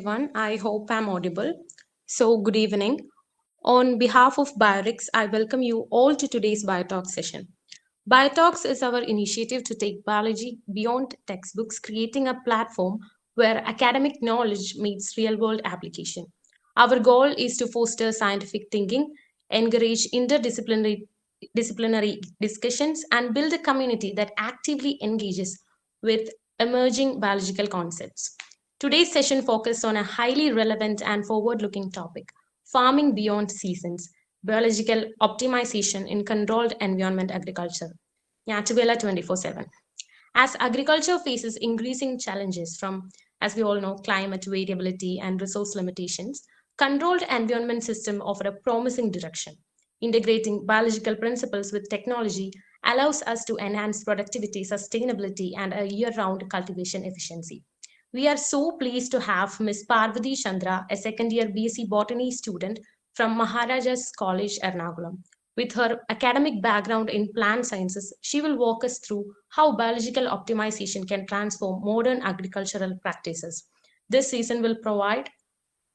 everyone. I hope I'm audible. So, good evening. On behalf of Biorix, I welcome you all to today's Biotalks session. Biotalks is our initiative to take biology beyond textbooks, creating a platform where academic knowledge meets real world application. Our goal is to foster scientific thinking, encourage disciplinary discussions, and build a community that actively engages with emerging biological concepts. Today's session focuses on a highly relevant and forward looking topic: farming beyond seasons, biological optimization in controlled environment agriculture. Nyatubela 24/7. As agriculture faces increasing challenges from, as we all know, climate variability and resource limitations, controlled environment system offer a promising direction. Integrating biological principles with technology allows us to enhance productivity, sustainability, and a year-round cultivation efficiency. We are so pleased to have Ms. Parvati Chandra, a second year BSc Botany student from Maharajas College, Ernakulam. With her academic background in plant sciences, she will walk us through how biological optimization can transform modern agricultural practices. This season will provide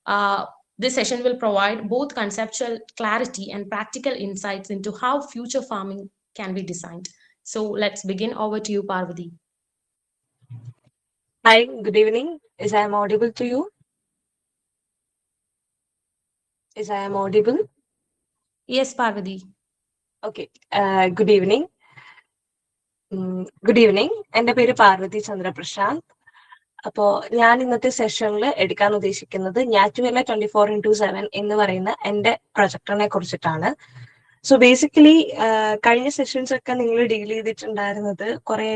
uh, this session will provide both conceptual clarity and practical insights into how future farming can be designed. So let's begin. Over to you, Parvati. Hi, good evening. Is I am audible to you? Is I am audible? Yes, Parvati. Okay. Good evening. Good evening. എൻ്റെ പേര് പാർവതി ചന്ദ്ര പ്രശാന്ത്. അപ്പോൾ ഞാൻ ഇന്നത്തെ സെഷനിൽ എടുക്കാൻ ഉദ്ദേശിക്കുന്നത് ഞാറ്റുവേല 24x7 എന്ന് പറയുന്ന എൻ്റെ പ്രൊജക്ടിനെ കുറിച്ചിട്ടാണ്. സോ ബേസിക്കലി കഴിഞ്ഞ സെഷൻസ് ഒക്കെ നിങ്ങൾ ഡീൽ ചെയ്തിട്ടുണ്ടായിരുന്നത് കുറെ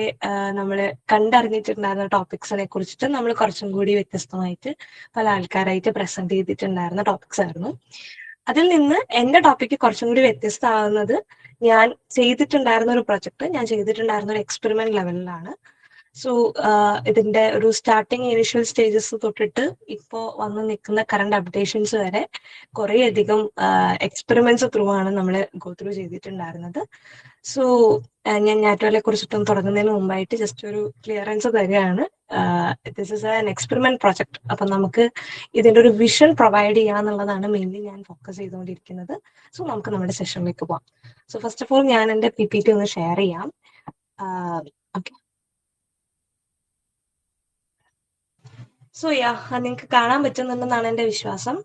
നമ്മൾ കണ്ടറിഞ്ഞിട്ടുണ്ടായിരുന്ന ടോപ്പിക്സിനെ കുറിച്ചിട്ട് നമ്മൾ കുറച്ചും കൂടി വ്യത്യസ്തമായിട്ട് പല ആൾക്കാരായിട്ട് പ്രസന്റ് ചെയ്തിട്ടുണ്ടായിരുന്ന ടോപ്പിക്സ് ആയിരുന്നു. അതിൽ നിന്ന് എന്റെ ടോപ്പിക്ക് കുറച്ചും കൂടി വ്യത്യസ്തമാകുന്നത് ഞാൻ ചെയ്തിട്ടുണ്ടായിരുന്ന ഒരു പ്രൊജക്ട്, ഞാൻ ചെയ്തിട്ടുണ്ടായിരുന്ന ഒരു എക്സ്പെരിമെന്റ് ലെവലിലാണ്. സോ ഇതിന്റെ ഒരു സ്റ്റാർട്ടിങ് ഇനിഷ്യൽ സ്റ്റേജസ് തൊട്ടിട്ട് ഇപ്പോൾ വന്ന് നിൽക്കുന്ന കറണ്ട് അപ്ഡേഷൻസ് വരെ കുറേയധികം എക്സ്പെരിമെന്റ്സ് ത്രൂ ആണ് നമ്മൾ ഗോ ത്രൂ ചെയ്തിട്ടുണ്ടായിരുന്നത്. സോ ഞാൻ ഞാറ്റുവേലയെ കുറിച്ചിട്ടും തുടങ്ങുന്നതിന് മുമ്പായിട്ട് ജസ്റ്റ് ഒരു ക്ലിയറൻസ് തരികയാണ്. This is an experiment project. അപ്പൊ നമുക്ക് ഇതിന്റെ ഒരു വിഷൻ പ്രൊവൈഡ് ചെയ്യാന്നുള്ളതാണ് മെയിൻലി ഞാൻ ഫോക്കസ് ചെയ്തുകൊണ്ടിരിക്കുന്നത്. സോ നമുക്ക് നമ്മുടെ സെഷനിലേക്ക് പോവാം. സോ ഫസ്റ്റ് ഓഫ് ഓൾ ഞാൻ എൻ്റെ PPT ഒന്ന് ഷെയർ ചെയ്യാം. ഓക്കെ. സോ നിങ്ങൾക്ക് കാണാൻ പറ്റുന്നുണ്ടെന്നാണ് എൻ്റെ വിശ്വാസം.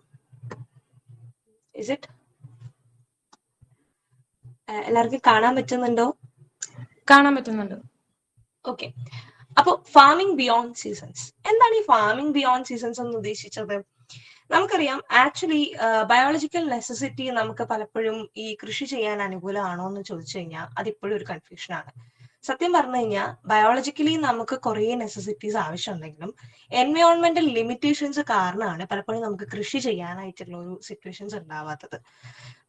Is it? എല്ലാവർക്കും കാണാൻ പറ്റുന്നുണ്ടോ? കാണാൻ പറ്റുന്നുണ്ട്. ഓക്കെ. അപ്പൊ ഫാമിംഗ് ബിയോണ്ട് സീസൺസ്, എന്താണ് ഈ ഫാമിംഗ് ബിയോണ്ട് സീസൺസ് എന്ന് ഉദ്ദേശിച്ചത്? നമുക്കറിയാം, ആക്ച്വലി ബയോളജിക്കൽ നെസസിറ്റി നമുക്ക് പലപ്പോഴും ഈ കൃഷി ചെയ്യാൻ അനുകൂലമാണോ എന്ന് ചോദിച്ചു കഴിഞ്ഞാൽ അതിപ്പോഴും ഒരു കൺഫ്യൂഷൻ ആണ്. സത്യം പറഞ്ഞു കഴിഞ്ഞാൽ ബയോളജിക്കലി നമുക്ക് കുറേ നെസസിറ്റീസ് ആവശ്യമുണ്ടെങ്കിലും എൻവയോൺമെന്റൽ ലിമിറ്റേഷൻസ് കാരണമാണ് പലപ്പോഴും നമുക്ക് കൃഷി ചെയ്യാനായിട്ടുള്ള ഒരു സിറ്റുവേഷൻസ് ഉണ്ടാവാത്തത്.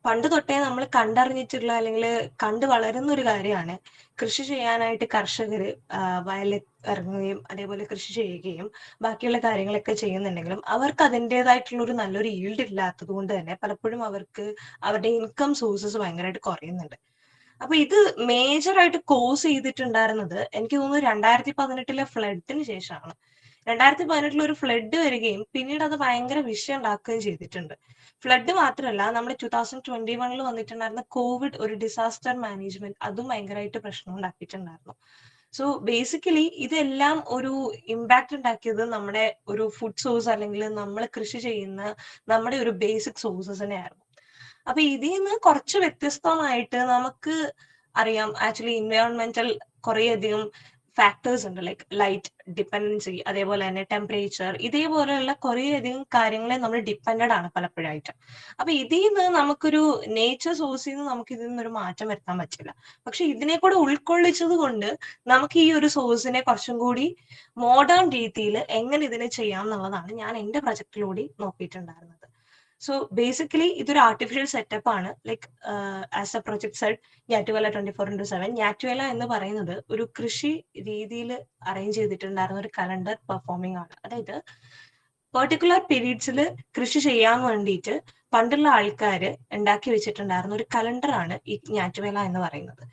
പണ്ട് തൊട്ടേ നമ്മൾ കണ്ടറിഞ്ഞിട്ടുള്ള അല്ലെങ്കിൽ കണ്ടു വളരുന്ന ഒരു കാര്യമാണ് കൃഷി ചെയ്യാനായിട്ട് കർഷകര് വയലിൽ ഇറങ്ങുകയും അതേപോലെ കൃഷി ചെയ്യുകയും ബാക്കിയുള്ള കാര്യങ്ങളൊക്കെ ചെയ്യുന്നുണ്ടെങ്കിലും അവർക്ക് അതിൻ്റെതായിട്ടുള്ള ഒരു നല്ലൊരു ഈൽഡ് ഇല്ലാത്തത് കൊണ്ട് തന്നെ പലപ്പോഴും അവർക്ക് അവരുടെ ഇൻകം സോഴ്സസ് ഭയങ്കരമായിട്ട് കുറയുന്നുണ്ട്. അപ്പൊ ഇത് മേജറായിട്ട് കോസ് ചെയ്തിട്ടുണ്ടായിരുന്നത് എനിക്ക് തോന്നുന്നു 2018 ഫ്ലഡിന് ശേഷമാണ്. 2018 ഒരു ഫ്ലഡ് വരികയും പിന്നീട് അത് ഭയങ്കര വിഷയം ഉണ്ടാക്കുകയും ചെയ്തിട്ടുണ്ട്. ഫ്ലഡ് മാത്രമല്ല, നമ്മുടെ 2021 വന്നിട്ടുണ്ടായിരുന്ന കോവിഡ് ഒരു ഡിസാസ്റ്റർ മാനേജ്മെന്റ്, അതും ഭയങ്കരമായിട്ട് പ്രശ്നം ഉണ്ടാക്കിയിട്ടുണ്ടായിരുന്നു. സോ ബേസിക്കലി ഇതെല്ലാം ഒരു ഇമ്പാക്ട് ഉണ്ടാക്കിയത് നമ്മുടെ ഒരു ഫുഡ് സോഴ്സ് അല്ലെങ്കിൽ നമ്മൾ കൃഷി ചെയ്യുന്ന നമ്മുടെ ഒരു ബേസിക് സോഴ്സസിനെ ആയിരുന്നു. അപ്പൊ ഇതിൽ നിന്ന് കുറച്ച് വ്യത്യസ്തമായിട്ട് നമുക്ക് അറിയാം, ആക്ച്വലി എൻവയോൺമെന്റൽ കുറേയധികം ഫാക്ടേഴ്സ് ഉണ്ട്, ലൈക്ക് ലൈറ്റ് ഡിപ്പെൻഡൻസി, അതേപോലെ തന്നെ ടെമ്പറേച്ചർ, ഇതേപോലെയുള്ള കുറേയധികം കാര്യങ്ങളെ നമ്മൾ ഡിപ്പെൻഡഡ് ആണ് പലപ്പോഴായിട്ട്. അപ്പൊ ഇതിൽ നിന്ന് നമുക്കൊരു നേച്ചർ സോഴ്സിൽ നിന്ന് നമുക്ക് ഇതിൽ നിന്നൊരു മാറ്റം വരുത്താൻ പറ്റില്ല. പക്ഷെ ഇതിനെ കൂടെ ഉൾക്കൊള്ളിച്ചത് കൊണ്ട് നമുക്ക് ഈ ഒരു സോഴ്സിനെ കുറച്ചും കൂടി മോഡേൺ രീതിയിൽ എങ്ങനെ ഇതിനെ ചെയ്യാം എന്നുള്ളതാണ് ഞാൻ എൻ്റെ പ്രൊജക്റ്റിലൂടെ നോക്കിയിട്ടുണ്ടായിരുന്നത്. സോ ബേസിക്കലി ഇതൊരു ആർട്ടിഫിഷ്യൽ സെറ്റപ്പ് ആണ്. Like as a project said Njattuvela 24x7. ഞാറ്റുവേല എന്ന് പറയുന്നത് ഒരു കൃഷി രീതിയിൽ അറേഞ്ച് ചെയ്തിട്ടുണ്ടായിരുന്ന ഒരു കലണ്ടർ പെർഫോമിംഗ് ആണ്. അതായത് പെർട്ടിക്കുലർ പീരീഡ്സിൽ കൃഷി ചെയ്യാൻ വേണ്ടിയിട്ട് പണ്ടുള്ള ആൾക്കാര് ഉണ്ടാക്കി വെച്ചിട്ടുണ്ടായിരുന്ന ഒരു കലണ്ടറാണ് ഈ ഞാറ്റുവേല എന്ന് പറയുന്നത്.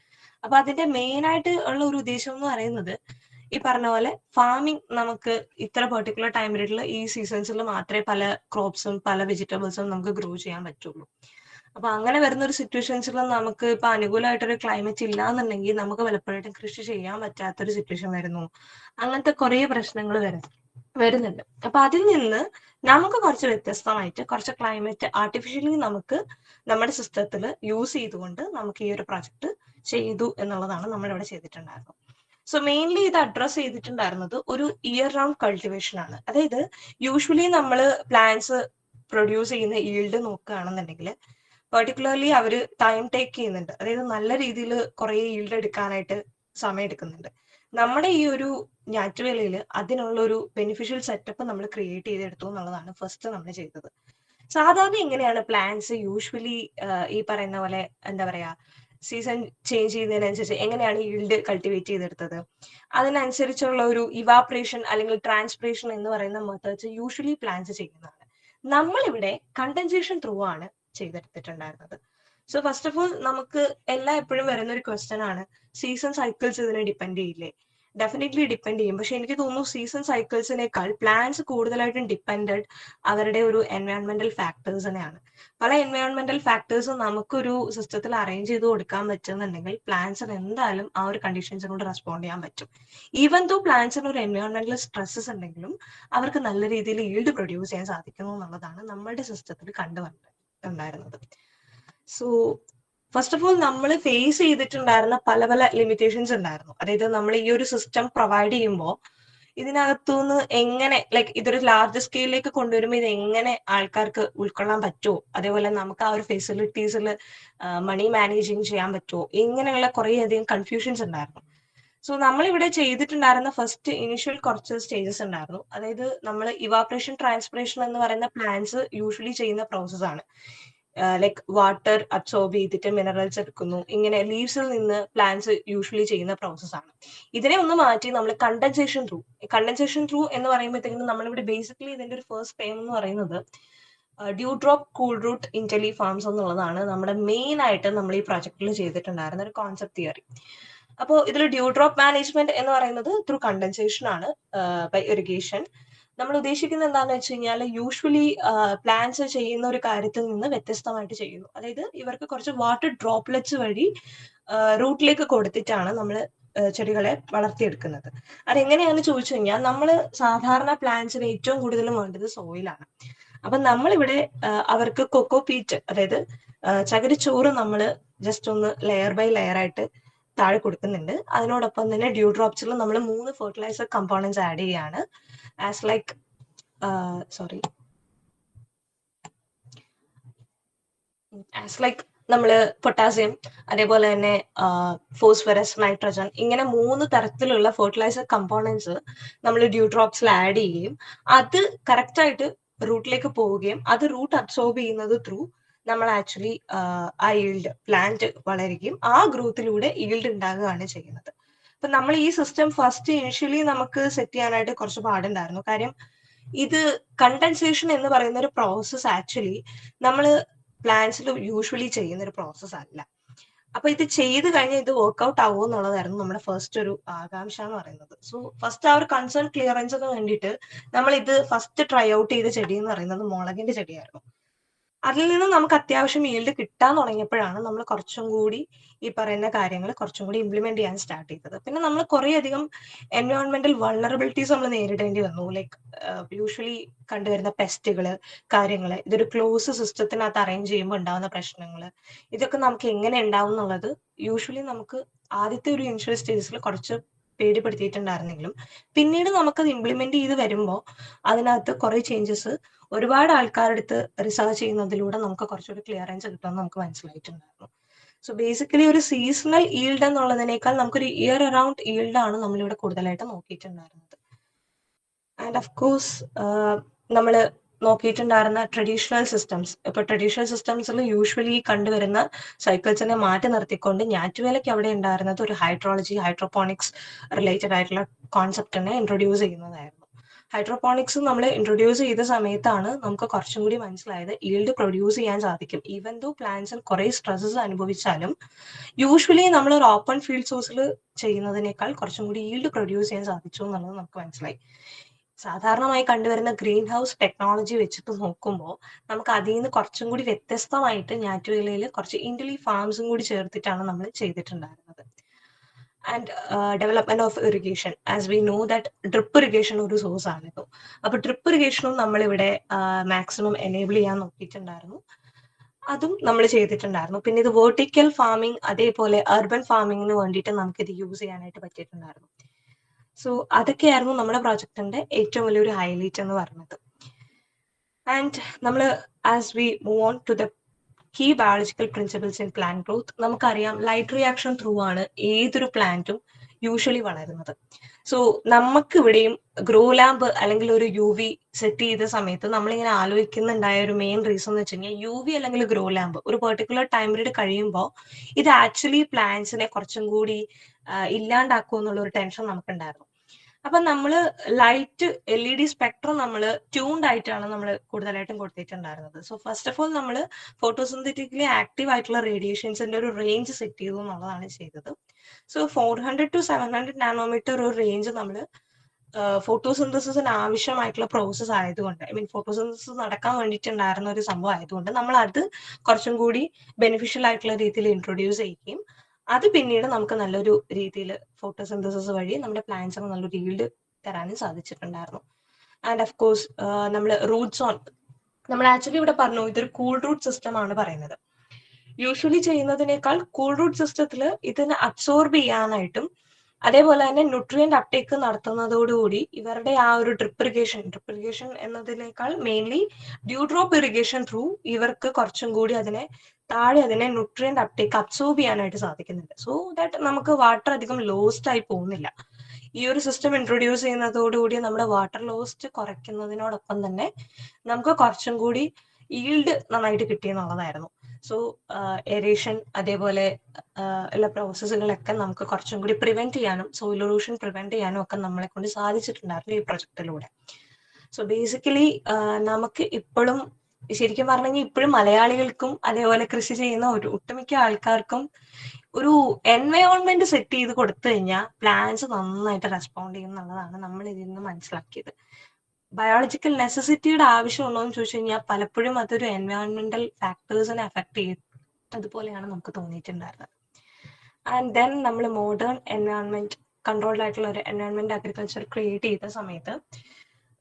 അപ്പൊ അതിന്റെ മെയിൻ ആയിട്ട് ഉള്ള ഒരു ഉദ്ദേശം എന്ന് പറയുന്നത് ഈ പറഞ്ഞ പോലെ ഫാമിംഗ് നമുക്ക് ഇത്ര പെർട്ടിക്കുലർ ടൈം പീരീഡിൽ ഈ സീസൺസിൽ മാത്രമേ പല ക്രോപ്സും പല വെജിറ്റബിൾസും നമുക്ക് ഗ്രോ ചെയ്യാൻ പറ്റുള്ളൂ. അപ്പൊ അങ്ങനെ വരുന്ന ഒരു സിറ്റുവേഷൻസിൽ നമുക്ക് ഇപ്പൊ അനുകൂലമായിട്ടൊരു ക്ലൈമറ്റ് ഇല്ല എന്നുണ്ടെങ്കിൽ നമുക്ക് പലപ്പോഴായിട്ടും കൃഷി ചെയ്യാൻ പറ്റാത്തൊരു സിറ്റുവേഷൻ വരുന്നു. അങ്ങനത്തെ കുറെ പ്രശ്നങ്ങൾ വരുന്നുണ്ട്. അപ്പൊ അതിൽ നിന്ന് നമുക്ക് കുറച്ച് വ്യത്യസ്തമായിട്ട് കുറച്ച് ക്ലൈമറ്റ് ആർട്ടിഫിഷ്യലി നമുക്ക് നമ്മുടെ സിസ്റ്റത്തിൽ യൂസ് ചെയ്തുകൊണ്ട് നമുക്ക് ഈ ഒരു പ്രൊജക്ട് ചെയ്തു എന്നുള്ളതാണ് നമ്മളിവിടെ ചെയ്തിട്ടുണ്ടായിരുന്നത്. സോ മെയിൻലി ഇത് അഡ്രസ് ചെയ്തിട്ടുണ്ടായിരുന്നത് ഒരു ഇയർ റൗണ്ട് കൾട്ടിവേഷൻ ആണ്. അതായത് യൂഷ്വലി നമ്മൾ പ്ലാന്റ്സ് പ്രൊഡ്യൂസ് ചെയ്യുന്ന ഈൽഡ് നോക്കുകയാണെന്നുണ്ടെങ്കിൽ പെർട്ടിക്കുലർലി അവർ ടൈം ടേക്ക് ചെയ്യുന്നുണ്ട്. അതായത് നല്ല രീതിയിൽ കുറെ ഈൽഡ് എടുക്കാനായിട്ട് സമയം എടുക്കുന്നുണ്ട്. നമ്മുടെ ഈ ഒരു ഞാറ്റുവേലയിൽ അതിനുള്ള ഒരു ബെനിഫിഷ്യൽ സെറ്റപ്പ് നമ്മൾ ക്രിയേറ്റ് ചെയ്തെടുത്തു എന്നുള്ളതാണ് ഫസ്റ്റ് നമ്മൾ ചെയ്തത്. സാധാരണ എങ്ങനെയാണ് പ്ലാന്റ്സ് യൂഷ്വലി ഈ പറയുന്ന പോലെ എന്താ പറയാ സീസൺ ചേഞ്ച് ചെയ്യുന്നതിനനുസരിച്ച് എങ്ങനെയാണ് ഈൽഡ് കൾട്ടിവേറ്റ് ചെയ്തെടുത്തത്? അതിനനുസരിച്ചുള്ള ഒരു ഇവാപറേഷൻ അല്ലെങ്കിൽ ട്രാൻസ്പിറേഷൻ എന്ന് പറയുന്ന മെത്തേഡ്സ് യൂഷ്വലി പ്ലാന്റ്സ് ചെയ്യുന്നതാണ്. നമ്മളിവിടെ കണ്ടൻസേഷൻ ത്രൂ ആണ് ചെയ്തെടുത്തിട്ടുണ്ടായിരുന്നത്. സോ ഫസ്റ്റ് ഓഫ് ഓൾ നമുക്ക് എപ്പോഴും വരുന്ന ഒരു ക്വസ്റ്റ്യൻ ആണ്, സീസൺ സൈക്കിൾസ് ഇതിനെ ഡിപ്പെൻഡ് ചെയ്യില്ലേ? ഡെഫിനറ്റ്ലി ഡിപ്പെൻഡ് ചെയ്യും. പക്ഷെ എനിക്ക് തോന്നുന്നു സീസൺ സൈക്കിൾസിനേക്കാൾ പ്ലാന്റ്സ് കൂടുതലായിട്ടും ഡിപ്പെൻഡഡ് അവരുടെ ഒരു എൻവയോൺമെന്റൽ ഫാക്ടേഴ്സിനെയാണ്. പല എൻവയോൺമെന്റൽ ഫാക്ടേഴ്സും നമുക്കൊരു സിസ്റ്റത്തിൽ അറേഞ്ച് ചെയ്ത് കൊടുക്കാൻ പറ്റുന്നുണ്ടെങ്കിൽ പ്ലാന്റ്സിന് എന്തായാലും ആ ഒരു കണ്ടീഷൻസിനോട് റെസ്പോണ്ട് ചെയ്യാൻ പറ്റും. ഈവൻ ദോ പ്ലാന്റ്സിന് ഒരു എൻവയോൺമെന്റൽ സ്ട്രെസ്സസ് ഉണ്ടെങ്കിലും അവർക്ക് നല്ല രീതിയിൽ ഈൽഡ് പ്രൊഡ്യൂസ് ചെയ്യാൻ സാധിക്കുന്നു എന്നുള്ളതാണ് നമ്മളുടെ സിസ്റ്റത്തിൽ കണ്ടുവന്നിട്ടുണ്ടായിരുന്നത്. സോ ഫസ്റ്റ് ഓഫ് ഓൾ നമ്മൾ ഫേസ് ചെയ്തിട്ടുണ്ടായിരുന്ന പല പല ലിമിറ്റേഷൻസ് ഉണ്ടായിരുന്നു. അതായത് നമ്മൾ ഈ ഒരു സിസ്റ്റം പ്രൊവൈഡ് ചെയ്യുമ്പോൾ ഇതിനകത്തുനിന്ന് എങ്ങനെ ഇതൊരു ലാർജ് സ്കെയിലിലേക്ക് കൊണ്ടുവരുമ്പോൾ ഇത് എങ്ങനെ ആൾക്കാർക്ക് ഉൾക്കൊള്ളാൻ പറ്റുമോ, അതേപോലെ നമുക്ക് ആ ഒരു ഫെസിലിറ്റീസിൽ മണി മാനേജിങ് ചെയ്യാൻ പറ്റുമോ, ഇങ്ങനെയുള്ള കുറേയധികം കൺഫ്യൂഷൻസ് ഉണ്ടായിരുന്നു. സോ നമ്മളിവിടെ ചെയ്തിട്ടുണ്ടായിരുന്ന ഫസ്റ്റ് ഇനിഷ്യൽ കുറച്ച് സ്റ്റേജസ് ഉണ്ടായിരുന്നു. അതായത് നമ്മൾ ഇവാപറേഷൻ ട്രാൻസ്പിറേഷൻ എന്ന് പറയുന്ന പ്ലാന്റ്സ് യൂഷ്വലി ചെയ്യുന്ന പ്രോസസ്സാണ്. വാട്ടർ അബ്സോർബ് ചെയ്തിട്ട് മിനറൽസ് എടുക്കുന്നു. ഇങ്ങനെ ലീവ്സിൽ നിന്ന് പ്ലാന്റ്സ് യൂഷ്വലി ചെയ്യുന്ന പ്രോസസ്സാണ്. ഇതിനെ ഒന്ന് മാറ്റി നമ്മൾ കണ്ടൻസേഷൻ ത്രൂ എന്ന് പറയുമ്പോഴത്തേക്കും നമ്മളിവിടെ ബേസിക്കലി ഇതിന്റെ ഒരു ഫസ്റ്റ് ടൈം എന്ന് പറയുന്നത് due drop cool root ഇന്റലി farms എന്നുള്ളതാണ് നമ്മുടെ മെയിൻ ആയിട്ട് നമ്മൾ ഈ പ്രൊജക്റ്റിൽ ചെയ്തിട്ടുണ്ടായിരുന്ന ഒരു കോൺസെപ്റ്റ് തിയറി. അപ്പോൾ ഇതിൽ ഡ്യൂ ഡ്രോപ്പ് മാനേജ്മെന്റ് എന്ന് പറയുന്നത് ത്രൂ കണ്ടൻസേഷൻ ആണ്, ബൈ ഇറിഗേഷൻ. നമ്മൾ ഉദ്ദേശിക്കുന്നത് എന്താണെന്ന് വെച്ച് കഴിഞ്ഞാൽ യൂഷ്വലി പ്ലാന്റ്സ് ചെയ്യുന്ന ഒരു കാര്യത്തിൽ നിന്ന് വ്യത്യസ്തമായിട്ട് ചെയ്യുന്നു. അതായത് ഇവർക്ക് കുറച്ച് വാട്ടർ ഡ്രോപ്ലെറ്റ്സ് വഴി റൂട്ടിലേക്ക് കൊടുത്തിട്ടാണ് നമ്മൾ ചെടികളെ വളർത്തിയെടുക്കുന്നത്. അതെങ്ങനെയാണെന്ന് ചോദിച്ചു കഴിഞ്ഞാൽ നമ്മൾ സാധാരണ പ്ലാന്റ്സിന് ഏറ്റവും കൂടുതലും വേണ്ടത് സോയിലാണ്. അപ്പൊ നമ്മളിവിടെ അവർക്ക് കൊക്കോ പീറ്റ്, അതായത് ചകിരിച്ചോറ് നമ്മൾ ജസ്റ്റ് ഒന്ന് ലെയർ ബൈ ലെയർ ആയിട്ട് താഴെ കൊടുക്കുന്നുണ്ട്. അതിനോടൊപ്പം തന്നെ ഡ്യൂ ഡ്രോപ്സിൽ നമ്മൾ 3 ഫെർട്ടിലൈസർ കമ്പോണൻസ് ആഡ് ചെയ്യാണ്. ആസ് ലൈക്ക് നമ്മള് പൊട്ടാസ്യം, അതേപോലെ തന്നെ ഫോസ്ഫറസ്, നൈട്രജൻ, ഇങ്ങനെ 3 തരത്തിലുള്ള ഫെർട്ടിലൈസർ കമ്പോണൻസ് നമ്മൾ ഡ്യൂ ഡ്രോപ്സിൽ ആഡ് ചെയ്യുകയും അത് കറക്റ്റ് ആയിട്ട് റൂട്ടിലേക്ക് പോവുകയും അത് റൂട്ട് അബ്സോർബ് ചെയ്യുന്നത് ത്രൂ നമ്മൾ ആക്ച്വലി ആ ഈൽഡ് പ്ലാന്റ് വളരുകയും ആ ഗ്രോത്തിലൂടെ ഈൽഡ് ഉണ്ടാകുകയാണ് ചെയ്യുന്നത്. അപ്പൊ നമ്മൾ ഈ സിസ്റ്റം ഫസ്റ്റ് ഇനിഷ്യലി നമുക്ക് സെറ്റ് ചെയ്യാനായിട്ട് കുറച്ച് പാടുണ്ടായിരുന്നു. കാര്യം ഇത് കണ്ടൻസേഷൻ എന്ന് പറയുന്ന ഒരു പ്രോസസ് ആക്ച്വലി നമ്മൾ പ്ലാന്റ്സിൽ യൂഷ്വലി ചെയ്യുന്ന ഒരു പ്രോസസ് അല്ല. അപ്പൊ ഇത് ചെയ്ത് കഴിഞ്ഞാൽ ഇത് വർക്ക്ഔട്ട് ആവുമോ എന്നുള്ളതായിരുന്നു നമ്മുടെ ഫസ്റ്റ് ഒരു ആകാംക്ഷ എന്ന് പറയുന്നത്. സോ ഫസ്റ്റ് ആ ഒരു കൺസേൺ ക്ലിയറൻസിന് വേണ്ടിയിട്ട് നമ്മൾ ഇത് ഫസ്റ്റ് ട്രൈ ഔട്ട് ചെയ്ത ചെടി എന്ന് പറയുന്നത് മുളകിന്റെ ചെടിയായിരുന്നു. അതിൽ നിന്ന് നമുക്ക് അത്യാവശ്യം ഈൽഡ് കിട്ടാൻ തുടങ്ങിയപ്പോഴാണ് നമ്മൾ കുറച്ചും കൂടി ഈ പറയുന്ന കാര്യങ്ങൾ കുറച്ചും കൂടി ഇംപ്ലിമെന്റ് ചെയ്യാൻ സ്റ്റാർട്ട് ചെയ്തത്. പിന്നെ നമ്മൾ കുറേയധികം എൻവയോൺമെന്റൽ വൾണറബിലിറ്റീസ് നമ്മൾ നേരിടേണ്ടി വന്നു. യൂഷ്വലി കണ്ടുവരുന്ന പെസ്റ്റുകള്, കാര്യങ്ങള്, ഇതൊരു ക്ലോസ് സിസ്റ്റത്തിനകത്ത് അറേഞ്ച് ചെയ്യുമ്പോൾ ഉണ്ടാവുന്ന പ്രശ്നങ്ങൾ, ഇതൊക്കെ നമുക്ക് എങ്ങനെ ഉണ്ടാവും എന്നുള്ളത് യൂഷ്വലി നമുക്ക് ആദ്യത്തെ ഒരു ഇനിഷ്യൽ സ്റ്റേജസിൽ കുറച്ച് പേടിപ്പെടുത്തിയിട്ടുണ്ടായിരുന്നെങ്കിലും പിന്നീട് നമുക്കത് ഇംപ്ലിമെന്റ് ചെയ്ത് വരുമ്പോൾ അതിനകത്ത് കുറെ ചേഞ്ചസ് ഒരുപാട് ആൾക്കാരുടെ അടുത്ത് റിസർച്ച് ചെയ്യുന്നതിലൂടെ നമുക്ക് കുറച്ചുകൂടി ക്ലിയറൻസ് കിട്ടുമെന്ന് നമുക്ക് മനസ്സിലായിട്ടുണ്ടായിരുന്നു. സോ ബേസിക്കലി ഒരു സീസണൽ ഈൽഡ് എന്നുള്ളതിനേക്കാൾ നമുക്കൊരു ഇയർ അറൗണ്ട് ഈൽഡ് ആണ് നമ്മളിവിടെ കൂടുതലായിട്ട് നോക്കിയിട്ടുണ്ടായിരുന്നത്. ആൻഡ് ഓഫ് കോഴ്സ് നമ്മൾ നോക്കിയിട്ടുണ്ടായിരുന്ന ട്രഡീഷണൽ സിസ്റ്റംസ്, ഇപ്പൊ ട്രഡീഷണൽ സിസ്റ്റംസിൽ യൂഷ്വലി കണ്ടുവരുന്ന സൈക്കിൾസിനെ മാറ്റി നിർത്തിക്കൊണ്ട് ഞാറ്റുവേലയ്ക്ക് അവിടെ ഉണ്ടായിരുന്നത് ഒരു ഹൈഡ്രോളജി, ഹൈഡ്രോപോണിക്സ് റിലേറ്റഡ് ആയിട്ടുള്ള കോൺസെപ്റ്റിനെ ഇൻട്രൊഡ്യൂസ് ചെയ്യുന്നതായിരുന്നു. ഹൈഡ്രോപോണിക്സ് നമ്മൾ ഇൻട്രൊഡ്യൂസ് ചെയ്ത സമയത്താണ് നമുക്ക് കുറച്ചും കൂടി മനസ്സിലായത് ഈൽഡ് പ്രൊഡ്യൂസ് ചെയ്യാൻ സാധിക്കും. ഈവൻ ദോ പ്ലാന്റ്സിൽ കുറെ സ്ട്രെസ്സസ് അനുഭവിച്ചാലും യൂഷ്വലി നമ്മൾ ഒരു ഓപ്പൺ ഫീൽഡ് സോഴ്സിൽ ചെയ്യുന്നതിനേക്കാൾ കുറച്ചും കൂടി ഈൽഡ് പ്രൊഡ്യൂസ് ചെയ്യാൻ സാധിച്ചു എന്നുള്ളത് നമുക്ക് മനസ്സിലായി. സാധാരണമായി കണ്ടുവരുന്ന ഗ്രീൻ ഹൗസ് ടെക്നോളജി വെച്ചിട്ട് നോക്കുമ്പോൾ നമുക്ക് അതിൽ നിന്ന് കുറച്ചും കൂടി വ്യത്യസ്തമായിട്ട് ഞാറ്റുവേലയിൽ കുറച്ച് ഇൻഡലി ഫാംസും കൂടി ചേർത്തിട്ടാണ് നമ്മൾ ചെയ്തിട്ടുണ്ടായിരുന്നത്. And development of irrigation, as we know that drip irrigation ഒരു സോഴ്സ് ആണിപ്പോൾ. അപ്പൊ ഡ്രിപ്പ് ഇറിഗേഷനും നമ്മളിവിടെ മാക്സിമം എനേബിൾ ചെയ്യാൻ നോക്കിയിട്ടുണ്ടായിരുന്നു, അതും നമ്മൾ ചെയ്തിട്ടുണ്ടായിരുന്നു. പിന്നെ ഇത് വെർട്ടിക്കൽ ഫാമിംഗ് അതേപോലെ അർബൻ ഫാമിങ്ങിന് വേണ്ടിയിട്ട് നമുക്ക് ഇത് യൂസ് ചെയ്യാനായിട്ട് പറ്റിയിട്ടുണ്ടായിരുന്നു. സോ അതൊക്കെയായിരുന്നു നമ്മുടെ പ്രോജക്റ്റിന്റെ ഏറ്റവും വലിയൊരു ഹൈലൈറ്റ് എന്ന് പറയുന്നത്. ആൻഡ് നമ്മൾ as we move on to the key biological principles in plant growth, നമുക്കറിയാം ലൈറ്റ് റിയാക്ഷൻ ത്രൂ ആണ് ഏതൊരു പ്ലാന്റും യൂഷ്വലി വളരുന്നത്. സോ നമുക്ക് ഇവിടെയും ഗ്രോ ലാമ്പ് അല്ലെങ്കിൽ ഒരു UV സെറ്റ് ചെയ്ത സമയത്ത് നമ്മളിങ്ങനെ ആലോചിക്കുന്നുണ്ടായ ഒരു മെയിൻ റീസൺ എന്ന് വെച്ച് കഴിഞ്ഞാൽ UV അല്ലെങ്കിൽ ഗ്രോ ലാമ്പ് ഒരു പെർട്ടിക്കുലർ ടൈം പീരീഡ് കഴിയുമ്പോൾ ഇത് ആക്ച്വലി പ്ലാന്റ്സിനെ കുറച്ചും കൂടി ഇല്ലാണ്ടാക്കും എന്നുള്ള ഒരു ടെൻഷൻ നമുക്കുണ്ടായിരുന്നു. അപ്പൊ നമ്മള് ലൈറ്റ് LED സ്പെക്ട്രം നമ്മൾ ട്യൂൺഡ് ആയിട്ടാണ് നമ്മൾ കൂടുതലായിട്ടും കൊടുത്തിട്ടുണ്ടായിരുന്നത്. സോ ഫസ്റ്റ് ഓഫ് ഓൾ നമ്മൾ ഫോട്ടോസിന്തറ്റിക്കലി ആക്റ്റീവ് ആയിട്ടുള്ള റേഡിയേഷൻസിന്റെ ഒരു റേഞ്ച് സെറ്റ് ചെയ്തു എന്നുള്ളതാണ് ചെയ്തത്. സോ 400 to 700 നാനോമീറ്റർ ഒരു റേഞ്ച് നമ്മൾ ഫോട്ടോസിന്തസിന് ആവശ്യമായിട്ടുള്ള പ്രോസസ് ആയതുകൊണ്ട്, ഐ മീൻ ഫോട്ടോസിന്തസിസ് നടക്കാൻ വേണ്ടിയിട്ടുണ്ടായിരുന്ന ഒരു സംഭവം ആയതുകൊണ്ട് നമ്മൾ അത് കുറച്ചും കൂടി ബെനിഫിഷ്യൽ ആയിട്ടുള്ള രീതിയിൽ ഇൻട്രൊഡ്യൂസ് ചെയ്യുകയും അത് പിന്നീട് നമുക്ക് നല്ലൊരു രീതിയിൽ ഫോട്ടോസിന്തസിസ് വഴി നമ്മുടെ പ്ലാന്റ്സിന് നല്ലൊരു ഈൽഡ് തരാനും സാധിച്ചിട്ടുണ്ടായിരുന്നു. ആൻഡ് ഓഫ് കോഴ്സ് നമ്മൾ റൂട്ട്സ് ഓൺ, നമ്മൾ ആക്ച്വലി ഇവിടെ പറഞ്ഞു ഇതൊരു കൂൾ റൂട്ട് സിസ്റ്റം ആണ് പറയുന്നത്. യൂഷ്വലി ചെയ്യുന്നതിനേക്കാൾ കൂൾ റൂട്ട് സിസ്റ്റത്തിൽ ഇതിനെ അബ്സോർബ് ചെയ്യാനായിട്ടും അതേപോലെ തന്നെ ന്യൂട്രിയന്റ് അപ്ടേക്ക് നടത്തുന്നതോടുകൂടി ഇവരുടെ ആ ഒരു ഡ്രിപ്പ് ഇറിഗേഷൻ എന്നതിനേക്കാൾ mainly due drop irrigation through ഇവർക്ക് കുറച്ചും കൂടി അതിനെ ന്യൂട്രിയന്റ് അപ്ടേക്ക് അബ്സോർബ് ചെയ്യാനായിട്ട് സാധിക്കുന്നുണ്ട്. സോ ദാറ്റ് നമുക്ക് വാട്ടർ അധികം ലോസ്റ്റ് ആയി പോകുന്നില്ല. ഈ ഒരു സിസ്റ്റം ഇൻട്രൊഡ്യൂസ് ചെയ്യുന്നതോടുകൂടി നമ്മുടെ വാട്ടർ ലോസ്റ്റ് കുറയ്ക്കുന്നതിനോടൊപ്പം തന്നെ നമുക്ക് കുറച്ചും കൂടി ഈൽഡ് നന്നായിട്ട് കിട്ടിയെന്നുള്ളതായിരുന്നു. സോ എറേഷൻ അതേപോലെ ഉള്ള പ്രോസസ്സുകളൊക്കെ നമുക്ക് കുറച്ചും കൂടി പ്രിവെന്റ് ചെയ്യാനും സോയിൽ എറോഷൻ പ്രിവെന്റ് ചെയ്യാനും ഒക്കെ നമ്മളെ കൊണ്ട് സാധിച്ചിട്ടുണ്ടായിരുന്നു ഈ പ്രൊജക്റ്റിലൂടെ. സോ ബേസിക്കലി നമുക്ക് ഇപ്പോഴും ശരിക്കും പറഞ്ഞെങ്കിൽ ഇപ്പോഴും മലയാളികൾക്കും അതേപോലെ കൃഷി ചെയ്യുന്ന ഒരു ഒട്ടുമിക്ക ആൾക്കാർക്കും ഒരു എൻവയോൺമെന്റ് സെറ്റ് ചെയ്ത് കൊടുത്തു കഴിഞ്ഞാൽ പ്ലാന്റ്സ് നന്നായിട്ട് റെസ്പോണ്ട് ചെയ്യും എന്നുള്ളതാണ് നമ്മൾ ഇതിൽ നിന്ന് മനസ്സിലാക്കിയത്. ബയോളജിക്കൽ നെസസിറ്റിയുടെ ആവശ്യമുണ്ടോ എന്ന് ചോദിച്ചു കഴിഞ്ഞാൽ പലപ്പോഴും അതൊരു എൻവയോൺമെന്റൽ ഫാക്ടേഴ്സിനെ അഫക്ട് ചെയ്യുന്നതുപോലെയാണ് നമുക്ക് തോന്നിയിട്ടുണ്ടായിരുന്നത്. ആൻഡ് ദെൻ നമ്മൾ മോഡേൺ എൻവയോൺമെന്റ് കൺട്രോൾഡ് ആയിട്ടുള്ള ഒരു എൻവയോൺമെന്റ് അഗ്രികൾച്ചർ ക്രിയേറ്റ് ചെയ്ത സമയത്ത്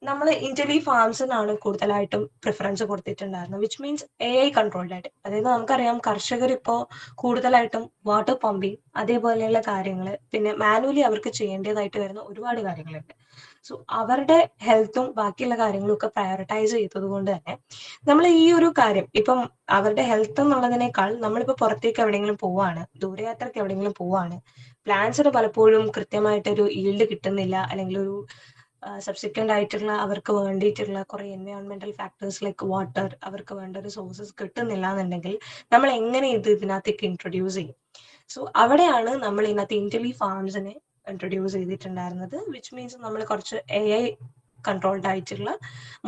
നമ്മൾ ഇന്റലി ഫാംസിനാണ് കൂടുതലായിട്ടും പ്രിഫറൻസ് കൊടുത്തിട്ടുണ്ടായിരുന്നത്, വിച്ച് മീൻസ് AI കൺട്രോൾഡ് ആയിട്ട്. അതായത് നമുക്കറിയാം കർഷകർ ഇപ്പോൾ കൂടുതലായിട്ടും വാട്ടർ പമ്പിങ് അതേപോലെയുള്ള കാര്യങ്ങൾ പിന്നെ മാനുവലി അവർക്ക് ചെയ്യേണ്ടതായിട്ട് വരുന്ന ഒരുപാട് കാര്യങ്ങളുണ്ട്. സോ അവരുടെ ഹെൽത്തും ബാക്കിയുള്ള കാര്യങ്ങളും ഒക്കെ പ്രയോറിറ്റൈസ് ചെയ്തത് കൊണ്ട് തന്നെ നമ്മൾ ഈ ഒരു കാര്യം ഇപ്പം അവരുടെ ഹെൽത്ത് എന്നുള്ളതിനേക്കാൾ നമ്മളിപ്പോൾ പുറത്തേക്ക് എവിടെയെങ്കിലും പോവാണ്, ദൂരയാത്രയ്ക്ക് എവിടെയെങ്കിലും പോവാണ്, പ്ലാന്റ്സിന് പലപ്പോഴും കൃത്യമായിട്ടൊരു ഈൽഡ് കിട്ടുന്നില്ല അല്ലെങ്കിൽ ഒരു സബ്സിക്വന്റ് ആയിട്ടുള്ള അവർക്ക് വേണ്ടിയിട്ടുള്ള കുറെ എൻവയോൺമെന്റൽ ഫാക്ടേഴ്സ് ലൈക്ക് വാട്ടർ അവർക്ക് വേണ്ട ഒരു സോഴ്സസ് കിട്ടുന്നില്ല എന്നുണ്ടെങ്കിൽ നമ്മൾ എങ്ങനെ ഇതിനകത്തേക്ക് ഇൻട്രൊഡ്യൂസ് ചെയ്യും? സോ അവിടെയാണ് നമ്മൾ ഇതിനകത്ത് ഇന്റലി ഫാംസിനെ ഇൻട്രൊഡ്യൂസ് ചെയ്തിട്ടുണ്ടായിരുന്നത്, വിച്ച് മീൻസ് നമ്മൾ കുറച്ച് AI കൺട്രോൾഡ് ആയിട്ടുള്ള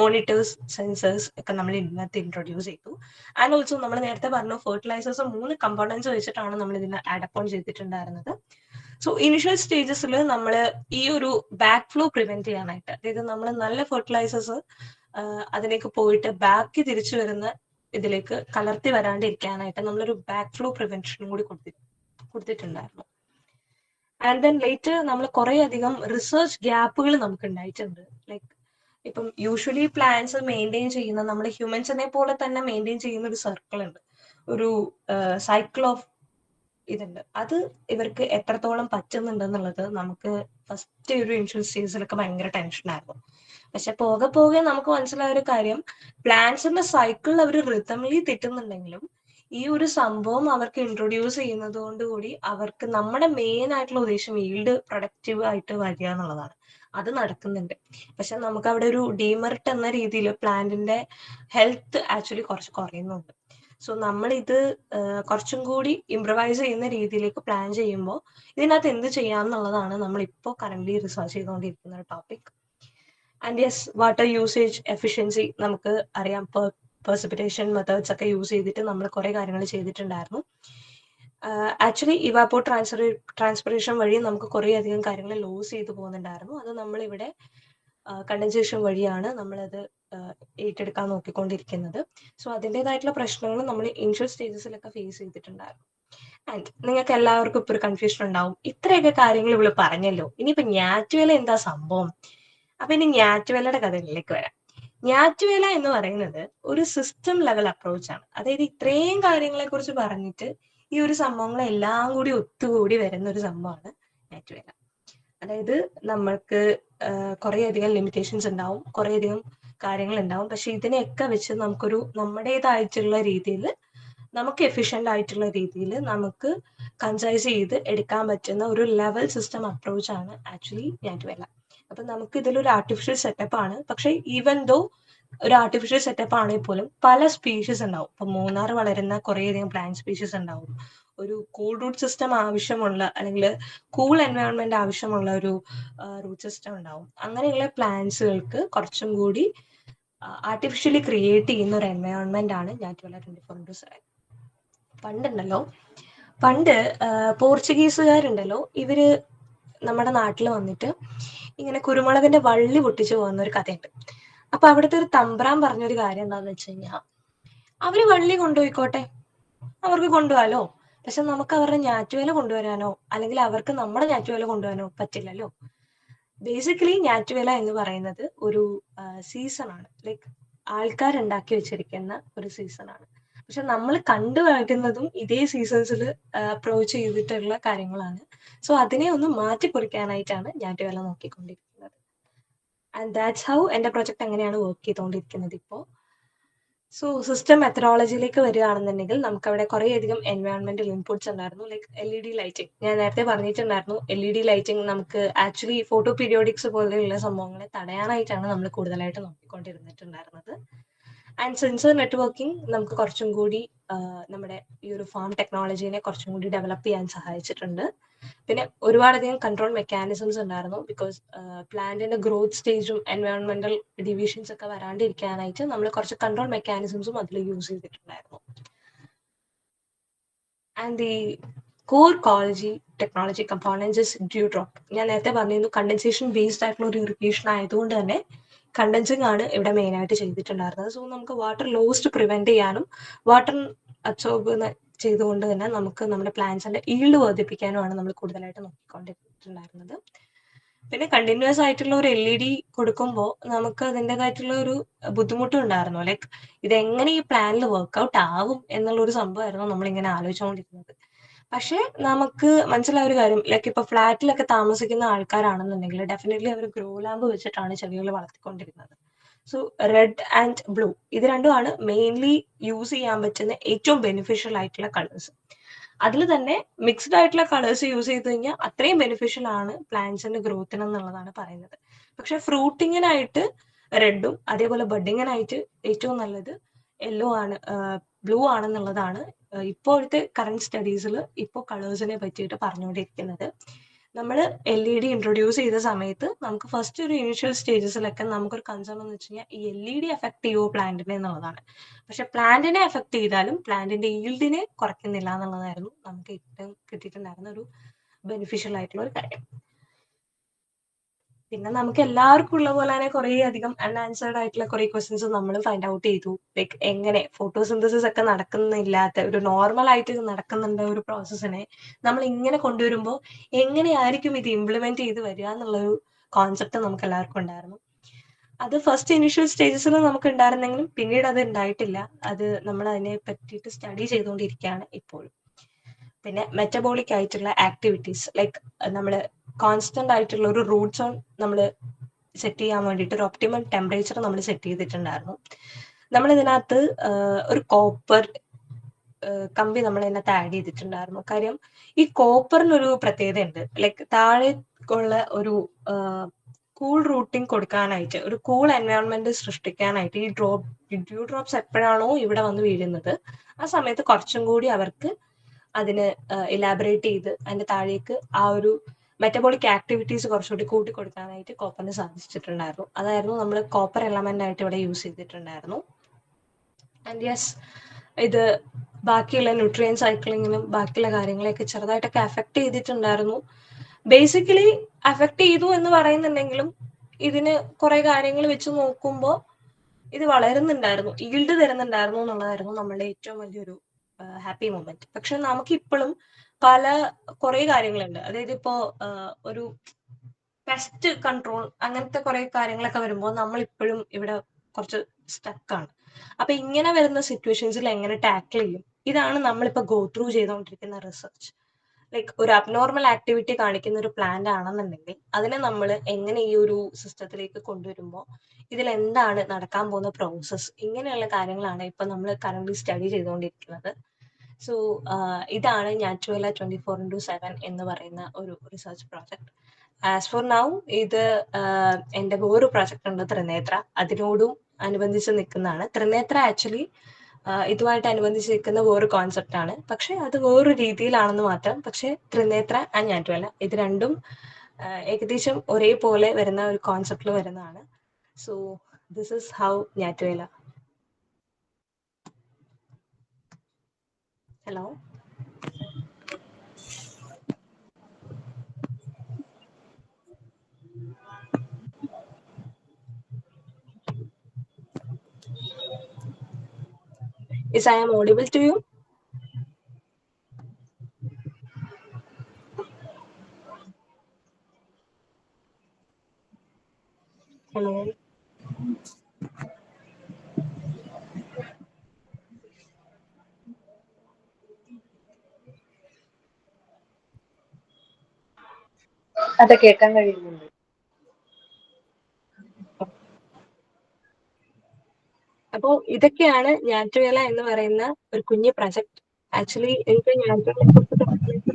മോണിറ്റേഴ്സ് സെൻസേഴ്സ് ഒക്കെ നമ്മൾ ഇതിനകത്ത് ഇൻട്രൊഡ്യൂസ് ചെയ്തു. ആൻഡ് ഓൾസോ നമ്മൾ നേരത്തെ പറഞ്ഞു ഫെർട്ടിലൈസേഴ്സ് 3 കമ്പോണൻസ് വെച്ചിട്ടാണ് നമ്മൾ ഇതിനെ ആഡപ്പ് ഓൺ ചെയ്തിട്ടുണ്ടായിരുന്നത്. സോ ഇനിഷ്യൽ സ്റ്റേജസിൽ നമ്മൾ ഈ ഒരു ബാക്ക് ഫ്ലോ പ്രിവെന്റ് ചെയ്യാനായിട്ട്, അതായത് നമ്മൾ നല്ല ഫെർട്ടിലൈസേഴ്സ് അതിലേക്ക് പോയിട്ട് ബാക്ക് തിരിച്ചു വരുന്ന ഇതിലേക്ക് കലർത്തി വരാണ്ടിരിക്കാനായിട്ട് നമ്മളൊരു ബാക്ക് ഫ്ലോ പ്രിവെൻഷനും കൂടി കൊടുത്തിട്ടുണ്ടായിരുന്നു. ആൻഡ് ദെൻ ലേറ്റർ നമ്മൾ കുറെ അധികം റിസർച്ച് ഗ്യാപ്പുകൾ നമുക്ക് ഉണ്ടായിട്ടുണ്ട്. ലൈക്ക് ഇപ്പം യൂഷ്വലി പ്ലാന്റ്സ് മെയിൻറ്റെയിൻ ചെയ്യുന്ന നമ്മൾ ഹ്യൂമൻസിനെ പോലെ തന്നെ മെയിൻറ്റെയിൻ ചെയ്യുന്ന ഒരു സർക്കിൾ ഉണ്ട്, ഒരു സൈക്കിൾ ഓഫ് ഇതുണ്ട്. അത് ഇവർക്ക് എത്രത്തോളം പറ്റുന്നുണ്ടെന്നുള്ളത് നമുക്ക് ഫസ്റ്റ് ഒരു ഇനിഷ്യൽ സ്റ്റേജിലൊക്കെ ഭയങ്കര ടെൻഷനായിരുന്നു. പക്ഷെ പോകെ പോകെ നമുക്ക് മനസ്സിലായ ഒരു കാര്യം, പ്ലാന്റ്സിന്റെ സൈക്കിളിൽ അവർ റിതമിലി തെറ്റുന്നുണ്ടെങ്കിലും ഈ ഒരു സംഭവം അവർക്ക് ഇൻട്രൊഡ്യൂസ് ചെയ്യുന്നത് കൊണ്ടുകൂടി അവർക്ക് നമ്മുടെ മെയിൻ ആയിട്ടുള്ള ഉദ്ദേശം ഈൽഡ് പ്രൊഡക്റ്റീവ് ആയിട്ട് വരിക എന്നുള്ളതാണ്. അത് നടക്കുന്നുണ്ട്. പക്ഷെ നമുക്ക് അവിടെ ഒരു ഡീമെറിറ്റ് എന്ന രീതിയിൽ പ്ലാന്റിന്റെ ഹെൽത്ത് ആക്ച്വലി കുറച്ച് കുറയുന്നുണ്ട്. സോ നമ്മൾ ഇത് കുറച്ചും കൂടി ഇംപ്രവൈസ് ചെയ്യുന്ന രീതിയിലേക്ക് പ്ലാൻ ചെയ്യുമ്പോൾ ഇതിനകത്ത് എന്ത് ചെയ്യാമെന്നുള്ളതാണ് നമ്മൾ ഇപ്പോൾ കറന്റ് റിസർച്ച് ചെയ്തുകൊണ്ടിരിക്കുന്ന ഒരു topic. And yes, water usage efficiency നമുക്ക് അറിയാം. പെർസിപിറ്റേഷൻ മെത്തേഡ്സ് ഒക്കെ യൂസ് ചെയ്തിട്ട് നമ്മൾ കുറെ കാര്യങ്ങൾ ചെയ്തിട്ടുണ്ടായിരുന്നു. ആക്ച്വലി ഇവാപ്പോ ട്രാൻസ്പിറേഷൻ വഴി നമുക്ക് കുറേ അധികം കാര്യങ്ങൾ ലോസ് ചെയ്തു പോകുന്നുണ്ടായിരുന്നു. അത് നമ്മളിവിടെ കണ്ടൻസേഷൻ വഴിയാണ് നമ്മളത് ഏറ്റെടുക്കാൻ നോക്കിക്കൊണ്ടിരിക്കുന്നത്. സോ അതിൻ്റെതായിട്ടുള്ള പ്രശ്നങ്ങൾ നമ്മൾ ഇനിഷ്യൽ സ്റ്റേജസിലൊക്കെ ഫേസ് ചെയ്തിട്ടുണ്ടായിരുന്നു. ആൻഡ് നിങ്ങൾക്ക് എല്ലാവർക്കും ഇപ്പൊ ഒരു കൺഫ്യൂഷൻ ഉണ്ടാവും, ഇത്രയൊക്കെ കാര്യങ്ങൾ ഇവള് പറഞ്ഞല്ലോ, ഇനിയിപ്പോ ഞാറ്റുവേല എന്താ സംഭവം? അപ്പൊ ഇനി ഞാറ്റുവേലയുടെ കഥകളിലേക്ക് വരാം. ഞാറ്റുവേല എന്ന് പറയുന്നത് ഒരു സിസ്റ്റം ലെവൽ അപ്രോച്ചാണ്. അതായത് ഇത്രയും കാര്യങ്ങളെ കുറിച്ച് പറഞ്ഞിട്ട് ഈ ഒരു സംഭവങ്ങളെല്ലാം കൂടി ഒത്തുകൂടി വരുന്ന ഒരു സംഭവമാണ് ഞാറ്റുവേല. അതായത് നമ്മൾക്ക് കുറേയധികം ലിമിറ്റേഷൻസ് ഉണ്ടാവും, കുറേയധികം കാര്യങ്ങൾ ഉണ്ടാവും. പക്ഷെ ഇതിനെയൊക്കെ വെച്ച് നമുക്കൊരു നമ്മുടേതായിട്ടുള്ള രീതിയിൽ, നമുക്ക് എഫിഷ്യൻ്റ് ആയിട്ടുള്ള രീതിയിൽ നമുക്ക് കൺസൈസ് ചെയ്ത് എടുക്കാൻ പറ്റുന്ന ഒരു ലെവൽ സിസ്റ്റം അപ്രോച്ചാണ് ആക്ച്വലി ഞാറ്റുവേല. അപ്പൊ നമുക്ക് ഇതിലൊരു ആർട്ടിഫിഷ്യൽ സെറ്റപ്പ് ആണ്. പക്ഷെ ഈവൻ ദോ ഒരു ആർട്ടിഫിഷ്യൽ സെറ്റപ്പ് ആണെങ്കിൽ പോലും പല സ്പീഷീസ് ഉണ്ടാവും. ഇപ്പൊ മൂന്നാർ വളരുന്ന കുറേയധികം പ്ലാന്റ് സ്പീഷീസ് ഉണ്ടാവും. ഒരു കൂൾ റൂട്ട് സിസ്റ്റം ആവശ്യമുള്ള, അല്ലെങ്കിൽ കൂൾ എൻവയോൺമെന്റ് ആവശ്യമുള്ള ഒരു റൂട്ട് സിസ്റ്റം ഉണ്ടാവും. അങ്ങനെയുള്ള പ്ലാന്റ്സുകൾക്ക് കുറച്ചും കൂടി ആർട്ടിഫിഷ്യലി ക്രിയേറ്റ് ചെയ്യുന്ന ഒരു എൻവയോൺമെന്റ് ആണ് ഞാറ്റുവേല 24/7. പണ്ട് പോർച്ചുഗീസുകാരുണ്ടല്ലോ, ഇവര് നമ്മുടെ നാട്ടിൽ വന്നിട്ട് ഇങ്ങനെ കുരുമുളകിന്റെ വള്ളി പൊട്ടിച്ചു പോകുന്ന ഒരു കഥയുണ്ട്. അപ്പൊ അവിടുത്തെ ഒരു തമ്പ്രാൻ പറഞ്ഞൊരു കാര്യം എന്താന്ന് വെച്ച് കഴിഞ്ഞാൽ, അവര് വള്ളി കൊണ്ടുപോയിക്കോട്ടെ, അവർക്ക് കൊണ്ടുപോകാലോ, പക്ഷെ നമുക്ക് അവരുടെ ഞാറ്റുവേല കൊണ്ടുവരാനോ അല്ലെങ്കിൽ അവർക്ക് നമ്മുടെ ഞാറ്റുവേല കൊണ്ടുപോകാനോ പറ്റില്ലല്ലോ. ബേസിക്കലി ഞാറ്റുവേല എന്ന് പറയുന്നത് ഒരു സീസൺ ആണ്, ലൈക്ക് ആൾക്കാരുണ്ടാക്കി വെച്ചിരിക്കുന്ന ഒരു സീസൺ ആണ്. പക്ഷെ നമ്മൾ കണ്ടുവരുന്നതും ഇതേ സീസൺസിൽ അപ്രോച്ച് ചെയ്തിട്ടുള്ള കാര്യങ്ങളാണ്. സോ അതിനെ ഒന്ന് മാറ്റിപ്പൊറിക്കാനായിട്ടാണ് ഞാറ്റുവേല നോക്കിക്കൊണ്ടിരിക്കുന്നത്. ആൻഡ് ദാറ്റ്സ് ഹൗ എൻ്റെ പ്രൊജക്ട് അങ്ങനെയാണ് വർക്ക് ചെയ്തുകൊണ്ടിരിക്കുന്നത് ഇപ്പോൾ. സോ സിസ്റ്റം മെത്തഡോളജിയിലേക്ക് വരികയാണെന്നുണ്ടെങ്കിൽ നമുക്ക് അവിടെ കുറേയധികം എൻവയോൺമെന്റൽ ഇൻപുട്സ് ഉണ്ടായിരുന്നു. ലൈക്ക് LED ലൈറ്റിംഗ്, ഞാൻ നേരത്തെ പറഞ്ഞിട്ടുണ്ടായിരുന്നു. LED ലൈറ്റിംഗ് നമുക്ക് ആക്ച്വലി ഫോട്ടോ പീരിയോഡിക്സ് പോലെയുള്ള സംഭവങ്ങളെ തടയാനായിട്ടാണ് നമ്മൾ കൂടുതലായിട്ട് നോക്കിക്കൊണ്ടിരുന്നിട്ടുണ്ടായിരുന്നത്. ആൻഡ് സെൻസർ നെറ്റ്വർക്കിംഗ് നമുക്ക് കുറച്ചും കൂടി നമ്മുടെ ഈ ഒരു ഫാം ടെക്നോളജീനെ കുറച്ചും കൂടി ഡെവലപ്പ് ചെയ്യാൻ സഹായിച്ചിട്ടുണ്ട്. പിന്നെ ഒരുപാടധികം കൺട്രോൾ മെക്കാനിസംസ് ഉണ്ടായിരുന്നു. ബിക്കോസ് പ്ലാന്റിന്റെ ഗ്രോത്ത് സ്റ്റേജും എൻവയോൺമെന്റൽ ഡിവിഷൻസ് ഒക്കെ വരാണ്ടിരിക്കാനായിട്ട് നമ്മൾ കുറച്ച് കൺട്രോൾ മെക്കാനിസംസും അതിൽ യൂസ് ചെയ്തിട്ടുണ്ടായിരുന്നു. And the core technology components is due drop. ഞാൻ നേരത്തെ പറഞ്ഞിരുന്നു, കണ്ടൻസേഷൻ ബേസ്ഡ് ആയിട്ടുള്ള ഒരു ഇറിഗേഷൻ ആയതുകൊണ്ട് തന്നെ കണ്ടൻസിങ് ആണ് ഇവിടെ മെയിൻ ആയിട്ട് ചെയ്തിട്ടുണ്ടായിരുന്നത്. സോ നമുക്ക് വാട്ടർ ലോസ്റ്റ് പ്രിവെന്റ് ചെയ്യാനും വാട്ടർ അബ്സോർബ് ചെയ്തുകൊണ്ട് തന്നെ നമുക്ക് നമ്മുടെ പ്ലാന്റ്സിന്റെ ഈൽഡ് വർദ്ധിപ്പിക്കാനുമാണ് നമ്മൾ കൂടുതലായിട്ട് നോക്കിക്കൊണ്ടിട്ടുണ്ടായിരുന്നത്. പിന്നെ കണ്ടിന്യൂസ് ആയിട്ടുള്ള ഒരു LED കൊടുക്കുമ്പോൾ നമുക്ക് അതിൻ്റെതായിട്ടുള്ള ഒരു ബുദ്ധിമുട്ടും ഉണ്ടായിരുന്നു. ലൈക്ക് ഇതെങ്ങനെ ഈ പ്ലാനിൽ വർക്ക്ഔട്ട് ആവും എന്നുള്ള ഒരു സംഭവമായിരുന്നു നമ്മളിങ്ങനെ ആലോചിച്ചുകൊണ്ടിരുന്നത്. പക്ഷെ നമുക്ക് മനസ്സിലായ ഒരു കാര്യം, ലൈക്ക് ഇപ്പൊ ഫ്ലാറ്റിലൊക്കെ താമസിക്കുന്ന ആൾക്കാരാണെന്നുണ്ടെങ്കിൽ ഡെഫിനറ്റ്ലി അവർ ഗ്രോ ലാമ്പ് വെച്ചിട്ടാണ് ചെടികൾ വളർത്തിക്കൊണ്ടിരുന്നത്. സോ റെഡ് ആൻഡ് ബ്ലൂ ഇത് രണ്ടുമാണ് മെയിൻലി യൂസ് ചെയ്യാൻ പറ്റുന്ന ഏറ്റവും ബെനിഫിഷ്യൽ ആയിട്ടുള്ള കളേഴ്സ്. അതിൽ തന്നെ മിക്സ്ഡ് ആയിട്ടുള്ള കളേഴ്സ് യൂസ് ചെയ്ത് കഴിഞ്ഞാൽ അത്രയും ബെനിഫിഷ്യൽ ആണ് പ്ലാന്റ്സിന്റെ ഗ്രോത്തിന് എന്നുള്ളതാണ് പറയുന്നത്. പക്ഷെ ഫ്രൂട്ടിങ്ങിനായിട്ട് റെഡും അതേപോലെ ബഡിങ്ങിനായിട്ട് ഏറ്റവും നല്ലത് യെല്ലോ ആണ്, ബ്ലൂ ആണെന്നുള്ളതാണ് ഇപ്പോഴത്തെ കറന്റ് സ്റ്റഡീസിൽ ഇപ്പോൾ കളേഴ്സിനെ പറ്റിയിട്ട് പറഞ്ഞുകൊണ്ടിരിക്കുന്നത്. നമ്മൾ LED ഇൻട്രൊഡ്യൂസ് ചെയ്ത സമയത്ത് നമുക്ക് ഫസ്റ്റ് ഒരു ഇനിഷ്യൽ സ്റ്റേജസിലൊക്കെ നമുക്കൊരു കൺസേൺ എന്ന് വെച്ച് കഴിഞ്ഞാൽ ഈ LED എഫക്ട് ചെയ്യുമോ പ്ലാന്റിനെ എന്നുള്ളതാണ്. പക്ഷെ പ്ലാന്റിനെ എഫക്ട് ചെയ്താലും പ്ലാന്റിന്റെ ഈൽഡിനെ കുറയ്ക്കുന്നില്ല എന്നുള്ളതായിരുന്നു നമുക്ക് ഏറ്റവും കിട്ടിയിട്ടുണ്ടായിരുന്ന ഒരു ബെനിഫിഷ്യൽ ആയിട്ടുള്ള ഒരു കാര്യം. പിന്നെ നമുക്ക് എല്ലാവർക്കും ഉള്ള പോലെ തന്നെ കുറേ അധികം അൺആൻസേർഡ് ആയിട്ടുള്ള കുറേ ക്വസ്റ്റ്യൻസ് നമ്മൾ ഫൈൻഡ് ഔട്ട് ചെയ്തു. ലൈക്ക് എങ്ങനെ ഫോട്ടോസിന്തസിസ് ഒക്കെ നടക്കുന്നില്ലാത്ത ഒരു നോർമൽ ആയിട്ട് നടക്കുന്നുണ്ട് ഒരു പ്രോസസ്സിനെ നമ്മൾ ഇങ്ങനെ കൊണ്ടുവരുമ്പോൾ എങ്ങനെയായിരിക്കും ഇത് ഇംപ്ലിമെന്റ് ചെയ്ത് വരിക എന്നുള്ളൊരു കോൺസെപ്റ്റ് നമുക്ക് എല്ലാവർക്കും ഉണ്ടായിരുന്നു. അത് ഫസ്റ്റ് ഇനിഷ്യൽ സ്റ്റേജസിൽ നമുക്ക് ഉണ്ടായിരുന്നെങ്കിലും പിന്നീട് അത് ഉണ്ടായിട്ടില്ല. അത് നമ്മൾ അതിനെ പറ്റിയിട്ട് സ്റ്റഡി ചെയ്തുകൊണ്ടിരിക്കുകയാണ് ഇപ്പോഴും. പിന്നെ മെറ്റബോളിക് ആയിട്ടുള്ള ആക്ടിവിറ്റീസ്, ലൈക്ക് നമ്മൾ കോൺസ്റ്റന്റ് ആയിട്ടുള്ള ഒരു റൂട്ട് സോൺ നമ്മൾ സെറ്റ് ചെയ്യാൻ വേണ്ടിയിട്ട് ഒരു ഒപ്റ്റിമൽ ടെമ്പറേച്ചർ നമ്മൾ സെറ്റ് ചെയ്തിട്ടുണ്ടായിരുന്നു. നമ്മൾ ഇതിനകത്ത് ഒരു കോപ്പർ കമ്പി നമ്മൾ ഇതിനകത്ത് ആഡ് ചെയ്തിട്ടുണ്ടായിരുന്നു. കാര്യം ഈ കോപ്പറിനൊരു പ്രത്യേകത ഉണ്ട്. ലൈക്ക് താഴെ ഉള്ള ഒരു കൂൾ റൂട്ടിങ് കൊടുക്കാനായിട്ട്, ഒരു കൂൾ എൻവയോൺമെന്റ് സൃഷ്ടിക്കാനായിട്ട് ഈ ഡ്യൂ ഡ്രോപ്സ് എപ്പോഴാണോ ഇവിടെ വന്ന് വീഴുന്നത് ആ സമയത്ത് കുറച്ചും കൂടി അവർക്ക് അതിന് ഇലാബറേറ്റ് ചെയ്ത് അതിന്റെ താഴേക്ക് ആ ഒരു മെറ്റബോളിക് ആക്ടിവിറ്റീസ് കുറച്ചുകൂടി കൂട്ടിക്കൊടുക്കാനായിട്ട് കോപ്പറിന് സാധിച്ചിട്ടുണ്ടായിരുന്നു. അതായിരുന്നു നമ്മൾ കോപ്പർ എലമെന്റ് ആയിട്ട് ഇവിടെ യൂസ് ചെയ്തിട്ടുണ്ടായിരുന്നു. ആൻഡ് യെസ്, ഇത് ബാക്കിയുള്ള ന്യൂട്രിയൻ സൈക്ലിങ്ങിനും ബാക്കിയുള്ള കാര്യങ്ങളെയൊക്കെ ചെറുതായിട്ടൊക്കെ അഫക്റ്റ് ചെയ്തിട്ടുണ്ടായിരുന്നു. ബേസിക്കലി അഫക്റ്റ് ചെയ്തു എന്ന് പറയുന്നുണ്ടെങ്കിലും ഇതിന് കുറെ കാര്യങ്ങൾ വെച്ച് നോക്കുമ്പോൾ ഇത് വളരുന്നുണ്ടായിരുന്നു, ഈൽഡ് തരുന്നുണ്ടായിരുന്നു എന്നുള്ളതായിരുന്നു നമ്മളുടെ ഏറ്റവും വലിയൊരു ഹാപ്പി മൊമെന്റ്. പക്ഷെ നമുക്കിപ്പോഴും കുറെ കാര്യങ്ങളുണ്ട്. അതായത് ഇപ്പോ ഒരു പെസ്റ്റ് കൺട്രോൾ അങ്ങനത്തെ കുറെ കാര്യങ്ങളൊക്കെ വരുമ്പോൾ നമ്മൾ ഇപ്പോഴും ഇവിടെ കുറച്ച് സ്റ്റക്കാണ്. അപ്പൊ ഇങ്ങനെ വരുന്ന സിറ്റുവേഷൻസിൽ എങ്ങനെ ടാക്കിൾ ചെയ്യും, ഇതാണ് നമ്മളിപ്പോ ഗോ ത്രൂ ചെയ്തുകൊണ്ടിരിക്കുന്ന റിസർച്ച്. ലൈക്ക് ഒരു അബ്നോർമൽ ആക്ടിവിറ്റി കാണിക്കുന്ന ഒരു പ്ലാന്റ് ആണെന്നുണ്ടെങ്കിൽ അതിനെ നമ്മൾ എങ്ങനെ ഈ ഒരു സിസ്റ്റത്തിലേക്ക് കൊണ്ടുവരുമ്പോൾ ഇതിൽ എന്താണ് നടക്കാൻ പോകുന്ന പ്രോസസ്, ഇങ്ങനെയുള്ള കാര്യങ്ങളാണ് ഇപ്പൊ നമ്മൾ കറന്റ് സ്റ്റഡി ചെയ്തുകൊണ്ടിരിക്കുന്നത്. സോ ഇതാണ് നാച്ചുവേല 24x7 എന്ന് പറയുന്ന ഒരു research project. As for now ഇത് എൻ്റെ വേറൊരു പ്രോജക്റ്റ് ഉണ്ട് ത്രിനേത്ര, അതിനോടും അനുബന്ധിച്ച് നിൽക്കുന്നതാണ്. ത്രിനേത്ര ആക്ച്വലി ഇതുമായിട്ട് അനുബന്ധിച്ച് നിൽക്കുന്ന വേറൊരു കോൺസെപ്റ്റ് ആണ്, പക്ഷെ അത് വേറൊരു രീതിയിലാണെന്ന് മാത്രം. പക്ഷെ ത്രിനേത്ര ആൻഡ് നാറ്റുവേല ഇത് രണ്ടും ഏകദേശം ഒരേപോലെ വരുന്ന ഒരു കോൺസെപ്റ്റിൽ വരുന്നതാണ്. സോ ദിസ് ഇസ് ഹൗ നാറ്റുവേല. Hello, is I am audible to you? Hello. അതെ, കേൾക്കാൻ കഴിയുന്നുണ്ട്. അപ്പോ ഇതൊക്കെയാണ് നാറ്റുവേല എന്ന് പറയുന്ന ഒരു കുഞ്ഞു പ്രൊജക്ട്. ആക്ച്വലി എനിക്ക് നാറ്റുവേലയെ കുറിച്ച് കണ്ടുവരുന്ന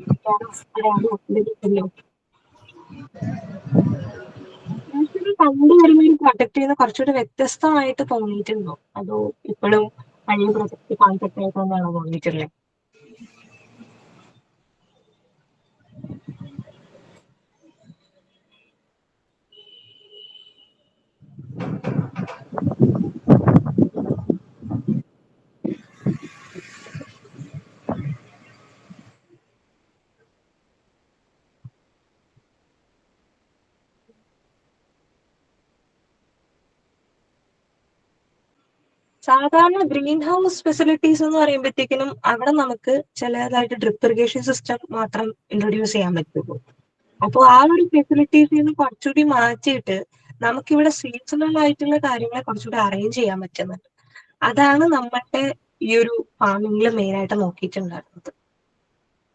പ്രൊജക്ട് ചെയ്യുന്ന കുറച്ചുകൂടി വ്യത്യസ്തമായിട്ട് തോന്നിയിട്ടുണ്ടോ, അതോ ഇപ്പോഴും പഴയ പ്രൊജക്ട് കോൺസെപ്റ്റ് ആയിട്ട് തന്നെയാണോ തോന്നിയിട്ടുള്ളത്? സാധാരണ ഗ്രീൻ ഹൗസ് ഫെസിലിറ്റീസ് എന്ന് പറയുമ്പോഴത്തേക്കിനും അവിടെ നമുക്ക് ചിലതായിട്ട് ഡ്രിപ്പ് ഇറിഗേഷൻ സിസ്റ്റം മാത്രം ഇൻട്രൊഡ്യൂസ് ചെയ്യാൻ പറ്റുള്ളൂ. അപ്പോൾ ആ ഒരു ഫെസിലിറ്റീസിൽ നിന്ന് കുറച്ചുകൂടി മാറ്റിയിട്ട് നമുക്കിവിടെ സീസണൽ ആയിട്ടുള്ള കാര്യങ്ങളെ കുറച്ചുകൂടി അറേഞ്ച് ചെയ്യാൻ പറ്റുന്നുണ്ട്. അതാണ് നമ്മളുടെ ഈ ഒരു ഫാമിങ്ങിൽ മെയിൻ ആയിട്ട് നോക്കിയിട്ടുണ്ടായിരുന്നത്.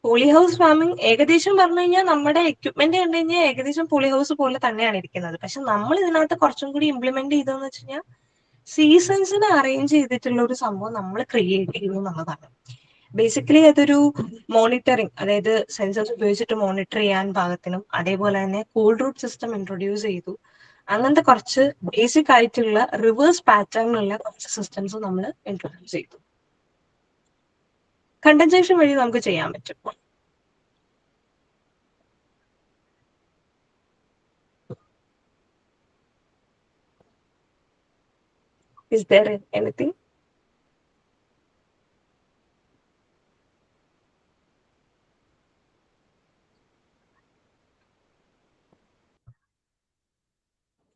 പോളി ഹൗസ് ഫാമിംഗ് ഏകദേശം പറഞ്ഞു കഴിഞ്ഞാൽ നമ്മുടെ എക്യുപ്മെന്റ് കണ്ടു കഴിഞ്ഞാൽ ഏകദേശം പോളി ഹൗസ് പോലെ തന്നെയാണ് ഇരിക്കുന്നത്. പക്ഷെ നമ്മൾ ഇതിനകത്ത് കുറച്ചും കൂടി ഇംപ്ലിമെന്റ് ചെയ്തതെന്ന് വെച്ച് കഴിഞ്ഞാൽ സീസൺസിനെ അറേഞ്ച് ചെയ്തിട്ടുള്ള ഒരു സംഭവം നമ്മൾ ക്രിയേറ്റ് ചെയ്യുന്നു എന്നുള്ളതാണ്. ബേസിക്കലി അതൊരു മോണിറ്ററിങ്, അതായത് സെൻസേഴ്സ് ഉപയോഗിച്ചിട്ട് മോണിറ്റർ ചെയ്യാൻ പാകത്തിനും അതേപോലെ തന്നെ കൂൾ റൂട്ട് സിസ്റ്റം ഇൻട്രൊഡ്യൂസ് ചെയ്തു. അങ്ങനത്തെ കുറച്ച് ബേസിക് ആയിട്ടുള്ള റിവേഴ്സ് പാറ്റേണിലുള്ള കുറച്ച് സിസ്റ്റംസ് നമ്മൾ ഇൻട്രൊഡ്യൂസ് ചെയ്തു. കണ്ടൻസേഷൻ വഴി നമുക്ക് ചെയ്യാൻ പറ്റും. Is there anything?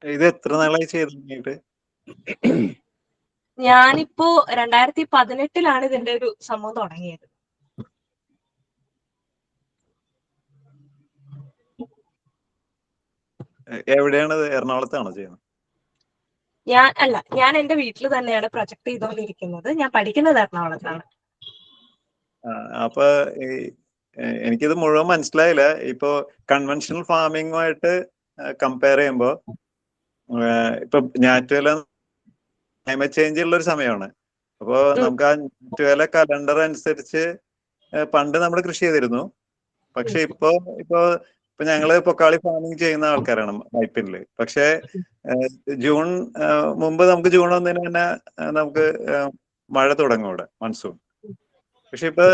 ഇത് എത്ര നാളായി ചെയ്ത് തുടങ്ങിയിട്ട്? ഞാനിപ്പോ 2018 ഇതിന്റെ ഒരു സംഭവം തുടങ്ങിയത്. എവിടെയാണ്? എറണാകുളത്താണോ ചെയ്യുന്നത്? ഞാൻ എന്റെ വീട്ടിൽ തന്നെയാണ് പ്രൊജക്ട് ചെയ്തുകൊണ്ടിരിക്കുന്നത്. ഞാൻ പഠിക്കുന്നത് എറണാകുളത്താണ്. അപ്പൊ എനിക്കിത് മുഴുവൻ മനസ്സിലായില്ല. ഇപ്പൊ കൺവെൻഷണൽ ഫാമിങ്ങുമായിട്ട് കമ്പയർ ചെയ്യുമ്പോ ഇപ്പൊ നാറ്റുവേല ക്ലൈമറ്റ് ചേഞ്ച് ഉള്ള ഒരു സമയമാണ്. അപ്പൊ നമുക്ക് ആ നാറ്റുവേല കലണ്ടർ അനുസരിച്ച് പണ്ട് നമ്മൾ കൃഷി ചെയ്തിരുന്നു. പക്ഷെ ഇപ്പൊ ഞങ്ങള് പൊക്കാളി ഫാമിംഗ് ചെയ്യുന്ന ആൾക്കാരാണ് വൈപ്പിനില്. പക്ഷെ ജൂൺ മുമ്പ് നമുക്ക് ജൂൺ 1 തന്നെ നമുക്ക് മഴ തുടങ്ങും ഇവിടെ, മൺസൂൺ. പക്ഷെ ഇപ്പൊ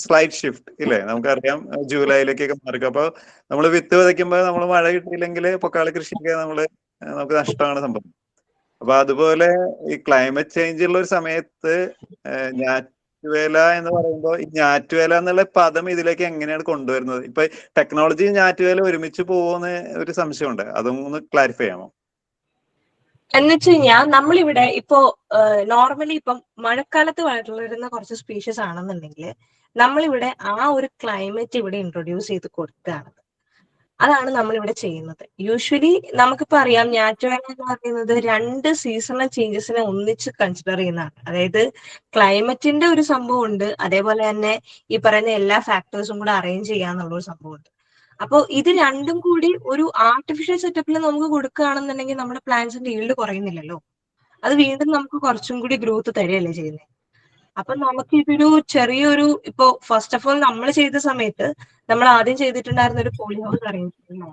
സ്ലൈറ്റ് ഷിഫ്റ്റ് ഇല്ലേ, നമുക്കറിയാം ജൂലൈയിലേക്കൊക്കെ മാറിക്കും. അപ്പൊ നമ്മൾ വിത്ത് വിതയ്ക്കുമ്പോൾ നമ്മൾ മഴ കിട്ടിയില്ലെങ്കിൽ പൊക്കാളി കൃഷിയൊക്കെ നമുക്ക് നഷ്ടമാണ് സംഭവം. അപ്പൊ അതുപോലെ ഈ ക്ലൈമറ്റ് ചേഞ്ച് ഉള്ള ഒരു സമയത്ത് ഞാറ്റുവേല എന്ന് പറയുമ്പോൾ ഈ ഞാറ്റുവേല എന്നുള്ള പദം ഇതിലേക്ക് എങ്ങനെയാണ് കൊണ്ടുവരുന്നത്? ഇപ്പൊ ടെക്നോളജി ഞാറ്റുവേല ഒരുമിച്ച് പോകുന്ന ഒരു സംശയമുണ്ട്, അതും ഒന്ന് ക്ലാരിഫൈ ചെയ്യാമോ? എന്നുവെച്ച് കഴിഞ്ഞാൽ നമ്മളിവിടെ ഇപ്പോ നോർമലി ഇപ്പം മഴക്കാലത്ത് വളരുന്ന കുറച്ച് സ്പീഷീസ് ആണെന്നുണ്ടെങ്കിൽ നമ്മളിവിടെ ആ ഒരു ക്ലൈമറ്റ് ഇവിടെ ഇൻട്രൊഡ്യൂസ് ചെയ്ത് കൊടുക്കുകയാണ്. അതാണ് നമ്മളിവിടെ ചെയ്യുന്നത്. യൂഷ്വലി നമുക്കിപ്പോ അറിയാം ഞാറ്റുവേല എന്ന് പറയുന്നത് 2 സീസണൽ ചേഞ്ചസിനെ ഒന്നിച്ച് കൺസിഡർ ചെയ്യുന്നതാണ്. അതായത് ക്ലൈമറ്റിന്റെ ഒരു സംഭവം ഉണ്ട്, അതേപോലെ തന്നെ ഈ പറയുന്ന എല്ലാ ഫാക്ടേഴ്സും കൂടെ അറേഞ്ച് ചെയ്യാന്നുള്ള ഒരു സംഭവമുണ്ട്. അപ്പോൾ ഇത് രണ്ടും കൂടി ഒരു ആർട്ടിഫിഷ്യൽ സെറ്റപ്പിൽ നമുക്ക് കൊടുക്കുകയാണെന്നുണ്ടെങ്കിൽ നമ്മുടെ പ്ലാന്റ്സിന്റെ ഈൽഡ് കുറയുന്നില്ലല്ലോ. അത് വീണ്ടും നമുക്ക് കുറച്ചും കൂടി ഗ്രോത്ത് തരികയല്ലേ ചെയ്യുന്നത്. അപ്പൊ നമുക്ക് ഇതൊരു ചെറിയൊരു ഇപ്പോ ഫസ്റ്റ് ഓഫ് ഓൾ നമ്മൾ ചെയ്ത സമയത്ത് നമ്മൾ ആദ്യം ചെയ്തിട്ടുണ്ടായിരുന്ന ഒരു പോളി ഹൗസ് അറേഞ്ച്മെന്റ്.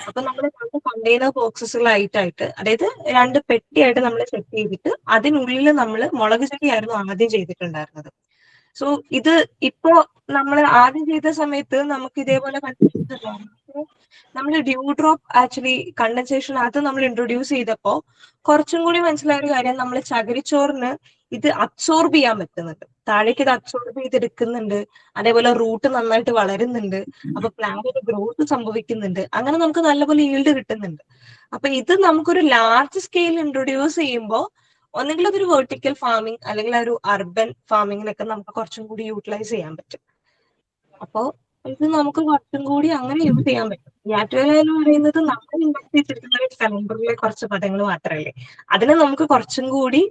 അപ്പൊ നമ്മൾ 2 കണ്ടെയ്നർ ബോക്സസുകളായിട്ടായിട്ട്, അതായത് 2 പെട്ടിയായിട്ട് നമ്മൾ സെറ്റ് ചെയ്തിട്ട് അതിനുള്ളിൽ നമ്മൾ മുളക് ചെടിയായിരുന്നു ആദ്യം ചെയ്തിട്ടുണ്ടായിരുന്നത്. സോ ഇത് ഇപ്പോ നമ്മൾ ആദ്യം ചെയ്ത സമയത്ത് നമുക്ക് ഇതേപോലെ നമ്മൾ ഡ്യൂ ഡ്രോപ്പ് ആക്ച്വലി കണ്ടൻസേഷൻ അത് നമ്മൾ ഇൻട്രൊഡ്യൂസ് ചെയ്തപ്പോ കുറച്ചും കൂടി മനസ്സിലായ ഒരു കാര്യം, നമ്മൾ ചകിരിച്ചോറിന് ഇത് അബ്സോർബ് ചെയ്യാൻ പറ്റുന്നുണ്ട്, താഴേക്ക് ഇത് അബ്സോർബ് ചെയ്തെടുക്കുന്നുണ്ട്, അതേപോലെ റൂട്ട് നന്നായിട്ട് വളരുന്നുണ്ട്, അപ്പൊ പ്ലാന്റിന് ഗ്രോത്ത് സംഭവിക്കുന്നുണ്ട്, അങ്ങനെ നമുക്ക് നല്ലപോലെ ഈൽഡ് കിട്ടുന്നുണ്ട്. അപ്പൊ ഇത് നമുക്കൊരു ലാർജ് സ്കെയിൽ ഇൻട്രൊഡ്യൂസ് ചെയ്യുമ്പോൾ ഒന്നെങ്കിൽ അതൊരു വെർട്ടിക്കൽ ഫാമിംഗ് അല്ലെങ്കിൽ ഒരു അർബൻ ഫാമിങ്ങിനൊക്കെ നമുക്ക് കുറച്ചും കൂടി യൂട്ടിലൈസ് ചെയ്യാൻ പറ്റും. അപ്പോ ഇത് നമുക്ക് കുറച്ചും കൂടി അങ്ങനെ യൂസ് ചെയ്യാൻ പറ്റും. ഞാറ്റുവേല എന്ന് പറയുന്നത് നമ്മൾ ഇൻവെസ്റ്റ് ചെയ്തിരിക്കുന്ന ഒരു കലണ്ടറിലെ കുറച്ച് പദങ്ങൾ മാത്രമല്ലേ, അതിനെ നമുക്ക് കുറച്ചും കൂടി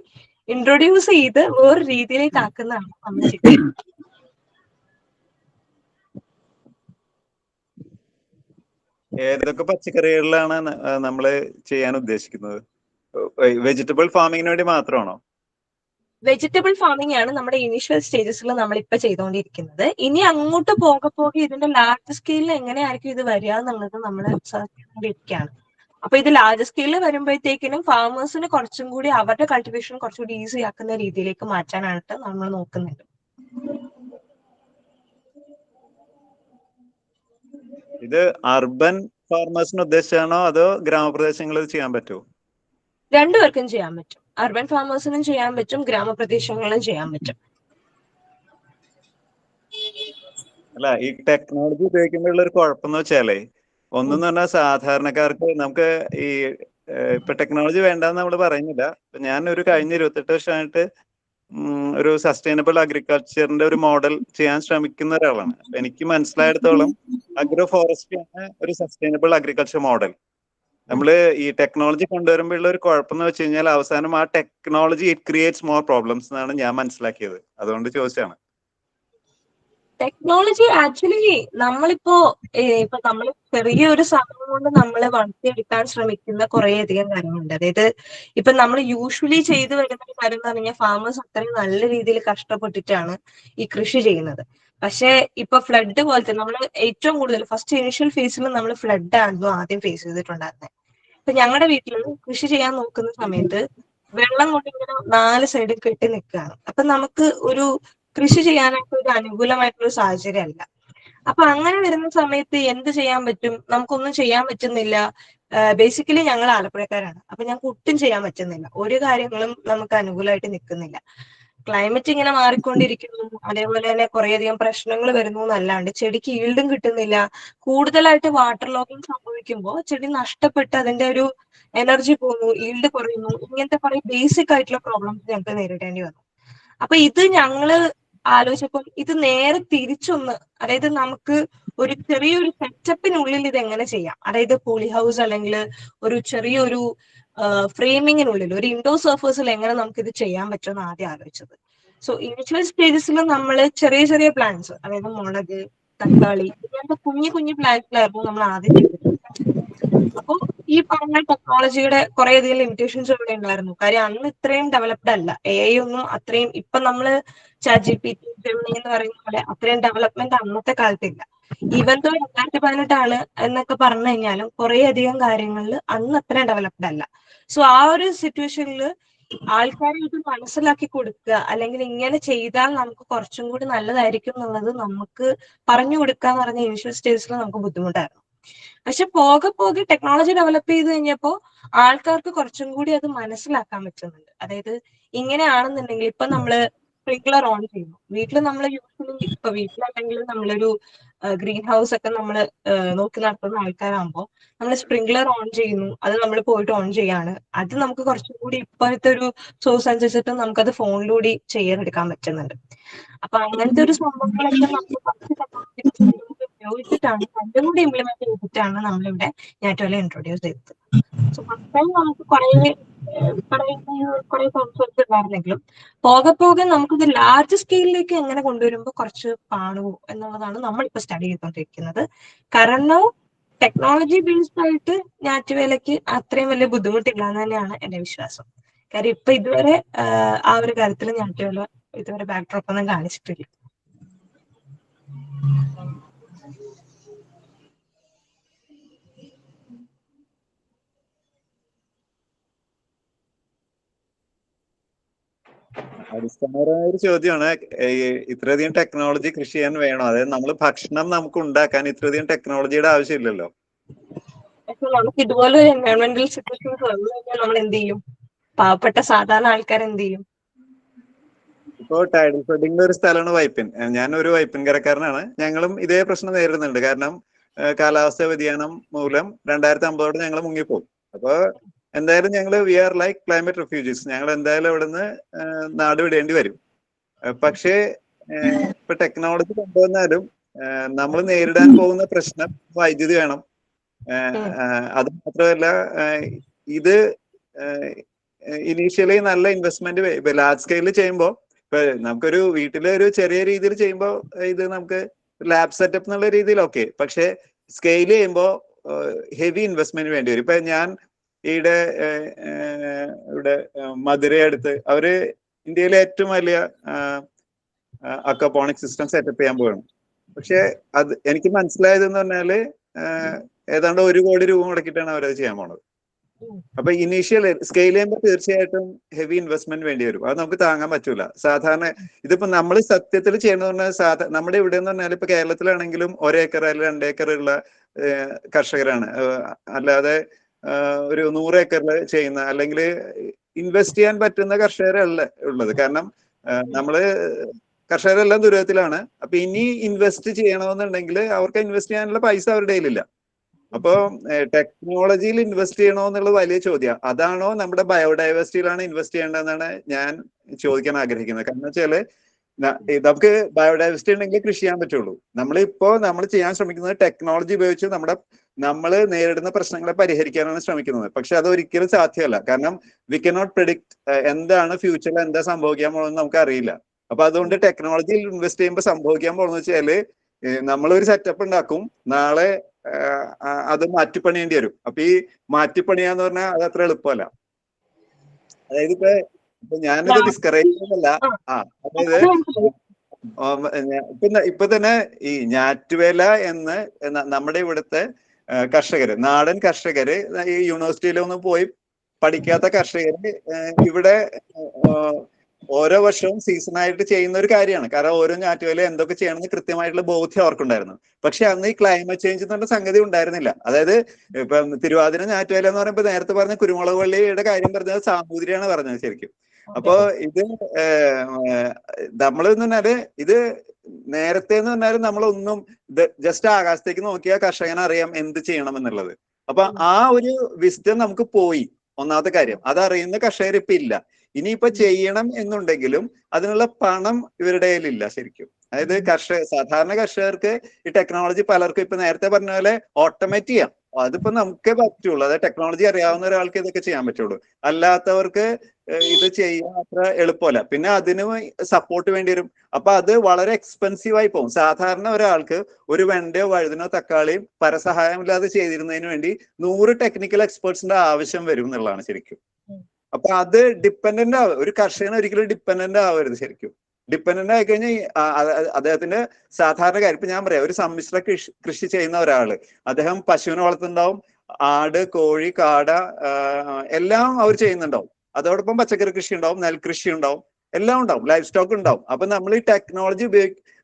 ഇൻട്രൊഡ്യൂസ് ചെയ്ത് വേറെ രീതിയിലേക്ക് ആക്കുന്നതാണ് നമ്മൾ ചെയ്യുന്നത്. ഏതൊക്കെ പച്ചക്കറികളിലാണ് നമ്മൾ ചെയ്യാൻ ഉദ്ദേശിക്കുന്നത്? വെജിറ്റബിൾ ഫാമിങ്ങിന് വേണ്ടി മാത്രമാണോ? വെജിറ്റബിൾ ഫാമിംഗ് ആണ് നമ്മുടെ ഇനീഷ്യൽ സ്റ്റേജസിൽ നമ്മൾ ഇപ്പൊ ചെയ്തുകൊണ്ടിരിക്കുന്നത്. ഇനി അങ്ങോട്ട് പോകെ ഇതിന്റെ ലാർജ് സ്കെയിലിൽ എങ്ങനെയായിരിക്കും ഇത് വരിക എന്നുള്ളത് നമ്മൾ സെർച്ച് ചെയ്തുകൊണ്ടിരിക്കുകയാണ്. അപ്പൊ ഇത് ലാർജ് സ്കെയിലിൽ വരുമ്പോഴത്തേക്കിനും ഫാമേഴ്സിന് കുറച്ചും കൂടി അവരുടെ കൾട്ടിവേഷൻ കുറച്ചുകൂടി ഈസി ആക്കുന്ന രീതിയിലേക്ക് മാറ്റാനായിട്ട് നമ്മൾ നോക്കുന്നുണ്ട്. ഇത് അർബൻ ഫാർമേഴ്സിന് ഉദ്ദേശിച്ചാണോ അതോ ഗ്രാമപ്രദേശങ്ങളിൽ ചെയ്യാൻ പറ്റുമോ? രണ്ടുപേർക്കും ചെയ്യാൻ പറ്റും. അർബൻ ഫാമേഴ്സിനും ചെയ്യാൻ പറ്റും, ഗ്രാമപ്രദേശങ്ങളിലും ചെയ്യാൻ പറ്റും. അല്ല, ഈ ടെക്നോളജി ഉപയോഗിക്കുമ്പോഴുള്ള ഒരു കുഴപ്പമെന്ന് വെച്ചാലേ, ഒന്നെന്ന് പറഞ്ഞാൽ സാധാരണക്കാർക്ക് നമുക്ക് ഈ ഇപ്പൊ ടെക്നോളജി വേണ്ടെന്ന് നമ്മൾ പറയുന്നില്ല. ഞാൻ ഒരു കഴിഞ്ഞ 28 വർഷമായിട്ട് ഒരു സസ്റ്റൈനബിൾ അഗ്രികൾച്ചറിന്റെ ഒരു മോഡൽ ചെയ്യാൻ ശ്രമിക്കുന്ന ഒരാളാണ്. എനിക്ക് മനസ്സിലായിടത്തോളം അഗ്രോ ഫോറസ്ട്രി ആണ് ഒരു സസ്റ്റൈനബിൾ അഗ്രികൾച്ചർ മോഡൽ. നമ്മള് ഈ ടെക്നോളജി കൊണ്ടുവരുമ്പോഴുള്ള ഒരു കുഴപ്പം എന്ന് വെച്ച് കഴിഞ്ഞാൽ അവസാനം ആ technology it creates more problems എന്നാണ് ഞാൻ മനസ്സിലാക്കിയത്. അതുകൊണ്ട് ചോദിച്ചാണ്. ടെക്നോളജി ആക്ച്വലി നമ്മളിപ്പോ നമ്മൾ ചെറിയൊരു സമയം കൊണ്ട് നമ്മൾ വളർത്തിയെടുക്കാൻ ശ്രമിക്കുന്ന കുറേയധികം കാര്യങ്ങളുണ്ട്. അതായത് ഇപ്പൊ നമ്മൾ യൂഷ്വലി ചെയ്തു വരുന്ന ഒരു കാര്യം എന്ന് പറഞ്ഞാൽ ഫാമേഴ്സ് അത്രയും നല്ല രീതിയിൽ കഷ്ടപ്പെട്ടിട്ടാണ് ഈ കൃഷി ചെയ്യുന്നത്. പക്ഷെ ഇപ്പൊ ഫ്ലഡ് പോലത്തെ നമ്മൾ ഏറ്റവും കൂടുതൽ ഫസ്റ്റ് ഇനിഷ്യൽ ഫേസിൽ നമ്മൾ ഫ്ലഡ് ആണല്ലോ ആദ്യം ഫേസ് ചെയ്തിട്ടുണ്ടായിരുന്നത്. ഇപ്പൊ ഞങ്ങളുടെ വീട്ടിൽ കൃഷി ചെയ്യാൻ നോക്കുന്ന സമയത്ത് വെള്ളം കൊണ്ട് ഇങ്ങനെ 4 സൈഡിൽ കെട്ടി നിൽക്കുകയാണ്. അപ്പൊ നമുക്ക് ഒരു കൃഷി ചെയ്യാനായിട്ട് ഒരു അനുകൂലമായിട്ടുള്ള സാഹചര്യം അല്ല. അപ്പൊ അങ്ങനെ വരുന്ന സമയത്ത് എന്ത് ചെയ്യാൻ പറ്റും? നമുക്കൊന്നും ചെയ്യാൻ പറ്റുന്നില്ല. ബേസിക്കലി ഞങ്ങൾ ആലപ്പുഴക്കാരാണ്. അപ്പൊ ഞങ്ങൾക്ക് ഒട്ടും ചെയ്യാൻ പറ്റുന്നില്ല, ഒരു കാര്യങ്ങളും നമുക്ക് അനുകൂലമായിട്ട് നിൽക്കുന്നില്ല. ക്ലൈമറ്റ് ഇങ്ങനെ മാറിക്കൊണ്ടിരിക്കുന്നു, അതേപോലെ തന്നെ കുറേയധികം പ്രശ്നങ്ങൾ വരുന്നു എന്നല്ലാണ്ട് ചെടിക്ക് ഈൽഡും കിട്ടുന്നില്ല. കൂടുതലായിട്ട് വാട്ടർ ലോഗിങ് സംഭവിക്കുമ്പോൾ ചെടി നഷ്ടപ്പെട്ട് അതിന്റെ ഒരു എനർജി പോകുന്നു, ഈൽഡ് കുറയുന്നു, ഇങ്ങനത്തെ കുറെ ബേസിക് ആയിട്ടുള്ള പ്രോബ്ലംസ് ഞങ്ങൾക്ക് നേരിടേണ്ടി വന്നു. അപ്പൊ ഇത് ഞങ്ങള് ആലോചിച്ചപ്പം ഇത് നേരെ തിരിച്ചൊന്ന്, അതായത് നമുക്ക് ഒരു ചെറിയൊരു സെറ്റപ്പിനുള്ളിൽ ഇത് എങ്ങനെ ചെയ്യാം, അതായത് പോളി ഹൗസ് അല്ലെങ്കിൽ ഒരു ചെറിയൊരു ഫ്രെയിമിങ്ങിനുള്ളിൽ ഒരു ഇൻഡോർ സർഫേസിൽ എങ്ങനെ നമുക്ക് ഇത് ചെയ്യാൻ പറ്റുമെന്ന് ആദ്യം ആലോചിച്ചത്. സോ ഇനിഷ്യൽ സ്റ്റേജസിൽ നമ്മൾ ചെറിയ ചെറിയ പ്ലാന്റ്സ്, അതായത് മുളക്, തക്കാളി, ഇങ്ങനത്തെ കുഞ്ഞു കുഞ്ഞു പ്ലാന്റ്സിലായിരുന്നു നമ്മൾ ആദ്യം ചെയ്തിട്ടുള്ളത്. അപ്പൊ ഈ പറഞ്ഞ ടെക്നോളജിയുടെ കുറേയധികം ലിമിറ്റേഷൻസ് ഇവിടെ ഉണ്ടായിരുന്നു. കാര്യം അന്ന് ഇത്രയും ഡെവലപ്ഡ് അല്ല, AI ഒന്നും അത്രയും ഇപ്പൊ നമ്മള് ChatGPT, Gemini എന്ന് പറയുന്ന പോലെ അത്രയും ഡെവലപ്മെന്റ് അന്നത്തെ കാലത്തില്ല. ഈവൻ ദോ 2018 എന്നൊക്കെ പറഞ്ഞു കഴിഞ്ഞാലും കുറേയധികം കാര്യങ്ങളിൽ അന്ന് അത്രയും ഡെവലപ്ഡ് അല്ല. സോ ആ ഒരു സിറ്റുവേഷനിൽ ആൾക്കാരെ ഇത് മനസ്സിലാക്കി കൊടുക്കുക, അല്ലെങ്കിൽ ഇങ്ങനെ ചെയ്താൽ നമുക്ക് കുറച്ചും കൂടി നല്ലതായിരിക്കും എന്നുള്ളത് നമുക്ക് പറഞ്ഞു കൊടുക്കുക എന്ന് പറഞ്ഞ ഇനിഷ്യൽ സ്റ്റേജിൽ നമുക്ക് ബുദ്ധിമുട്ടായിരുന്നു. പക്ഷെ പോകെ പോകെ ടെക്നോളജി ഡെവലപ്പ് ചെയ്ത് കഴിഞ്ഞപ്പോൾ ആൾക്കാർക്ക് കുറച്ചും കൂടി അത് മനസ്സിലാക്കാൻ പറ്റുന്നുണ്ട്. അതായത് ഇങ്ങനെയാണെന്നുണ്ടെങ്കിൽ ഇപ്പൊ നമ്മള് സ്പ്രിംഗ്ലർ ഓൺ ചെയ്യുന്നു വീട്ടിൽ. നമ്മൾ യൂഷ്വലി ഇപ്പൊ വീട്ടിലാണെങ്കിൽ നമ്മളൊരു ഗ്രീൻ ഹൗസ് ഒക്കെ നമ്മൾ നോക്കി നടത്തുന്ന ആൾക്കാരാകുമ്പോൾ നമ്മൾ സ്പ്രിംഗ്ലർ ഓൺ ചെയ്യുന്നു, അത് നമ്മൾ പോയിട്ട് ഓൺ ചെയ്യാണ്. അത് നമുക്ക് കുറച്ചും കൂടി ഇപ്പോഴത്തെ ഒരു സോഴ്സ് അനുസരിച്ചിട്ട് നമുക്കത് ഫോണിലൂടെ ചെയ്യാനെടുക്കാൻ പറ്റുന്നുണ്ട്. അപ്പൊ അങ്ങനത്തെ ഒരു സംഭവങ്ങളൊക്കെ നമ്മൾ ഉപയോഗിച്ചിട്ടാണ് രണ്ടും കൂടി ഇംപ്ലിമെന്റ് ചെയ്തിട്ടാണ് നമ്മളിവിടെ ഞാറ്റുവേല ഇൻട്രൊഡ്യൂസ് ചെയ്തത്. സോ ഫസ്റ്റ് നമുക്ക് കുറെ കോൺസെപ്റ്റ് ഉണ്ടായിരുന്നെങ്കിലും പോകെ പോകെ നമുക്കിത് ലാർജ് സ്കെയിലിലേക്ക് എങ്ങനെ കൊണ്ടുവരുമ്പോൾ കുറച്ച് പാടുവോ എന്നുള്ളതാണ് നമ്മളിപ്പോ സ്റ്റഡി ചെയ്തുകൊണ്ടിരിക്കുന്നത്. കാരണം ടെക്നോളജി ബേസ്ഡ് ആയിട്ട് ഞാറ്റുവേലയ്ക്ക് അത്രയും വലിയ ബുദ്ധിമുട്ടില്ല എന്ന് തന്നെയാണ് എന്റെ വിശ്വാസം. കാര്യം ഇപ്പൊ ഇതുവരെ ആ ഒരു കാര്യത്തിൽ ഞാറ്റുവേല ഇതുവരെ ബാക്ക്ഡ്രോപ്പ് ഒന്നും കാണിച്ചിട്ടില്ല. അടിസ്ഥാനപരമായ ഒരു ചോദ്യമാണ്. ഇത്രയധികം ടെക്നോളജി കൃഷി ചെയ്യാൻ വേണോ? അതായത് നമ്മൾ ഭക്ഷണം നമുക്ക് ഉണ്ടാക്കാൻ ഇത്രയധികം ടെക്നോളജിയുടെ ആവശ്യമില്ലല്ലോ. നമുക്ക് ഇതുപോലെ ഒരു എൻവയോൺമെന്റൽ സിറ്റുവേഷൻസ് വന്നു കഴിഞ്ഞാൽ നമ്മൾ എന്ത് ചെയ്യും? പാവപ്പെട്ട സാധാരണ ആൾക്കാർ എന്ത് ചെയ്യും? ഇപ്പോ ടൈഡൽ ഫ്ലഡിങ്ങിന്റെ ഒരു സ്ഥലമാണ് വൈപ്പിൻ. ഞാൻ ഒരു വൈപ്പിൻകരക്കാരനാണ്. ഞങ്ങളും ഇതേ പ്രശ്നം നേരിടുന്നുണ്ട്. കാരണം കാലാവസ്ഥ വ്യതിയാനം മൂലം 2050 ഞങ്ങൾ മുങ്ങിപ്പോകും. അപ്പൊ എന്തായാലും ഞങ്ങള് we are like climate refugees. ഞങ്ങൾ എന്തായാലും അവിടെ നിന്ന് നാട് വിടേണ്ടി വരും. പക്ഷേ ഇപ്പൊ ടെക്നോളജി കൊണ്ടുവന്നാലും നമ്മൾ നേരിടാൻ പോകുന്ന പ്രശ്നം വൈദ്യുതി വേണം. അത് മാത്രമല്ല, ഇത് ഇനീഷ്യലി നല്ല ഇൻവെസ്റ്റ്മെന്റ് ലാർജ് സ്കെയിലിൽ ചെയ്യുമ്പോൾ, ഇപ്പൊ നമുക്കൊരു വീട്ടില് ഒരു ചെറിയ രീതിയിൽ ചെയ്യുമ്പോൾ ഇത് നമുക്ക് ലാബ് സെറ്റപ്പ് എന്നുള്ള രീതിയിൽ ഓക്കെ. പക്ഷെ സ്കെയിൽ ചെയ്യുമ്പോൾ ഹെവി ഇൻവെസ്റ്റ്മെന്റ് വേണ്ടി വരും. ഇപ്പൊ ഞാൻ ഇവിടെ മധുര അടുത്ത് അവര് ഇന്ത്യയിലെ ഏറ്റവും വലിയ അക്വപോണിക് സിസ്റ്റം സെറ്റപ്പ് ചെയ്യാൻ പോവാണ്. പക്ഷെ അത് എനിക്ക് മനസ്സിലായതെന്ന് പറഞ്ഞാല് ഏതാണ്ട് 1 കോടി രൂപ മുടക്കിയിട്ടാണ് അവരത് ചെയ്യാൻ പോണത്. അപ്പൊ ഇനീഷ്യൽ സ്കെയിൽ ചെയ്യുമ്പോൾ തീർച്ചയായിട്ടും ഹെവി ഇൻവെസ്റ്റ്മെന്റ് വേണ്ടി വരും. അത് നമുക്ക് താങ്ങാൻ പറ്റൂല. സാധാരണ ഇതിപ്പോ നമ്മൾ സത്യത്തിൽ ചെയ്യണമെന്ന് പറഞ്ഞാൽ നമ്മുടെ ഇവിടെ എന്ന് പറഞ്ഞാൽ ഇപ്പൊ കേരളത്തിലാണെങ്കിലും 1 ഏക്കർ അല്ലെങ്കിൽ 2 ഏക്കർ ഉള്ള കർഷകരാണ്. അല്ലാതെ ഒരു 100 ഏക്കറിൽ ചെയ്യുന്ന അല്ലെങ്കിൽ ഇൻവെസ്റ്റ് ചെയ്യാൻ പറ്റുന്ന കർഷകരല്ല ഉള്ളത്. കാരണം നമ്മള് കർഷകരെല്ലാം ദുരിതത്തിലാണ്. അപ്പൊ ഇനി ഇൻവെസ്റ്റ് ചെയ്യണമെന്നുണ്ടെങ്കിൽ അവർക്ക് ഇൻവെസ്റ്റ് ചെയ്യാനുള്ള പൈസ അവരുടെ കയ്യിലില്ല. അപ്പോ ടെക്നോളജിയിൽ ഇൻവെസ്റ്റ് ചെയ്യണോ എന്നുള്ളത് വലിയ ചോദ്യം. അതാണോ നമ്മുടെ ബയോഡൈവേഴ്സിറ്റിയിലാണ് ഇൻവെസ്റ്റ് ചെയ്യേണ്ടതെന്നാണ് ഞാൻ ചോദിക്കാൻ ആഗ്രഹിക്കുന്നത്. കാരണം വെച്ചാല് നമുക്ക് ബയോഡൈവേഴ്സിറ്റി ഉണ്ടെങ്കിൽ കൃഷി ചെയ്യാൻ പറ്റുള്ളൂ. നമ്മൾ ചെയ്യാൻ ശ്രമിക്കുന്നത് ടെക്നോളജി ഉപയോഗിച്ച് നമ്മൾ നേരിടുന്ന പ്രശ്നങ്ങളെ പരിഹരിക്കാനാണ് ശ്രമിക്കുന്നത്. പക്ഷെ അത് ഒരിക്കലും സാധ്യമല്ല. കാരണം വി കനോട്ട് പ്രെഡിക്ട് എന്താണ് ഫ്യൂച്ചറിൽ എന്താ സംഭവിക്കാൻ പോകുന്നത് നമുക്ക് അറിയില്ല. അപ്പൊ അതുകൊണ്ട് ടെക്നോളജിയിൽ ഇൻവെസ്റ്റ് ചെയ്യുമ്പോൾ സംഭവിക്കാൻ പോകുന്നത് വെച്ചാല് നമ്മളൊരു സെറ്റപ്പ് ഉണ്ടാക്കും, നാളെ അത് മാറ്റിപ്പണിയേണ്ടി വരും. അപ്പൊ ഈ മാറ്റിപ്പണിയാന്ന് പറഞ്ഞാൽ അത് അത്ര എളുപ്പമല്ല. അതായത് ഇപ്പൊ ഞാനിത് ഡിസ്കറേജ് ചെയ്യുന്നില്ല. അതായത് ഇപ്പൊ തന്നെ ഈ ഞാറ്റുവേല എന്ന് നമ്മുടെ ഇവിടുത്തെ കർഷകര്, നാടൻ കർഷകര്, ഈ യൂണിവേഴ്സിറ്റിയിലൊന്നും പോയി പഠിക്കാത്ത കർഷകര് ഇവിടെ ഓരോ വർഷവും സീസണായിട്ട് ചെയ്യുന്ന ഒരു കാര്യമാണ്. കാരണം ഓരോ ഞാറ്റുവേല എന്തൊക്കെ ചെയ്യണമെന്ന് കൃത്യമായിട്ടുള്ള ബോധ്യം അവർക്കുണ്ടായിരുന്നു. പക്ഷെ അന്ന് ഈ ക്ലൈമറ്റ് ചേഞ്ച് എന്ന് പറഞ്ഞ സംഗതി ഉണ്ടായിരുന്നില്ല. അതായത് ഇപ്പൊ തിരുവാതിര ഞാറ്റുവേല എന്ന് പറയുമ്പോൾ നേരത്തെ പറഞ്ഞ കുരുമുളക് വള്ളിയുടെ കാര്യം പറഞ്ഞത് സാമൂതിരിയാണ് പറഞ്ഞത് ശരിക്കും. അപ്പോ ഇത് നമ്മളെന്ന് പറഞ്ഞാല് ഇത് നേരത്തെ എന്ന് പറഞ്ഞാൽ നമ്മളൊന്നും ജസ്റ്റ് ആകാശത്തേക്ക് നോക്കിയാൽ കർഷകന് അറിയാം എന്ത് ചെയ്യണം എന്നുള്ളത്. അപ്പൊ ആ ഒരു വിസ്ഡം നമുക്ക് പോയി. ഒന്നാമത്തെ കാര്യം അതറിയുന്ന കർഷകർ ഇപ്പൊ ഇല്ല. ഇനിയിപ്പോ ചെയ്യണം എന്നുണ്ടെങ്കിലും അതിനുള്ള പണം ഇവരുടെ കയ്യിലില്ല ശരിക്കും. അതായത് സാധാരണ കർഷകർക്ക് ഈ ടെക്നോളജി പലർക്കും ഇപ്പൊ നേരത്തെ പറഞ്ഞ പോലെ ഓട്ടോമേറ്റ് ചെയ്യാം. അതിപ്പോ നമുക്കേ പറ്റുള്ളൂ. അതായത് ടെക്നോളജി അറിയാവുന്ന ഒരാൾക്ക് ഇതൊക്കെ ചെയ്യാൻ പറ്റുള്ളൂ. അല്ലാത്തവർക്ക് ഇത് ചെയ്യാൻ അത്ര എളുപ്പമല്ല. പിന്നെ അതിന് സപ്പോർട്ട് വേണ്ടി വരും. അപ്പൊ അത് വളരെ എക്സ്പെൻസീവ് ആയി പോകും. സാധാരണ ഒരാൾക്ക് ഒരു വെണ്ടയോ വഴുതനോ തക്കാളിയും പരസഹായമില്ലാതെ ചെയ്തിരുന്നതിന് വേണ്ടി 100 ടെക്നിക്കൽ എക്സ്പേർട്സിന്റെ ആവശ്യം വരും എന്നുള്ളതാണ് ശരിക്കും. അപ്പൊ അത് ഡിപ്പെൻഡന്റ് ഒരു കർഷകന് ഒരിക്കലും ഡിപ്പെൻഡന്റ് ആവരുത് ശരിക്കും. ഡിപ്പെൻഡന്റ് ആയി കഴിഞ്ഞാൽ അദ്ദേഹത്തിന്റെ സാധാരണ കാര്യം ഇപ്പൊ ഞാൻ പറയാം, ഒരു സമ്മിശ്ര കൃഷി ചെയ്യുന്ന ഒരാള്, അദ്ദേഹം പശുവിനെ വളർത്തുന്നുണ്ടാവും, ആട്, കോഴി, കാട എല്ലാം അവർ ചെയ്യുന്നുണ്ടാവും. അതോടൊപ്പം പച്ചക്കറി കൃഷി ഉണ്ടാവും, നെൽകൃഷി ഉണ്ടാവും, എല്ലാം ഉണ്ടാവും, ലൈഫ് സ്റ്റോക്ക് ഉണ്ടാവും. അപ്പൊ നമ്മൾ ഈ ടെക്നോളജി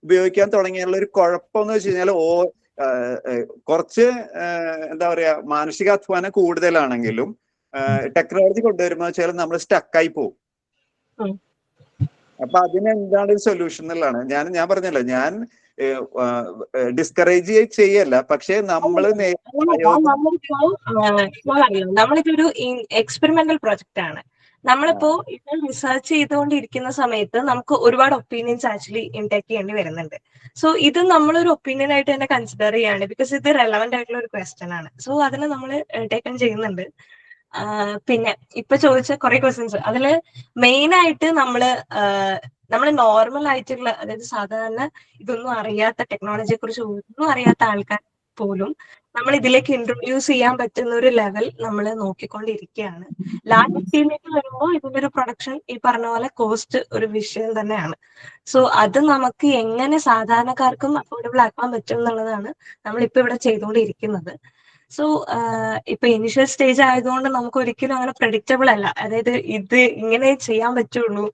ഉപയോഗിക്കാൻ തുടങ്ങിയുള്ള ഒരു കുഴപ്പമെന്ന് വെച്ച് കഴിഞ്ഞാൽ കുറച്ച് എന്താ പറയാ മാനസിക അധ്വാനം കൂടുതലാണെങ്കിലും ടെക്നോളജി കൊണ്ടുവരുമ്പോൾ വെച്ചാൽ നമ്മൾ സ്റ്റക്കായി പോകും. അപ്പൊ അതിനെന്താണ് ഒരു സൊല്യൂഷൻ എന്നുള്ളതാണ് ഞാൻ പറഞ്ഞല്ലോ, ഞാൻ ഡിസ്കറേജ് ചെയ്യല്ല, പക്ഷെ നമ്മളിതൊരു എക്സ്പെരിമെന്റൽ പ്രൊജക്റ്റ് ആണ്. നമ്മളിപ്പോ ഇത് റിസർച്ച് ചെയ്തുകൊണ്ടിരിക്കുന്ന സമയത്ത് നമുക്ക് ഒരുപാട് ഒപ്പീനിയൻസ് ആക്ച്വലി ഇൻടേക്ക് ചെയ്യേണ്ടി വരുന്നുണ്ട്. സോ ഇത് നമ്മളൊരു ഒപ്പീനിയൻ ആയിട്ട് തന്നെ കൺസിഡർ ചെയ്യാണ്, ബിക്കോസ് ഇത് റെലവെന്റ് ആയിട്ടുള്ള ഒരു ക്വസ്റ്റ്യൻ ആണ്. സോ അതിന് നമ്മൾ ടേക്കൺ ചെയ്യുന്നുണ്ട്. പിന്നെ ഇപ്പൊ ചോദിച്ച കുറെ ക്വസ്റ്റ്യൻസ് അതില് മെയിൻ ആയിട്ട് നമ്മള് നോർമൽ ആയിട്ടുള്ള, അതായത് സാധാരണ ഇതൊന്നും അറിയാത്ത, ടെക്നോളജിയെ കുറിച്ച് ഒന്നും അറിയാത്ത ആൾക്കാർ പോലും നമ്മൾ ഇതിലേക്ക് ഇൻട്രൊഡ്യൂസ് ചെയ്യാൻ പറ്റുന്ന ഒരു ലെവൽ നമ്മൾ നോക്കിക്കൊണ്ടിരിക്കുകയാണ്. ലാർജ് സ്കെയിലേക്ക് വരുമ്പോൾ ഇതിന്റെ ഒരു പ്രൊഡക്ഷൻ ഈ പറഞ്ഞ പോലെ കോസ്റ്റ് ഒരു വിഷയം തന്നെയാണ്. സോ അത് നമുക്ക് എങ്ങനെ സാധാരണക്കാർക്കും അഫോർഡബിൾ ആക്കാൻ പറ്റും എന്നുള്ളതാണ് നമ്മളിപ്പോ ഇവിടെ ചെയ്തുകൊണ്ടിരിക്കുന്നത്. സോ ഇപ്പൊ ഇനിഷ്യൽ സ്റ്റേജ് ആയതുകൊണ്ട് നമുക്ക് ഒരിക്കലും അങ്ങനെ പ്രഡിക്റ്റബിൾ അല്ല. അതായത് ഇത് ഇങ്ങനെ ചെയ്യാൻ പറ്റുള്ളൂ,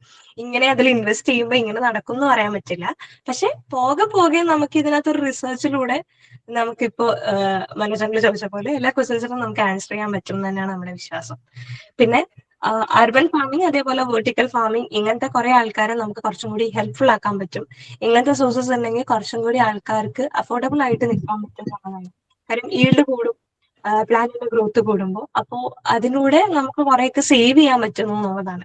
ഇങ്ങനെ അതിൽ ഇൻവെസ്റ്റ് ചെയ്യുമ്പോൾ ഇങ്ങനെ നടക്കും എന്ന് പറയാൻ പറ്റില്ല. പക്ഷെ പോകെ നമുക്ക് ഇതിനകത്തൊരു റിസർച്ചിലൂടെ നമുക്കിപ്പോ മനോജങ്ങൾ ചോദിച്ച പോലെ എല്ലാ ക്വസ്റ്റ്യൻസിനും നമുക്ക് ആൻസർ ചെയ്യാൻ പറ്റും എന്ന് തന്നെയാണ് നമ്മുടെ വിശ്വാസം. പിന്നെ അർബൻ ഫാമിംഗ്, അതേപോലെ വെർട്ടിക്കൽ ഫാമിംഗ്, ഇങ്ങനത്തെ കുറെ ആൾക്കാരെ നമുക്ക് കുറച്ചും കൂടി ഹെൽപ്ഫുൾ ആക്കാൻ പറ്റും. ഇങ്ങനത്തെ സോഴ്സസ് ഉണ്ടെങ്കിൽ കുറച്ചും കൂടി ആൾക്കാർക്ക് അഫോർഡബിൾ ആയിട്ട് നിൽക്കാൻ പറ്റും എന്നുള്ളതാണ്. കാര്യം ഈൽഡ് കൂടും, പ്ലാന്റിന്റെ ഗ്രോത്ത് കൂടുമ്പോൾ, അപ്പോൾ അതിലൂടെ നമുക്ക് കുറെയൊക്കെ സേവ് ചെയ്യാൻ പറ്റുന്നു എന്നുള്ളതാണ്.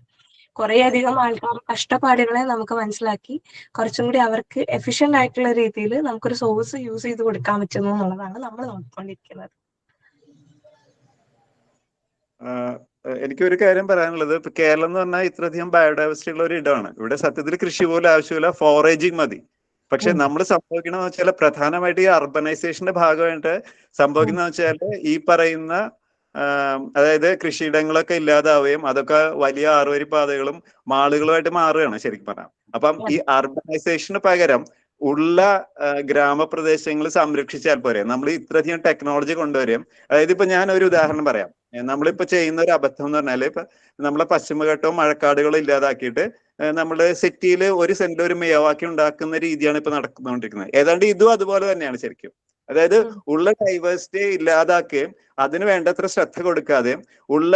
കുറെ അധികം ആൾക്കാർ കഷ്ടപ്പാടുകളെ നമുക്ക് മനസ്സിലാക്കി കുറച്ചും കൂടി അവർക്ക് എഫിഷ്യന്റ് ആയിട്ടുള്ള രീതിയിൽ നമുക്കൊരു സോഴ്സ് യൂസ് ചെയ്ത് കൊടുക്കാൻ പറ്റുന്നു എന്നുള്ളതാണ് നമ്മൾ നോക്കിക്കൊണ്ടിരിക്കുന്നത്. എനിക്കൊരു കാര്യം പറയാനുള്ളത്, ഇപ്പൊ കേരളം എന്ന് പറഞ്ഞാൽ ഇത്രയധികം ബയോഡൈവേഴ്സിറ്റി ഉള്ള ഒരു ഇടമാണ്. ഇവിടെ സത്യത്തിൽ കൃഷി പോലും ആവശ്യമില്ല, ഫോറേജിങ് മതി. പക്ഷെ നമ്മൾ സംഭവിക്കണമെന്ന് വെച്ചാൽ പ്രധാനമായിട്ട് ഈ അർബനൈസേഷന്റെ ഭാഗമായിട്ട് സംഭവിക്കുന്ന വെച്ചാൽ ഈ പറയുന്ന അതായത് കൃഷിയിടങ്ങളൊക്കെ ഇല്ലാതാവുകയും അതൊക്കെ വലിയ ആറുവരി പാതകളും മാളുകളുമായിട്ട് മാറുകയാണ് ശരിക്കും പറഞ്ഞാൽ. അപ്പം ഈ അർബനൈസേഷന് പകരം ഉള്ള ഗ്രാമപ്രദേശങ്ങൾ സംരക്ഷിച്ചാൽ പോരെ. നമ്മൾ ഇത്രയധികം ടെക്നോളജി കൊണ്ടുവരും. അതായത് ഇപ്പൊ ഞാൻ ഒരു ഉദാഹരണം പറയാം. നമ്മളിപ്പോ ചെയ്യുന്ന ഒരു അബദ്ധം എന്ന് പറഞ്ഞാല്, ഇപ്പൊ നമ്മളെ പശ്ചിമഘട്ടവും മഴക്കാടുകളും ഇല്ലാതാക്കിയിട്ട് നമ്മള് സിറ്റിയിൽ ഒരു സെന്റിൽ ഒരു മേവാക്കി ഉണ്ടാക്കുന്ന രീതിയാണ് ഇപ്പൊ നടന്നുകൊണ്ടിരിക്കുന്നത്. ഏതാണ്ട് ഇതും അതുപോലെ തന്നെയാണ് ശരിക്കും. അതായത് ഉള്ള ഡൈവേഴ്സിറ്റി ഇല്ലാതാക്കുകയും അതിന് വേണ്ടത്ര ശ്രദ്ധ കൊടുക്കാതെയും ഉള്ള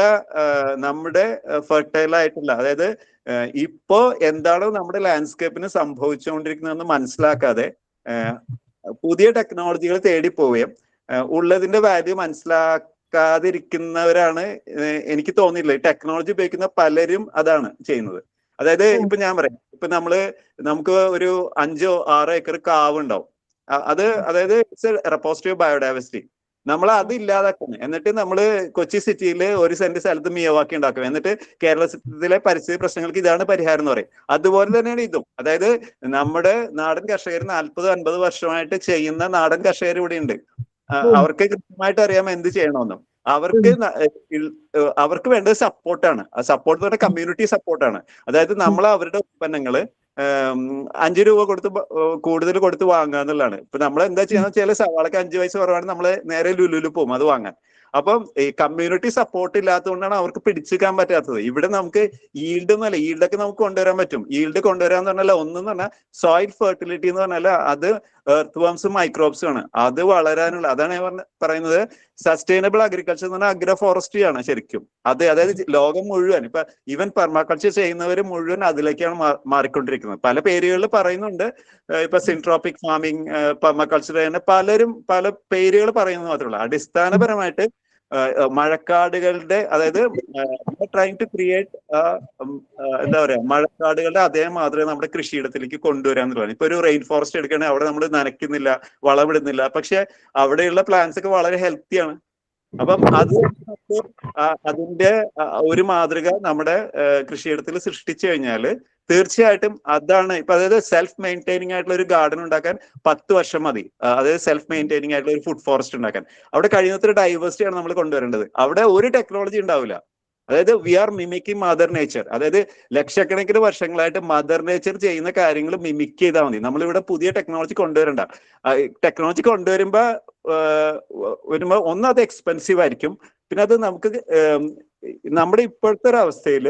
നമ്മുടെ ഫെർട്ടൈൽ ആയിട്ടുള്ള, അതായത് ഇപ്പോ എന്താണോ നമ്മുടെ ലാൻഡ്സ്കേപ്പിന് സംഭവിച്ചുകൊണ്ടിരിക്കുന്നതെന്ന് മനസ്സിലാക്കാതെ പുതിയ ടെക്നോളജികൾ തേടിപ്പോവുകയും ഉള്ളതിന്റെ വാല്യൂ മനസ്സിലാക്കാതിരിക്കുന്നവരാണ് എനിക്ക് തോന്നിയില്ല. ടെക്നോളജി ഉപയോഗിക്കുന്ന പലരും അതാണ് ചെയ്യുന്നത്. അതായത് ഇപ്പൊ ഞാൻ പറയാം, ഇപ്പൊ നമുക്ക് ഒരു 5-6 ഏക്കർ കാവ് ഉണ്ടാവും. അതായത് it's A repository of biodiversity. നമ്മൾ അത് ഇല്ലാതാക്കുന്നത്. എന്നിട്ട് നമ്മൾ കൊച്ചി സിറ്റിയിൽ 1 സെന്റ് സ്ഥലത്ത് മിയവാക്കി ഉണ്ടാക്കും. എന്നിട്ട് കേരളത്തിലെ പരിസ്ഥിതി പ്രശ്നങ്ങൾക്ക് ഇതാണ് പരിഹാരം എന്ന് പറയും. അതുപോലെ തന്നെയാണ് ഇതും. അതായത് നമ്മുടെ നാടൻ കർഷകർ 40-50 വർഷമായിട്ട് ചെയ്യുന്ന നാടൻ കർഷകർ ഇവിടെ ഉണ്ട്. അവർക്ക് കൃത്യമായിട്ട് അറിയാം എന്ത് ചെയ്യണമെന്നും. അവർക്ക് വേണ്ടത് സപ്പോർട്ടാണ്. ആ സപ്പോർട്ട് എന്ന് പറഞ്ഞാൽ കമ്മ്യൂണിറ്റി സപ്പോർട്ടാണ്. അതായത് നമ്മൾ അവരുടെ ഉൽപ്പന്നങ്ങള് 5 രൂപ കൂടുതൽ കൊടുത്ത് വാങ്ങുക എന്നുള്ളതാണ്. ഇപ്പൊ നമ്മൾ എന്താ ചെയ്യാന്ന് വെച്ചാൽ സവാളക്ക് 5 പൈസ കുറവാണ്, നമ്മള് നേരെ ലുലുവിൽ പോകും അത് വാങ്ങാൻ. അപ്പം ഈ കമ്മ്യൂണിറ്റി സപ്പോർട്ട് ഇല്ലാത്തതുകൊണ്ടാണ് അവർക്ക് പിടിച്ചെടുക്കാൻ പറ്റാത്തത്. ഇവിടെ നമുക്ക് ഈൽഡ് എന്നല്ല, ഈൽഡൊക്കെ നമുക്ക് കൊണ്ടുവരാൻ പറ്റും. ഈൽഡ് കൊണ്ടുവരാന്ന് പറഞ്ഞാൽ ഒന്നെന്ന് പറഞ്ഞാൽ സോയിൽ ഫെർട്ടിലിറ്റി എന്ന് പറഞ്ഞാൽ അത് എർത്ത് വർമ്സും മൈക്രോബ്സും ആണ്. അത് വളരാനുള്ള, അതാണ് ഞാൻ പറയുന്നത് സസ്റ്റൈനബിൾ അഗ്രികൾച്ചർ എന്ന് പറഞ്ഞാൽ അഗ്രോ ഫോറസ്ട്രി ആണ് ശരിക്കും. അതായത് ലോകം മുഴുവൻ ഇപ്പൊ ഈവൻ പെർമാകൾച്ചർ ചെയ്യുന്നവർ മുഴുവൻ അതിലേക്കാണ് മാറിക്കൊണ്ടിരിക്കുന്നത്. പല പേരുകളിൽ പറയുന്നുണ്ട്. ഇപ്പൊ സിൻട്രോപിക് ഫാമിംഗ്, പെർമാകൾച്ചർ തന്നെ പലരും പല പേരുകൾ പറയുന്നത് മാത്രമല്ല, അടിസ്ഥാനപരമായിട്ട് മഴക്കാടുകളുടെ, അതായത് ട്രൈങ് ടു ക്രിയേറ്റ് എന്താ പറയാ, മഴക്കാടുകളുടെ അതേ മാതൃക നമ്മുടെ കൃഷിയിടത്തിലേക്ക് കൊണ്ടുവരാന്നുള്ളതാണ്. ഇപ്പൊ ഒരു റെയിൻ ഫോറസ്റ്റ് എടുക്കുകയാണെങ്കിൽ അവിടെ നമ്മൾ നനയ്ക്കുന്നില്ല, വളമിടുന്നില്ല, പക്ഷെ അവിടെയുള്ള പ്ലാന്റ്സ് ഒക്കെ വളരെ ഹെൽത്തിയാണ്. അപ്പം അതിന്റെ ഒരു മാതൃക നമ്മുടെ കൃഷിയിടത്തിൽ സൃഷ്ടിച്ചു കഴിഞ്ഞാല് തീർച്ചയായിട്ടും അതാണ് ഇപ്പൊ. അതായത് സെൽഫ് മെയിൻറ്റെയിനിങ് ആയിട്ടുള്ള ഒരു ഗാർഡൻ ഉണ്ടാക്കാൻ 10 വർഷം മതി. അതായത് സെൽഫ് മെയിൻറ്റെയിനിങ് ആയിട്ടുള്ള ഒരു ഫുഡ് ഫോറസ്റ്റ് ഉണ്ടാക്കാൻ. അവിടെ കഴിയുന്നത്ര ഡൈവേഴ്സിറ്റിയാണ് നമ്മൾ കൊണ്ടുവരേണ്ടത്. അവിടെ ഒരു ടെക്നോളജി ഉണ്ടാവില്ല. അതായത് വി ആർ മിമിക്കിങ് മദർ നേച്ചർ. അതായത് ലക്ഷക്കണക്കിന് വർഷങ്ങളായിട്ട് മദർ നേച്ചർ ചെയ്യുന്ന കാര്യങ്ങൾ മിമിക് ചെയ്താൽ മതി. നമ്മളിവിടെ പുതിയ ടെക്നോളജി കൊണ്ടുവരണ്ട. ടെക്നോളജി കൊണ്ടുവരുമ്പോ ഒന്ന് അത് എക്സ്പെൻസീവ് ആയിരിക്കും, പിന്നെ അത് നമുക്ക് നമ്മുടെ ഇപ്പോഴത്തെ ഒരു അവസ്ഥയിൽ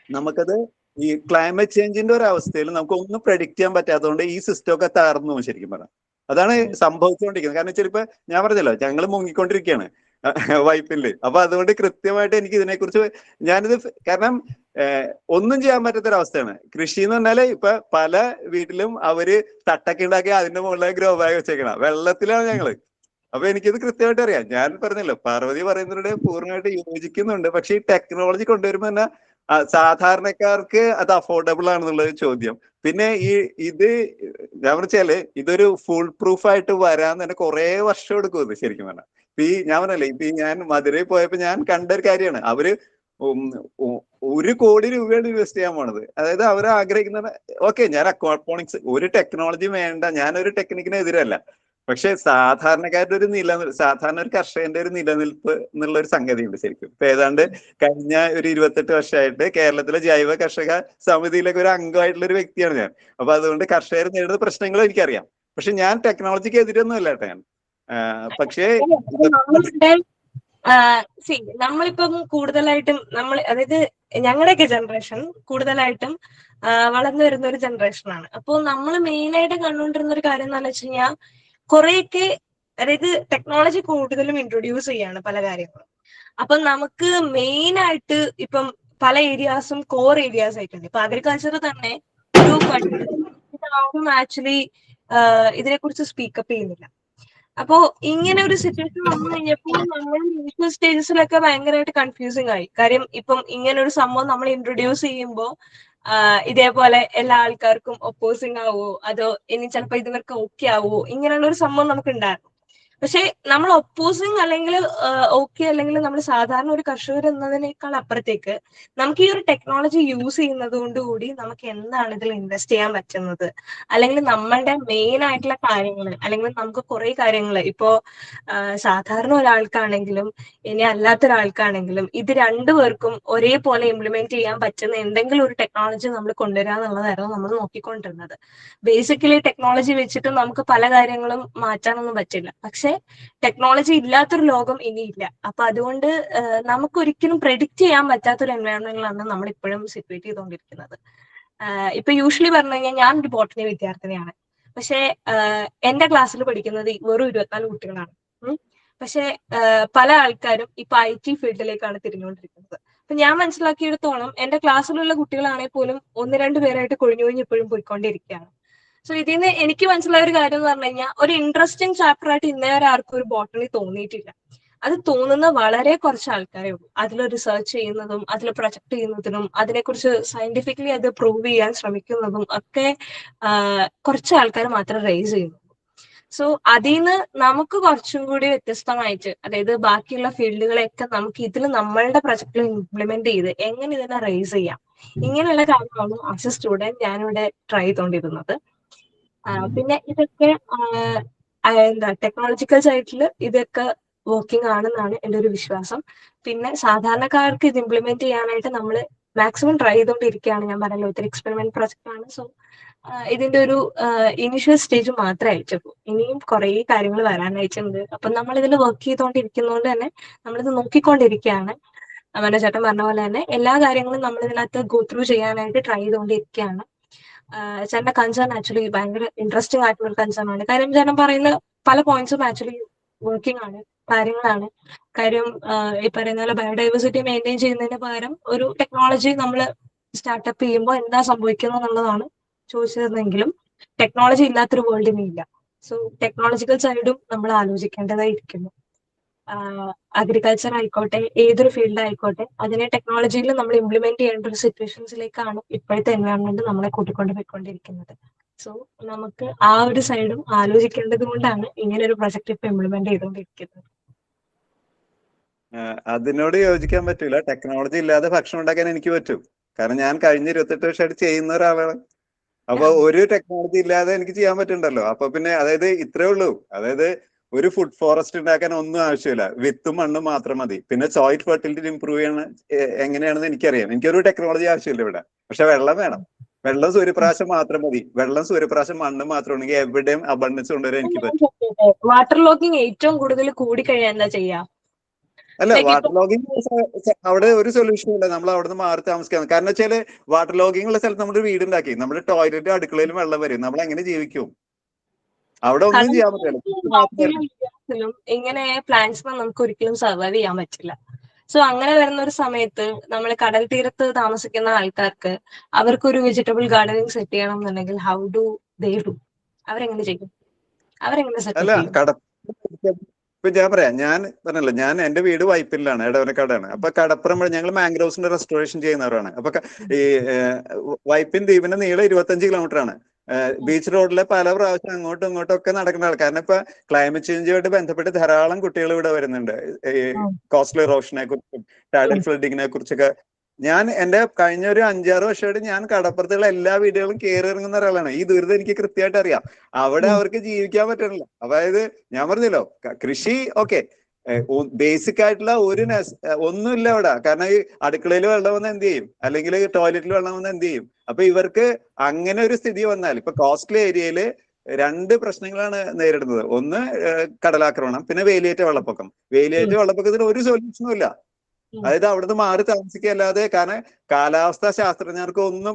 നമുക്കത് ഈ ക്ലൈമറ്റ് ചേഞ്ചിന്റെ ഒരു അവസ്ഥയിൽ നമുക്ക് ഒന്നും പ്രഡിക്റ്റ് ചെയ്യാൻ പറ്റാത്തതുകൊണ്ട് ഈ സിസ്റ്റം ഒക്കെ തകർന്നു പോകും ശരിക്കും പറഞ്ഞാൽ. അതാണ് സംഭവിച്ചുകൊണ്ടിരിക്കുന്നത്. കാരണം വെച്ചാൽ ഇപ്പൊ ഞാൻ പറഞ്ഞല്ലോ, ഞങ്ങൾ മുങ്ങിക്കൊണ്ടിരിക്കുകയാണ് വൈപ്പില്. അപ്പൊ അതുകൊണ്ട് കൃത്യമായിട്ട് എനിക്ക് ഇതിനെക്കുറിച്ച് ഞാനിത് കാരണം ഒന്നും ചെയ്യാൻ പറ്റാത്തൊരവസ്ഥയാണ്. കൃഷി എന്ന് പറഞ്ഞാല് ഇപ്പൊ പല വീട്ടിലും അവര് തട്ടൊക്കെ ഉണ്ടാക്കി അതിന്റെ മുകളിൽ ഗ്രോ ബാഗ് വെച്ചേക്കണം, വെള്ളത്തിലാണ് ഞങ്ങള്. അപ്പൊ എനിക്കിത് കൃത്യമായിട്ട് അറിയാം. ഞാൻ പറഞ്ഞല്ലോ, പാർവതി പറയുന്നതിലൂടെ പൂർണ്ണമായിട്ട് യോജിക്കുന്നുണ്ട്. പക്ഷെ ഈ ടെക്നോളജി കൊണ്ടുവരുമ്പോ തന്നെ സാധാരണക്കാർക്ക് അത് അഫോർഡബിൾ ആണെന്നുള്ളത് ചോദ്യം. പിന്നെ ഇത് ഞാൻ പറഞ്ഞാല് ഇതൊരു ഫുൾ പ്രൂഫ് ആയിട്ട് വരാൻ തന്നെ കുറെ വർഷം എടുക്കും ഇത് ശരിക്കും പറഞ്ഞാൽ. ഞാൻ പറഞ്ഞല്ലേ, ഞാൻ മധുരയിൽ പോയപ്പോ ഞാൻ കണ്ട ഒരു കാര്യമാണ്, അവര് 1 കോടി രൂപയാണ് ഇൻവെസ്റ്റ് ചെയ്യാൻ പോണത്. അതായത് അവർ ആഗ്രഹിക്കുന്ന ഓക്കെ, ഞാൻ അക്വാപോണിക്സ് ഒരു ടെക്നോളജി വേണ്ട, ഞാനൊരു ടെക്നിക്കിനെതിരല്ല. പക്ഷെ സാധാരണക്കാരുടെ ഒരു സാധാരണ ഒരു കർഷകന്റെ ഒരു നിലനിൽപ്പ് എന്നുള്ള ഒരു സംഗതിയുണ്ട് ശരിക്കും. ഇപ്പൊ ഏതാണ്ട് കഴിഞ്ഞ ഒരു 28 വർഷമായിട്ട് കേരളത്തിലെ ജൈവ കർഷക സമിതിയിലൊക്കെ ഒരു അംഗമായിട്ടുള്ള ഒരു വ്യക്തിയാണ് ഞാൻ. അപ്പൊ അതുകൊണ്ട് കർഷകർ നേരിടുന്ന പ്രശ്നങ്ങൾ എനിക്കറിയാം. പക്ഷെ ഞാൻ ടെക്നോളജിക്ക് എതിരൊന്നും അല്ല കേട്ടോ ഞാൻ. പക്ഷേ നമ്മളിപ്പം കൂടുതലായിട്ടും അതായത് ഞങ്ങളുടെയൊക്കെ ജനറേഷൻ കൂടുതലായിട്ടും വളർന്നു വരുന്ന ഒരു ജനറേഷനാണ്. അപ്പോൾ നമ്മൾ മെയിൻ ആയിട്ട് കണ്ടുകൊണ്ടിരുന്ന ഒരു കാര്യം എന്താണെന്ന് വെച്ച് കഴിഞ്ഞാൽ കുറെയൊക്കെ, അതായത് ടെക്നോളജി കൂടുതലും ഇൻട്രൊഡ്യൂസ് ചെയ്യാണ് പല കാര്യങ്ങളും. അപ്പൊ നമുക്ക് മെയിൻ ആയിട്ട് ഇപ്പം പല ഏരിയാസും കോർ ഏരിയാസ് ആയിട്ടുണ്ട്. ഇപ്പൊ അഗ്രികൾച്ചർ തന്നെ ഒരു ആക്ച്വലി ഇതിനെക്കുറിച്ച് സ്പീക്കപ്പ് ചെയ്യുന്നില്ല. അപ്പോ ഇങ്ങനെ ഒരു സിറ്റുവേഷൻ വന്നു കഴിഞ്ഞപ്പോൾ നമ്മൾ ഇനീഷ്യൽ സ്റ്റേജസിലൊക്കെ ഭയങ്കരമായിട്ട് കൺഫ്യൂസിങ് ആയി. കാര്യം ഇപ്പം ഇങ്ങനെ ഒരു സംഭവം നമ്മൾ ഇൻട്രൊഡ്യൂസ് ചെയ്യുമ്പോൾ ഇതേപോലെ എല്ലാ ആൾക്കാർക്കും ഒപ്പോസിങ് ആവോ, അതോ ഇനി ചിലപ്പോൾ ഇവർക്ക് ഓക്കെ ആവോ, ഇങ്ങനെയുള്ള ഒരു സംഭവം നമുക്ക് ഉണ്ടായിരുന്നു. പക്ഷെ നമ്മൾ ഒപ്പോസിങ് അല്ലെങ്കിൽ ഓക്കെ അല്ലെങ്കിൽ നമ്മൾ സാധാരണ ഒരു കർഷകർ എന്നതിനേക്കാൾ അപ്പുറത്തേക്ക് നമുക്ക് ഈ ഒരു ടെക്നോളജി യൂസ് ചെയ്യുന്നത് കൊണ്ടുകൂടി നമുക്ക് എന്താണ് ഇതിൽ ഇൻവെസ്റ്റ് ചെയ്യാൻ പറ്റുന്നത്, അല്ലെങ്കിൽ നമ്മളുടെ മെയിൻ ആയിട്ടുള്ള കാര്യങ്ങൾ, അല്ലെങ്കിൽ നമുക്ക് കുറെ കാര്യങ്ങൾ ഇപ്പോ സാധാരണ ഒരാൾക്കാണെങ്കിലും ഇനി അല്ലാത്ത ഒരാൾക്കാണെങ്കിലും ഇത് രണ്ടുപേർക്കും ഒരേപോലെ ഇംപ്ലിമെന്റ് ചെയ്യാൻ പറ്റുന്ന എന്തെങ്കിലും ഒരു ടെക്നോളജി നമ്മൾ കൊണ്ടുവരിക എന്നുള്ളതായിരുന്നു നമ്മൾ നോക്കിക്കൊണ്ടിരുന്നത്. ബേസിക്കലി ടെക്നോളജി വെച്ചിട്ട് നമുക്ക് പല കാര്യങ്ങളും മാറ്റാനൊന്നും പറ്റില്ല. പക്ഷെ ടെക്നോളജി ഇല്ലാത്തൊരു ലോകം ഇനിയില്ല. അപ്പൊ അതുകൊണ്ട് നമുക്കൊരിക്കലും പ്രെഡിക്റ്റ് ചെയ്യാൻ പറ്റാത്തൊരു എൻവയോൺമെന്റിലാണ് നമ്മൾ ഇപ്പോഴും സിറ്റുവേറ്റ് ചെയ്തുകൊണ്ടിരിക്കുന്നത്. ഇപ്പൊ യൂഷ്വലി പറഞ്ഞു കഴിഞ്ഞാൽ ഞാൻ ഒരു ബോട്ടണി വിദ്യാർത്ഥിനിയാണ്. പക്ഷെ എന്റെ ക്ലാസ്സിൽ പഠിക്കുന്നത് വെറും 24 കുട്ടികളാണ്. പക്ഷെ പല ആൾക്കാരും ഇപ്പൊ IT ഫീൽഡിലേക്കാണ് തിരിഞ്ഞുകൊണ്ടിരിക്കുന്നത്. അപ്പൊ ഞാൻ മനസ്സിലാക്കിയെടുത്തോളം എന്റെ ക്ലാസ്സിലുള്ള കുട്ടികളാണെങ്കിൽ പോലും 1-2 പേരായിട്ട് കൊഴിഞ്ഞു ഇപ്പോഴും പോയിക്കൊണ്ടിരിക്കുകയാണ്. സോ ഇതിൽ നിന്ന് എനിക്ക് മനസ്സിലായ ഒരു കാര്യം എന്ന് പറഞ്ഞു കഴിഞ്ഞാൽ ഒരു ഇൻട്രസ്റ്റിംഗ് ചാപ്റ്റർ ആയിട്ട് ഇന്നേവരെ ആർക്കും ഒരു ബോട്ടണി തോന്നിയിട്ടില്ല. അത് തോന്നുന്ന വളരെ കുറച്ച് ആൾക്കാരേ ഉള്ളൂ. അതിൽ റിസർച്ച് ചെയ്യുന്നതും അതിൽ പ്രൊജക്ട് ചെയ്യുന്നതിനും അതിനെക്കുറിച്ച് സയന്റിഫിക്കലി അത് പ്രൂവ് ചെയ്യാൻ ശ്രമിക്കുന്നതും ഒക്കെ കുറച്ച് ആൾക്കാർ മാത്രം റേസ് ചെയ്യുന്നു. സോ അതിൽ നിന്ന് നമുക്ക് കുറച്ചും കൂടി വ്യത്യസ്തമായിട്ട്, അതായത് ബാക്കിയുള്ള ഫീൽഡുകളെയൊക്കെ നമുക്ക് ഇതിൽ നമ്മളുടെ പ്രൊജക്റ്റിൽ ഇംപ്ലിമെന്റ് ചെയ്ത് എങ്ങനെ ഇതിനെ റേസ് ചെയ്യാം, ഇങ്ങനെയുള്ള കാര്യങ്ങളാണ് ആസ് എ സ്റ്റുഡന്റ് ഞാനിവിടെ ട്രൈ ചെയ്തുകൊണ്ടിരുന്നത്. പിന്നെ ഇതൊക്കെ ടെക്നോളജിക്കൽ സൈഡിൽ ഇതൊക്കെ വർക്കിംഗ് ആണെന്നാണ് എൻ്റെ ഒരു വിശ്വാസം. പിന്നെ സാധാരണക്കാർക്ക് ഇത് ഇംപ്ലിമെന്റ് ചെയ്യാനായിട്ട് നമ്മൾ മാക്സിമം ട്രൈ ചെയ്തുകൊണ്ടിരിക്കുകയാണ്. ഞാൻ പറഞ്ഞല്ലോ, ഒത്തിരി എക്സ്പെരിമെന്റ് പ്രൊജക്റ്റ് ആണ്. സോ ഇതിന്റെ ഒരു ഇനിഷ്യൽ സ്റ്റേജ് മാത്രമേ അയച്ചുള്ളൂ. ഇനിയും കുറേ കാര്യങ്ങൾ വരാനായിട്ടുണ്ട്. അപ്പൊ നമ്മൾ ഇതിൽ വർക്ക് ചെയ്തുകൊണ്ടിരിക്കുന്നതുകൊണ്ട് തന്നെ നമ്മളിത് നോക്കിക്കൊണ്ടിരിക്കുകയാണ്. മനോജേട്ടൻ പറഞ്ഞ പോലെ തന്നെ എല്ലാ കാര്യങ്ങളും നമ്മൾ ഇതിനകത്ത് ഗോ ത്രൂ ചെയ്യാനായിട്ട് ട്രൈ ചെയ്തുകൊണ്ടിരിക്കുകയാണ്. ചേട്ടന്റെ കൺസേൺ ആക്ച്വലി ഭയങ്കര ഇൻട്രസ്റ്റിംഗ് ആയിട്ടുള്ള കൺസേൺ ആണ്. കാര്യം ചേട്ടൻ പറയുന്ന പല പോയിന്റ്സും ആക്ച്വലി വർക്കിംഗ് ആണ്, കാര്യങ്ങളാണ്. കാര്യം ഈ പറയുന്ന പോലെ ബയോഡൈവേഴ്സിറ്റി മെയിൻറ്റെയിൻ ചെയ്യുന്നതിന് പകരം ഒരു ടെക്നോളജി നമ്മൾ സ്റ്റാർട്ടപ്പ് ചെയ്യുമ്പോൾ എന്താ സംഭവിക്കുന്നത് എന്നുള്ളതാണ് ചോദിച്ചിരുന്നെങ്കിലും ടെക്നോളജി ഇല്ലാത്തൊരു വേൾഡ് ഇനിയില്ല. സോ ടെക്നോളജിക്കൽ സൈഡും നമ്മൾ ആലോചിക്കേണ്ടതായിരിക്കുന്നു. അഗ്രികൾച്ചർ ആയിക്കോട്ടെ, ഏതൊരു ഫീൽഡ് ആയിക്കോട്ടെ, അതിനെ ടെക്നോളജിയിൽ നമ്മൾ ഇംപ്ലിമെന്റ് ചെയ്യേണ്ട ഒരു സിറ്റുവേഷൻസിലേക്കാണ് ഇപ്പോഴത്തെ എൻവയോൺമെന്റ് നമ്മളെ കൂട്ടിക്കൊണ്ട് പോയിക്കൊണ്ടിരിക്കുന്നത്. സോ നമുക്ക് ആ ഒരു സൈഡും ആലോചിക്കേണ്ടത് കൊണ്ടാണ് ഇങ്ങനെ ഒരു പ്രൊജക്ട് ഇപ്പൊ ഇംപ്ലിമെന്റ് ചെയ്തുകൊണ്ടിരിക്കുന്നത്. അതിനോട് യോജിക്കാൻ പറ്റൂല. ടെക്നോളജി ഇല്ലാതെ ഭക്ഷണം ഉണ്ടാക്കാൻ എനിക്ക് പറ്റും. കാരണം ഞാൻ കഴിഞ്ഞ 28 വർഷമായിട്ട് ചെയ്യുന്ന ഒരാളാണ്. അപ്പൊ ഒരു ടെക്നോളജി ഇല്ലാതെ എനിക്ക് ചെയ്യാൻ പറ്റുന്നുണ്ടല്ലോ. അപ്പൊ പിന്നെ അതായത് ഇത്രേ ഉള്ളൂ. അതായത് ഒരു ഫുഡ് ഫോറസ്റ്റ് ഉണ്ടാക്കാൻ ഒന്നും ആവശ്യമില്ല, വിത്തും മണ്ണും മാത്രം മതി. പിന്നെ സോയിൽ ഫെർട്ടിലിറ്റി ഇംപ്രൂവ് ചെയ്യണം എങ്ങനെയാണെന്ന് എനിക്കറിയാം. എനിക്കൊരു ടെക്നോളജി ആവശ്യമില്ല ഇവിടെ. പക്ഷെ വെള്ളം വേണം. വെള്ളം സൂര്യപ്രകാശം മാത്രം മതി. വെള്ളം സൂര്യപ്രകാശം മണ്ണ് മാത്രം ഉണ്ടെങ്കിൽ എവിടെയും അബണ്ടൻസ് കൊണ്ടുവരാൻ എനിക്ക് പറ്റും. വാട്ടർ ലോക്കിംഗ് ഏറ്റവും കൂടുതൽ കൂടിക്കഴിയാൻ എന്താ ചെയ്യാ? അല്ല, ലൈക്ക് വാട്ടർ ഇപ്പൊ ലോഗിങ് അവിടെ ഒരു സൊല്യൂഷനും ഇല്ല. നമ്മൾ അവിടെ നിന്ന് മാറി താമസിക്കാൻ. കാരണം വെച്ചാല് വാട്ടർ ലോഗിങ് ഉള്ള സ്ഥലത്ത് നമ്മുടെ വീടുണ്ടാക്കി, നമ്മുടെ ടോയ്ലറ്റ് അടുക്കളയിലും വെള്ളം വരും, നമ്മൾ എങ്ങനെ ജീവിക്കും? അവിടെ ഒന്നും ചെയ്യാൻ പറ്റില്ല. ഇങ്ങനെ പ്ലാന്റ്സിനെ നമുക്ക് ഒരിക്കലും സർവൈവ് ചെയ്യാൻ പറ്റില്ല. സോ അങ്ങനെ വരുന്ന ഒരു സമയത്ത് നമ്മൾ കടൽ തീരത്ത് താമസിക്കുന്ന ആൾക്കാർക്ക് അവർക്കൊരു വെജിറ്റബിൾ ഗാർഡനിങ് സെറ്റ് ചെയ്യണം എന്നുണ്ടെങ്കിൽ ഹൗ ഡു ദേ ഡു? അവരെങ്ങനെ ചെയ്യും? അവരെങ്ങനെ അല്ല, സെറ്റപ്പ് ചെയ്യും? ഇപ്പൊ ഞാൻ പറയാം, ഞാൻ പറഞ്ഞല്ലോ, ഞാൻ എന്റെ വീട് വൈപ്പിലാണ്, എടവനക്കാടാണ്. അപ്പൊ കടപ്പുറം ഞങ്ങൾ മാംഗ്രോവ്സിന്റെ റെസ്റ്റോറേഷൻ ചെയ്യുന്നവരാണ്. അപ്പൊ ഈ വൈപ്പിൻ ദ്വീപിന്റെ നീളം 25 കിലോമീറ്റർ ആണ്. ബീച്ച് റോഡിലെ പല പ്രാവശ്യം അങ്ങോട്ടും ഇങ്ങോട്ടും ഒക്കെ നടക്കുന്ന ആൾ. കാരണം ഇപ്പൊ ക്ലൈമറ്റ് ചേഞ്ചുമായിട്ട് ബന്ധപ്പെട്ട് ധാരാളം കുട്ടികൾ ഇവിടെ വരുന്നുണ്ട്. ഈ കോസ്റ്റൽ ഇറോഷനെ കുറിച്ചും ടൈഡൽ ഫ്ലഡിങ്ങിനെ കുറിച്ചൊക്കെ. ഞാൻ എന്റെ കഴിഞ്ഞ ഒരു 5-6 വർഷമായിട്ട് ഞാൻ കടപ്പുറത്തുള്ള എല്ലാ വീടുകളും കയറി ഇറങ്ങുന്ന ഒരാളാണ്. ഈ ദുരിതം എനിക്ക് കൃത്യമായിട്ട് അറിയാം. അവിടെ അവർക്ക് ജീവിക്കാൻ പറ്റണില്ല. അതായത് ഞാൻ പറഞ്ഞല്ലോ, കൃഷി ഓക്കെ, ബേസിക് ആയിട്ടുള്ള ഒന്നുമില്ല അവിടെ. കാരണം ഈ അടുക്കളയിൽ വെള്ളം വന്ന് എന്ത് ചെയ്യും, അല്ലെങ്കിൽ ടോയ്ലറ്റിൽ വെള്ളം വന്ന് എന്ത് ചെയ്യും? അപ്പൊ ഇവർക്ക് അങ്ങനെ ഒരു സ്ഥിതി വന്നാൽ, ഇപ്പൊ കോസ്റ്റൽ ഏരിയയില് 2 പ്രശ്നങ്ങളാണ് നേരിടുന്നത്. ഒന്ന് കടലാക്രമണം, പിന്നെ വേലിയേറ്റ വെള്ളപ്പൊക്കം. വേലിയേറ്റ വെള്ളപ്പൊക്കത്തിന് ഒരു സൊല്യൂഷനും ഇല്ല. അതായത് അവിടുന്ന് മാറി താമസിക്കല്ലാതെ. കാരണം കാലാവസ്ഥാ ശാസ്ത്രജ്ഞർക്ക് ഒന്നും,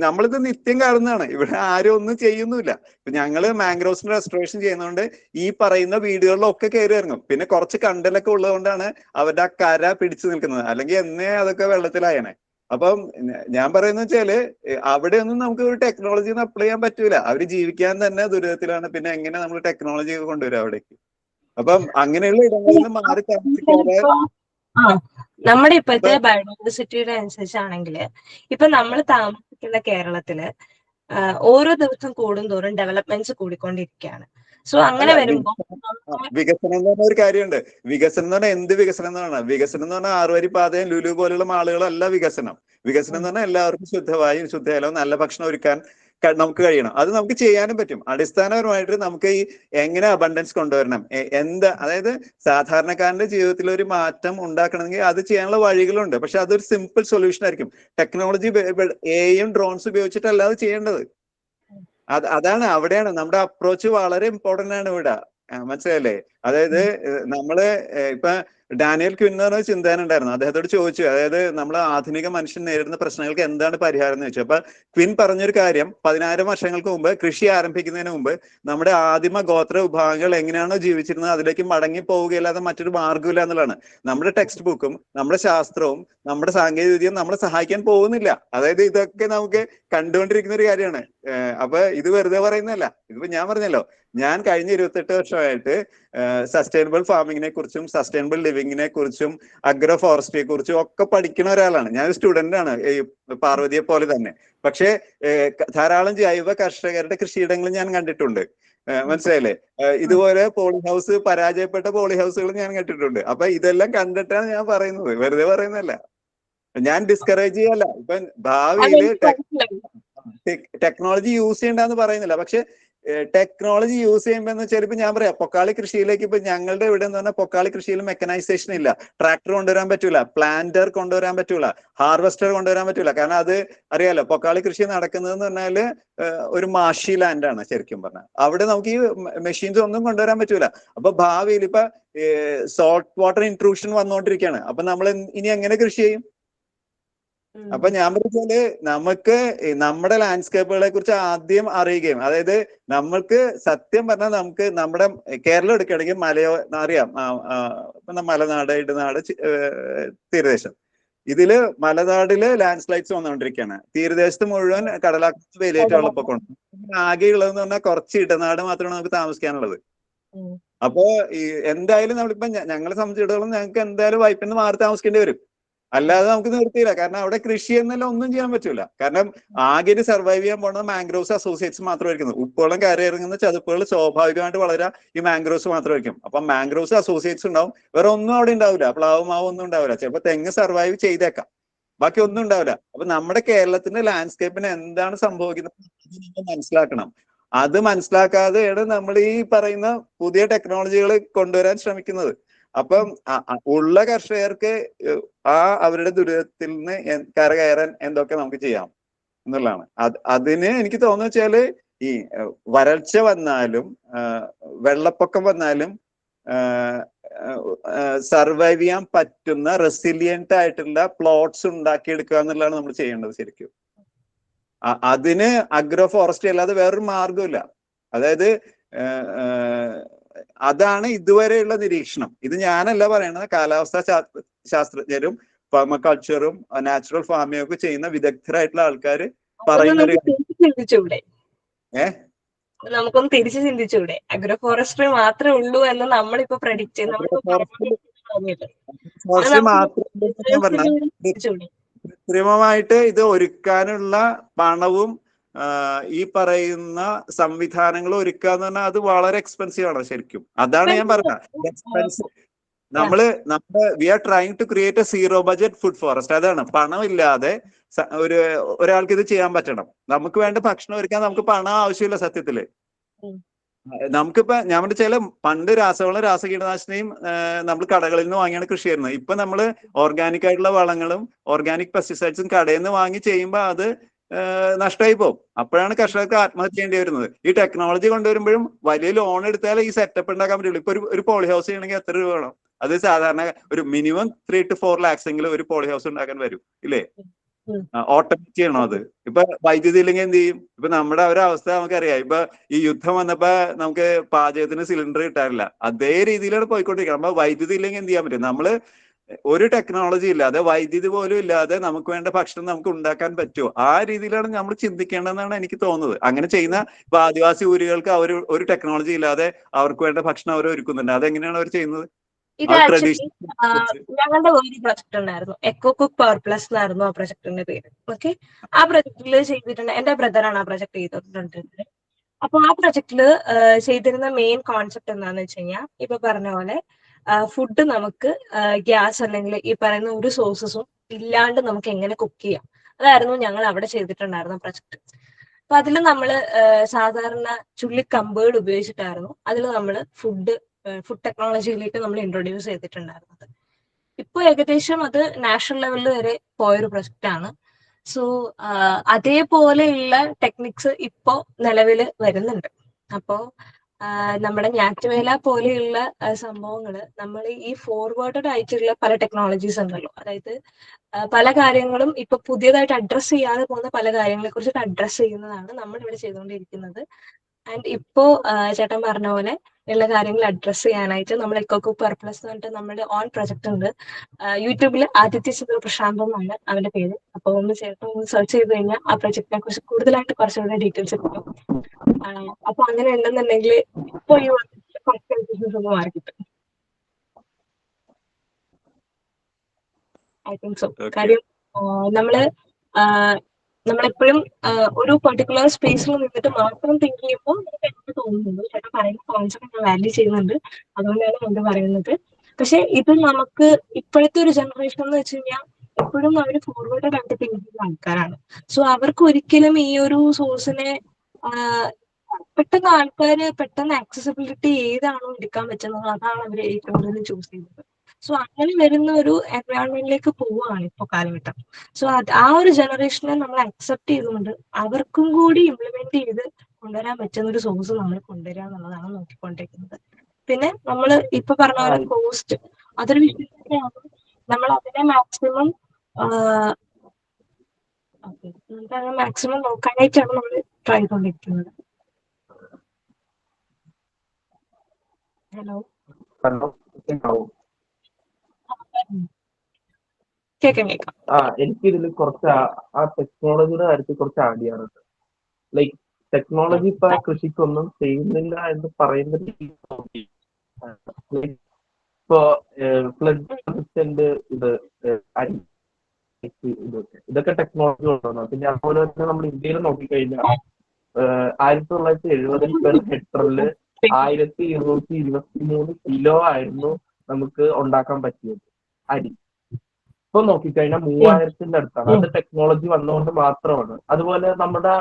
നമ്മളിത് നിത്യം കാണുന്നതാണ്. ഇവിടെ ആരും ഒന്നും ചെയ്യുന്നില്ല. ഇപ്പൊ ഞങ്ങള് മാംഗ്രോവ്സിന്റെ റെസ്റ്റോറേഷൻ ചെയ്യുന്നതുകൊണ്ട് ഈ പറയുന്ന വീടുകളിലൊക്കെ കയറി ഇറങ്ങും. പിന്നെ കുറച്ച് കണ്ടലൊക്കെ ഉള്ളതുകൊണ്ടാണ് അവരുടെ ആ കര പിടിച്ചു നിൽക്കുന്നത്. അല്ലെങ്കിൽ എന്നേ അതൊക്കെ വെള്ളത്തിലായനെ. അപ്പം ഞാൻ പറയുന്ന വെച്ചാല് അവിടെ ഒന്നും നമുക്ക് ഒരു ടെക്നോളജി ഒന്നും അപ്ലൈ ചെയ്യാൻ പറ്റൂല. അവര് ജീവിക്കാൻ തന്നെ ദുരിതത്തിലാണ്. പിന്നെ എങ്ങനെ നമ്മൾ ടെക്നോളജി കൊണ്ടുവരും അവിടേക്ക്? അപ്പം അങ്ങനെയുള്ള ഇടങ്ങളിൽ നിന്ന് മാറി താമസിക്കാതെ നമ്മുടെ ഇപ്പോഴത്തെ ബയോഡൈവേഴ്സിറ്റിയുടെ അനുസരിച്ചാണെങ്കിൽ ഇപ്പൊ നമ്മൾ താമസിക്കുന്ന കേരളത്തില് ഓരോ ദിവസം കൂടുന്തോറും ഡെവലപ്മെന്റ്സ് കൂടിക്കൊണ്ടിരിക്കുകയാണ്. സോ അങ്ങനെ വരുമ്പോ വികസനം എന്ന് പറഞ്ഞ ഒരു കാര്യമുണ്ട്. വികസനം എന്ന് പറഞ്ഞാൽ എന്ത് വികസനം എന്ന് പറഞ്ഞാൽ, വികസനം എന്ന് പറഞ്ഞാൽ 6 വരി പാതയും ലുലു പോലുള്ള ആളുകളല്ല വികസനം. വികസനം എന്ന് പറഞ്ഞാൽ എല്ലാവർക്കും ശുദ്ധവായും ശുദ്ധജലവും നല്ല ഭക്ഷണം ഒരുക്കാൻ നമുക്ക് കഴിയണം. അത് നമുക്ക് ചെയ്യാനും പറ്റും. അടിസ്ഥാനപരമായിട്ട് നമുക്ക് ഈ എങ്ങനെ അബണ്ടൻസ് കൊണ്ടുവരണം, അതായത് സാധാരണക്കാരന്റെ ജീവിതത്തിൽ ഒരു മാറ്റം ഉണ്ടാക്കണമെങ്കിൽ അത് ചെയ്യാനുള്ള വഴികളുണ്ട്. പക്ഷെ അതൊരു സിമ്പിൾ സൊല്യൂഷൻ ആയിരിക്കും. ടെക്നോളജി എയും ഡ്രോൺസ് ഉപയോഗിച്ചിട്ടല്ല അത് ചെയ്യേണ്ടത്. അതാണ്, അവിടെയാണ് നമ്മുടെ അപ്രോച്ച് വളരെ ഇമ്പോർട്ടന്റ് ആണ് ഇവിടെ. മനസ്സിലല്ലേ? അതായത് നമ്മള് ഇപ്പൊ ഡാനിയൽ ക്വിൻ എന്ന് പറഞ്ഞ ചിന്തകൻ ഉണ്ടായിരുന്നു. അദ്ദേഹത്തോട് ചോദിച്ചു, അതായത് നമ്മൾ ആധുനിക മനുഷ്യൻ നേരിടുന്ന പ്രശ്നങ്ങൾക്ക് എന്താണ് പരിഹാരം എന്ന് ചോദിച്ചു. അപ്പൊ ക്വിൻ പറഞ്ഞൊരു കാര്യം, 10,000 വർഷങ്ങൾക്ക് മുമ്പ് കൃഷി ആരംഭിക്കുന്നതിന് മുമ്പ് നമ്മുടെ ആദിമ ഗോത്ര വിഭാഗങ്ങൾ എങ്ങനെയാണോ ജീവിച്ചിരുന്നത് അതിലേക്ക് മടങ്ങി പോവുകയല്ലാതെ മറ്റൊരു മാർഗ്ഗമില്ല എന്നുള്ളതാണ്. നമ്മുടെ ടെക്സ്റ്റ് ബുക്കും നമ്മുടെ ശാസ്ത്രവും നമ്മുടെ സാങ്കേതിക വിദ്യയും നമ്മളെ സഹായിക്കാൻ പോകുന്നില്ല. അതായത് ഇതൊക്കെ നമുക്ക് കണ്ടുകൊണ്ടിരിക്കുന്ന ഒരു കാര്യമാണ്. അപ്പൊ ഇത് വെറുതെ പറയുന്നതല്ല. ഇതിപ്പോ ഞാൻ പറഞ്ഞല്ലോ, ഞാൻ കഴിഞ്ഞ 28 വർഷമായിട്ട് സസ്റ്റൈനബിൾ ഫാമിങ്ങിനെ കുറിച്ചും സസ്റ്റൈനബിൾ ലിവിങ്ങിനെ കുറിച്ചും അഗ്രോ ഫോറസ്ട്രിയെ കുറിച്ചും ഒക്കെ പഠിക്കുന്ന ഒരാളാണ്. ഞാൻ സ്റ്റുഡന്റ് ആണ്, ഈ പാർവതിയെ പോലെ തന്നെ. പക്ഷേ ധാരാളം ജൈവ കർഷകരുടെ കൃഷിയിടങ്ങൾ ഞാൻ കണ്ടിട്ടുണ്ട്. മനസ്സിലായില്ലേ? ഇതുപോലെ പോളി ഹൗസ്, പരാജയപ്പെട്ട പോളി ഹൗസുകൾ ഞാൻ കണ്ടിട്ടുണ്ട്. അപ്പൊ ഇതെല്ലാം കണ്ടിട്ടാണ് ഞാൻ പറയുന്നത്, വെറുതെ പറയുന്നതല്ല. ഞാൻ ഡിസ്കറേജ് ചെയ്യല്ല. ഇപ്പൊ ഭാവിയില് ടെക്നോളജി യൂസ് ചെയ്യണ്ടെന്ന് പറയുന്നില്ല. പക്ഷെ ടെക്നോളജി യൂസ് ചെയ്യുമ്പോൾ എന്ന് വെച്ചാൽ ഇപ്പൊ ഞാൻ പറയാം, പൊക്കാളി കൃഷിയിലേക്ക് ഇപ്പൊ ഞങ്ങളുടെ ഇവിടെ എന്ന് പറഞ്ഞാൽ പൊക്കാളി കൃഷിയിൽ മെക്കനൈസേഷൻ ഇല്ല. ട്രാക്ടർ കൊണ്ടുവരാൻ പറ്റൂല, പ്ലാന്റർ കൊണ്ടുവരാൻ പറ്റൂല, ഹാർവെസ്റ്റർ കൊണ്ടുവരാൻ പറ്റൂല. കാരണം അത് അറിയാലോ, പൊക്കാളി കൃഷി നടക്കുന്നതെന്ന് പറഞ്ഞാല് ഒരു മാഷി ലാൻഡാണ് ശരിക്കും പറഞ്ഞാൽ. അവിടെ നമുക്ക് ഈ മെഷീൻസ് ഒന്നും കൊണ്ടുവരാൻ പറ്റൂല. അപ്പൊ ഭാവിയിൽ ഇപ്പൊ സോൾട്ട് വാട്ടർ ഇൻട്രൂഷൻ വന്നുകൊണ്ടിരിക്കുകയാണ്. അപ്പൊ നമ്മൾ ഇനി എങ്ങനെ കൃഷി ചെയ്യും? അപ്പൊ ഞാൻ പറഞ്ഞാല് നമുക്ക് നമ്മുടെ ലാൻഡ്സ്കേപ്പുകളെ കുറിച്ച് ആദ്യം അറിയുകയും, അതായത് നമ്മൾക്ക് സത്യം പറഞ്ഞാൽ നമുക്ക് നമ്മുടെ കേരളം എടുക്കുകയാണെങ്കിൽ അറിയാം, മലനാട്, ഇടനാട്, തീരദേശം. ഇതില് മലനാടില് ലാൻഡ് സ്ലൈഡ്സ് വന്നുകൊണ്ടിരിക്കുകയാണ്. തീരദേശത്ത് മുഴുവൻ കടലാക്രമണം, വേലിയേറ്റ വെള്ളപ്പൊക്കം ഉണ്ട്. ആകെയുള്ളതെന്ന് പറഞ്ഞാൽ കുറച്ച് ഇടനാട് മാത്രമാണ് നമുക്ക് താമസിക്കാനുള്ളത്. അപ്പോ ഈ എന്തായാലും നമ്മളിപ്പോ ഞങ്ങളെ സംബന്ധിച്ചിടത്തോളം ഞങ്ങൾക്ക് എന്തായാലും വൈപ്പിൽ നിന്ന് മാറി താമസിക്കേണ്ടി വരും. അല്ലാതെ നമുക്ക് നിർത്തിയില്ല. കാരണം അവിടെ കൃഷി എന്നല്ല ഒന്നും ചെയ്യാൻ പറ്റൂല. കാരണം ആകെ ഒരു സർവൈവ് ചെയ്യാൻ പോകുന്നത് മാംഗ്രോവ്സ് അസോസിയേറ്റ്സ് മാത്രമായിരിക്കും. ഉപ്പുവെള്ളം കയറി ഇറങ്ങുന്ന ചതുപ്പുകൾ സ്വാഭാവികമായിട്ട് വളരാ ഈ മാംഗ്രോവ്സ് മാത്രമായിരിക്കും. അപ്പൊ മാംഗ്രോവ്സ് അസോസിയേറ്റ്സ് ഉണ്ടാവും, വേറെ ഒന്നും അവിടെ ഉണ്ടാവില്ല. പ്ലാവ് മാവ് ഒന്നും ഉണ്ടാവില്ല. ചിലപ്പോൾ തെങ്ങ് സർവൈവ് ചെയ്തേക്കാം, ബാക്കി ഒന്നും ഉണ്ടാവില്ല. അപ്പൊ നമ്മുടെ കേരളത്തിന്റെ ലാൻഡ്സ്കേപ്പിന് എന്താണ് സംഭവിക്കുന്നത് മനസ്സിലാക്കണം. അത് മനസ്സിലാക്കാതെയാണ് നമ്മൾ ഈ പറയുന്ന പുതിയ ടെക്നോളജികൾ കൊണ്ടുവരാൻ ശ്രമിക്കുന്നത്. അപ്പം ഉള്ള കർഷകർക്ക് അവരുടെ ദുരിതത്തിൽ നിന്ന് കരകയറാൻ എന്തൊക്കെ നമുക്ക് ചെയ്യാം എന്നുള്ളതാണ്. അതിന് എനിക്ക് തോന്നുന്നു വെച്ചാല് ഈ വരൾച്ച വന്നാലും വെള്ളപ്പൊക്കം വന്നാലും സർവൈവ് ചെയ്യാൻ പറ്റുന്ന റെസിലിയന്റ് ആയിട്ടുള്ള പ്ലോട്ട്സ് ഉണ്ടാക്കിയെടുക്കുക എന്നുള്ളതാണ് നമ്മൾ ചെയ്യേണ്ടത് ശരിക്കും. അതിന് അഗ്രോ ഫോറസ്ട്രി അല്ലാതെ വേറൊരു മാർഗമില്ല. അതായത് അതാണ് ഇതുവരെയുള്ള നിരീക്ഷണം. ഇത് ഞാനല്ല പറയണത്, കാലാവസ്ഥാ ശാസ്ത്രജ്ഞരും പെർമകൾച്ചറും നാച്ചുറൽ ഫാമിംഗ് ഒക്കെ ചെയ്യുന്ന വിദഗ്ധരായിട്ടുള്ള ആൾക്കാർ പറയുന്ന ഒരു നമുക്കൊന്ന് തിരിച്ചു ചിന്തിച്ചൂടെ? അഗ്രോ ഫോറസ്ട്രി മാത്രമേ ഉള്ളൂ എന്ന് നമ്മളിപ്പോ പ്രഡിക്റ്റ് കൃത്രിമമായിട്ട് ഇത് ഒരുക്കാനുള്ള പണവും ഈ പറയുന്ന സംവിധാനങ്ങൾ ഒരുക്കുക എന്ന് പറഞ്ഞാൽ അത് വളരെ എക്സ്പെൻസീവ് ആണ് ശരിക്കും. അതാണ് ഞാൻ പറഞ്ഞത്, expensive. We are trying to create a zero budget food forest. അതാണ്, പണമില്ലാതെ ഒരാൾക്ക് ഇത് ചെയ്യാൻ പറ്റണം. നമുക്ക് വേണ്ട ഭക്ഷണം ഒരുക്കാൻ നമുക്ക് പണം ആവശ്യമില്ല സത്യത്തില്. നമുക്കിപ്പോ ഞാൻ ചില പണ്ട് രാസവളം രാസകീടനാശിനിയും നമ്മൾ കടകളിൽ നിന്ന് വാങ്ങിയാണ് കൃഷി ചെയ്യുന്നത്. ഇപ്പൊ നമ്മള് ഓർഗാനിക് ആയിട്ടുള്ള വളങ്ങളും ഓർഗാനിക് പെസ്റ്റിസൈഡ്സും കടയിൽ നിന്ന് വാങ്ങി ചെയ്യുമ്പോൾ അത് നഷ്ടമായി പോകും. അപ്പോഴാണ് കർഷകർക്ക് ആത്മഹത്യ ചെയ്യേണ്ടി വരുന്നത്. ഈ ടെക്നോളജി കൊണ്ടുവരുമ്പോഴും വലിയ ലോൺ എടുത്താലേ ഈ സെറ്റപ്പ് ഉണ്ടാക്കാൻ പറ്റുള്ളൂ. ഇപ്പൊ ഒരു പോളി ഹൗസ് ചെയ്യണമെങ്കിൽ എത്ര രൂപ വേണം? അത് സാധാരണ ഒരു മിനിമം 3 to 4 lakhs എങ്കിലും ഒരു പോളി ഹൗസ് ഉണ്ടാക്കാൻ വരും, ഇല്ലേ? ഓട്ടോമേറ്റ് ചെയ്യണം അത്. ഇപ്പൊ വൈദ്യുതി ഇല്ലെങ്കിൽ എന്ത് ചെയ്യും? ഇപ്പൊ നമ്മുടെ ഒരവസ്ഥ നമുക്കറിയാം. ഇപ്പൊ ഈ യുദ്ധം വന്നപ്പോ നമുക്ക് പാചകത്തിന് സിലിണ്ടർ കിട്ടാറില്ല. അതേ രീതിയിലാണ് പോയിക്കൊണ്ടിരിക്കുന്നത്. അപ്പൊ വൈദ്യുതി ഇല്ലെങ്കിൽ എന്ത് ചെയ്യാൻ പറ്റും? നമ്മള് ഒരു ടെക്നോളജി ഇല്ലാതെ, വൈദ്യുതി പോലും ഇല്ലാതെ നമുക്ക് വേണ്ട ഭക്ഷണം നമുക്ക് ഉണ്ടാക്കാൻ പറ്റുമോ? ആ രീതിയിലാണ് നമ്മൾ ചിന്തിക്കേണ്ടതെന്നാണ് എനിക്ക് തോന്നുന്നത്. അങ്ങനെ ചെയ്യുന്ന ഇപ്പൊ ആദിവാസി ഊരുകൾക്ക് അവർ ഒരു ടെക്നോളജി ഇല്ലാതെ അവർക്ക് വേണ്ട ഭക്ഷണം അവർ ഒരുക്കുന്നുണ്ട്. അതെങ്ങനെയാണ് അവർ ചെയ്യുന്നത്? ഇത് ആക്ച്വലി ഞങ്ങളുടെ ഒരു പ്രൊജക്ട് ഉണ്ടായിരുന്നു, എക്കോ കുക്ക് പവർ പ്ലസ് എന്നായിരുന്നു ആ പ്രൊജക്ടിന്റെ പേര്. ഓക്കെ, ആ പ്രൊജക്ടിൽ ചെയ്തിട്ടുണ്ട്, എന്റെ ബ്രദറാണ് ആ പ്രൊജക്ട് ചെയ്തിട്ടുണ്ട്. അപ്പൊ ആ പ്രൊജക്ടില് ചെയ്തിരുന്ന മെയിൻ കോൺസെപ്റ്റ് എന്താന്ന് വെച്ച് കഴിഞ്ഞാൽ, ഇപ്പൊ പറഞ്ഞ പോലെ ഫുഡ് നമുക്ക് ഗ്യാസ് അല്ലെങ്കിൽ ഈ പറയുന്ന ഒരു സോഴ്സസും ഇല്ലാണ്ട് നമുക്ക് എങ്ങനെ കുക്ക് ചെയ്യാം, അതായിരുന്നു ഞങ്ങൾ അവിടെ ചെയ്തിട്ടുണ്ടായിരുന്ന പ്രൊജക്ട്. അപ്പൊ അതിൽ നമ്മള് സാധാരണ ചുള്ളിക്കമ്പുകൾ ഉപയോഗിച്ചിട്ടായിരുന്നു അതിൽ നമ്മൾ ഫുഡ് ടെക്നോളജിയിലേക്ക് നമ്മൾ ഇൻട്രൊഡ്യൂസ് ചെയ്തിട്ടുണ്ടായിരുന്നത്. ഇപ്പൊ ഏകദേശം അത് നാഷണൽ ലെവലിൽ വരെ പോയൊരു പ്രൊജക്റ്റ് ആണ്. സോ അതേപോലെയുള്ള ടെക്നിക്സ് ഇപ്പോ നിലവിൽ വരുന്നുണ്ട്. അപ്പോ നമ്മുടെ ഞാറ്റുവേല പോലെയുള്ള സംഭവങ്ങൾ നമ്മൾ ഈ ഫോർവേഡഡ് ആയിട്ടുള്ള പല ടെക്നോളജീസ് ഉണ്ടല്ലോ, അതായത് പല കാര്യങ്ങളും ഇപ്പൊ പുതിയതായിട്ട് അഡ്രസ് ചെയ്യാതെ പോകുന്ന പല കാര്യങ്ങളെ കുറിച്ചിട്ട് അഡ്രസ് ചെയ്യുന്നതാണ് നമ്മൾ ഇവിടെ ചെയ്തുകൊണ്ടിരിക്കുന്നത്. ആൻഡ് ഇപ്പോ ചേട്ടൻ പറഞ്ഞ പോലെ ഉള്ള കാര്യങ്ങൾ അഡ്രസ് ചെയ്യാനായിട്ട് നമ്മൾ എക്കോ കുക്ക് പവർ പ്ലസ് എന്ന് പറഞ്ഞിട്ട് നമ്മുടെ ഓൺ പ്രൊജക്ട് ഉണ്ട്. യൂട്യൂബിൽ ആദിത്യ ചിത്ര പ്രശാന്ത് എന്നാണ് അവന്റെ പേര്. അപ്പൊ ഒന്ന് ചേട്ടൻ ഒന്ന് സെർച്ച് ചെയ്ത് കഴിഞ്ഞാൽ ആ പ്രൊജക്ടിനെ കുറിച്ച് കൂടുതലായിട്ട് കുറച്ചുകൂടെ ഡീറ്റെയിൽസ് കിട്ടും. അപ്പൊ അങ്ങനെ ഉണ്ടെന്നുണ്ടെങ്കിൽ ഇപ്പൊ ഈ ബിസിനസ് ഒന്ന് മാറി കിട്ടും. I think so. കാര്യം നമ്മളെപ്പോഴും ഒരു പെർട്ടിക്കുലർ സ്പേസിൽ നിന്നിട്ട് മാത്രം തിങ്ക് ചെയ്യുമ്പോൾ എനിക്ക് തോന്നുന്നുണ്ട് ചേട്ടൻ പറയുന്ന കോൺസെപ്റ്റ് ഞാൻ വാല്യൂ ചെയ്യുന്നുണ്ട്, അതുകൊണ്ടാണ് ഞാൻ പറയുന്നത്. പക്ഷെ ഇത് നമുക്ക് ഇപ്പോഴത്തെ ഒരു ജനറേഷൻ എന്ന് വെച്ച് കഴിഞ്ഞാൽ എപ്പോഴും അവർ ഫോർവേഡ് ആയിട്ട് തിങ്ക് ചെയ്യുന്ന ആൾക്കാരാണ്. സോ അവർക്ക് ഒരിക്കലും ഈ ഒരു സോഴ്സിനെ പെട്ടെന്ന് ആക്സസിബിലിറ്റി ഏതാണോ എടുക്കാൻ പറ്റുന്നത് അതാണ് അവർ ഏറ്റവും കൂടുതൽ ചൂസ് ചെയ്യുന്നത്. സോ അങ്ങനെ വരുന്ന ഒരു എൻവയോൺമെന്റിലേക്ക് പോവുകയാണ് ഇപ്പൊ കാലഘട്ടം. സോ ആ ഒരു ജനറേഷനെ നമ്മൾ അക്സെപ്റ്റ് ചെയ്തുകൊണ്ട് അവർക്കും കൂടി ഇംപ്ലിമെന്റ് ചെയ്ത് കൊണ്ടുവരാൻ പറ്റുന്ന ഒരു സോഴ്സ് നമ്മൾ കൊണ്ടുവരിക എന്നുള്ളതാണ് നോക്കിക്കൊണ്ടിരിക്കുന്നത്. പിന്നെ നമ്മൾ ഇപ്പൊ പറഞ്ഞ പോലെ കോസ്റ്റ്, അതൊരു വിഷയം തന്നെയാണ്. നമ്മൾ അതിനെ മാക്സിമം നോക്കാനായിട്ടാണ് നമ്മൾ ട്രൈ ചെയ്തുകൊണ്ടിരിക്കുന്നത്. ഹലോ, കേൾക്കാം. എനിക്കിതിൽ കുറച്ച് ആ ടെക്നോളജിയുടെ കാര്യത്തിൽ കുറച്ച് ആഡ് ചെയ്യാറുണ്ട്. ലൈക്ക് ടെക്നോളജി ഇപ്പൊ കൃഷിക്കൊന്നും ചെയ്യുന്നില്ല എന്ന് പറയുന്നത് ഇപ്പൊ ഫ്ലഡ് റെസിസ്റ്റന്റ് ഇതൊക്കെ ടെക്നോളജി കൊണ്ടുവന്നു. പിന്നെ അതുപോലെ തന്നെ നമ്മൾ ഇന്ത്യയിൽ നോക്കിക്കഴിഞ്ഞാൽ 1970 പെർ ഹെക്ടറില് 1223 കിലോ ആയിരുന്നു നമുക്ക് ഉണ്ടാക്കാൻ പറ്റിയത് അരി. ഇപ്പൊ നോക്കിക്കഴിഞ്ഞാൽ 3000ന്റെ അടുത്താണ്. അത് ടെക്നോളജി വന്നുകൊണ്ട് മാത്രമാണ്. അതുപോലെ നമ്മുടെ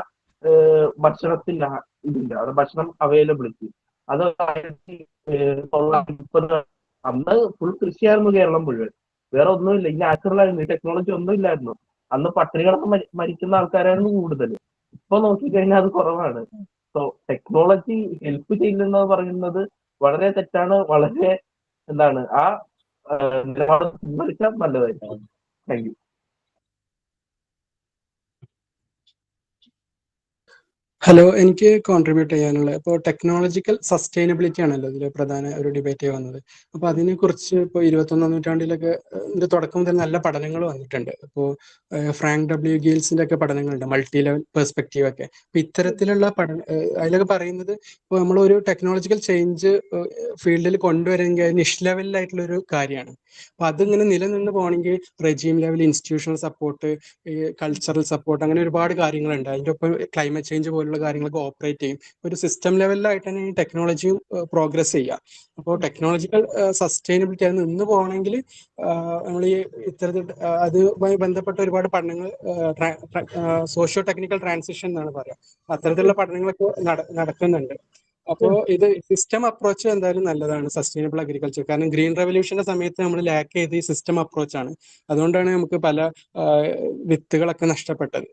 ഭക്ഷണത്തിന്റെ ഇതില്ല, അത് ഭക്ഷണം അവൈലബിലിറ്റി അത് 1930 അന്ന് ഫുൾ കൃഷിയായിരുന്നു കേരളം മുഴുവൻ, വേറെ ഒന്നുമില്ല. ഈ നാച്ചുറൽ ആയിരുന്നു, ഈ ടെക്നോളജി ഒന്നും ഇല്ലായിരുന്നു. അന്ന് പട്ടിണി കിടന്ന് മരിക്കുന്ന ആൾക്കാരായിരുന്നു കൂടുതൽ. ഇപ്പൊ നോക്കിക്കഴിഞ്ഞാൽ അത് കുറവാണ്. സോ ടെക്നോളജി ഹെൽപ്പ് ചെയ്യുന്നത് പറയുന്നത് വളരെ തെറ്റാണ്, വളരെ എന്താണ് ആ നിലപാട് പിൻവലിച്ചാൽ നല്ലതായിരിക്കും. Thank you. ഹലോ, എനിക്ക് കോൺട്രിബ്യൂട്ട് ചെയ്യാനുള്ള ഇപ്പോൾ ടെക്നോളജിക്കൽ സസ്റ്റൈനബിലിറ്റി ആണല്ലോ ഇതിൽ പ്രധാന ഒരു ഡിബേറ്റ് വന്നത്. അപ്പോൾ അതിനെക്കുറിച്ച് ഇപ്പോൾ 21ാം നൂറ്റാണ്ടിലൊക്കെ ഇതിന്റെ തുടക്കം മുതൽ നല്ല പഠനങ്ങൾ വന്നിട്ടുണ്ട്. ഇപ്പോൾ ഫ്രാങ്ക് ഡബ്ല്യു ഗീൽസിന്റെ ഒക്കെ പഠനങ്ങളുണ്ട്, മൾട്ടി ലെവൽ പെർസ്പെക്റ്റീവ് ഒക്കെ. അപ്പൊ ഇത്തരത്തിലുള്ള അതിലൊക്കെ പറയുന്നത് ഇപ്പോൾ നമ്മളൊരു ടെക്നോളജിക്കൽ ചേഞ്ച് ഫീൽഡിൽ കൊണ്ടുവരെങ്കിൽ അത് നിഷ് ലെവലിലായിട്ടുള്ള ഒരു കാര്യമാണ്. അപ്പൊ അതിങ്ങനെ നിലനിന്ന് പോകണമെങ്കിൽ റെജീം ലെവൽ ഇൻസ്റ്റിറ്റ്യൂഷണൽ സപ്പോർട്ട്, ഈ കൾച്ചറൽ സപ്പോർട്ട്, അങ്ങനെ ഒരുപാട് കാര്യങ്ങളുണ്ട്. അതിൻ്റെ ഒപ്പം ക്ലൈമറ്റ് ചേഞ്ച് പോലുള്ള കാര്യങ്ങളൊക്കെ ഓപ്പറേറ്റ് ചെയ്യും. ഒരു സിസ്റ്റം ലെവലിലായിട്ട് തന്നെ ഈ ടെക്നോളജിയും പ്രോഗ്രസ് ചെയ്യുക. അപ്പോൾ ടെക്നോളജിക്കൽ സസ്റ്റൈനബിലിറ്റി അത് നിന്ന് പോകണമെങ്കിൽ നമ്മൾ ഈ ഇത്തരത്തിൽ അതുമായി ബന്ധപ്പെട്ട ഒരുപാട് പഠനങ്ങൾ സോഷ്യോ ടെക്നിക്കൽ ട്രാൻസിഷൻ എന്നാണ് പറയുക. അത്തരത്തിലുള്ള പഠനങ്ങളൊക്കെ നടക്കുന്നുണ്ട്. അപ്പോൾ ഇത് സിസ്റ്റം അപ്രോച്ച് എന്തായാലും നല്ലതാണ് സസ്റ്റൈനബിൾ അഗ്രികൾച്ചർ. കാരണം ഗ്രീൻ റെവല്യൂഷന്റെ സമയത്ത് നമ്മൾ ലാക്ക് ചെയ്ത് ഈ സിസ്റ്റം അപ്രോച്ചാണ്. അതുകൊണ്ടാണ് നമുക്ക് പല വിത്തുകളൊക്കെ നഷ്ടപ്പെട്ടത്.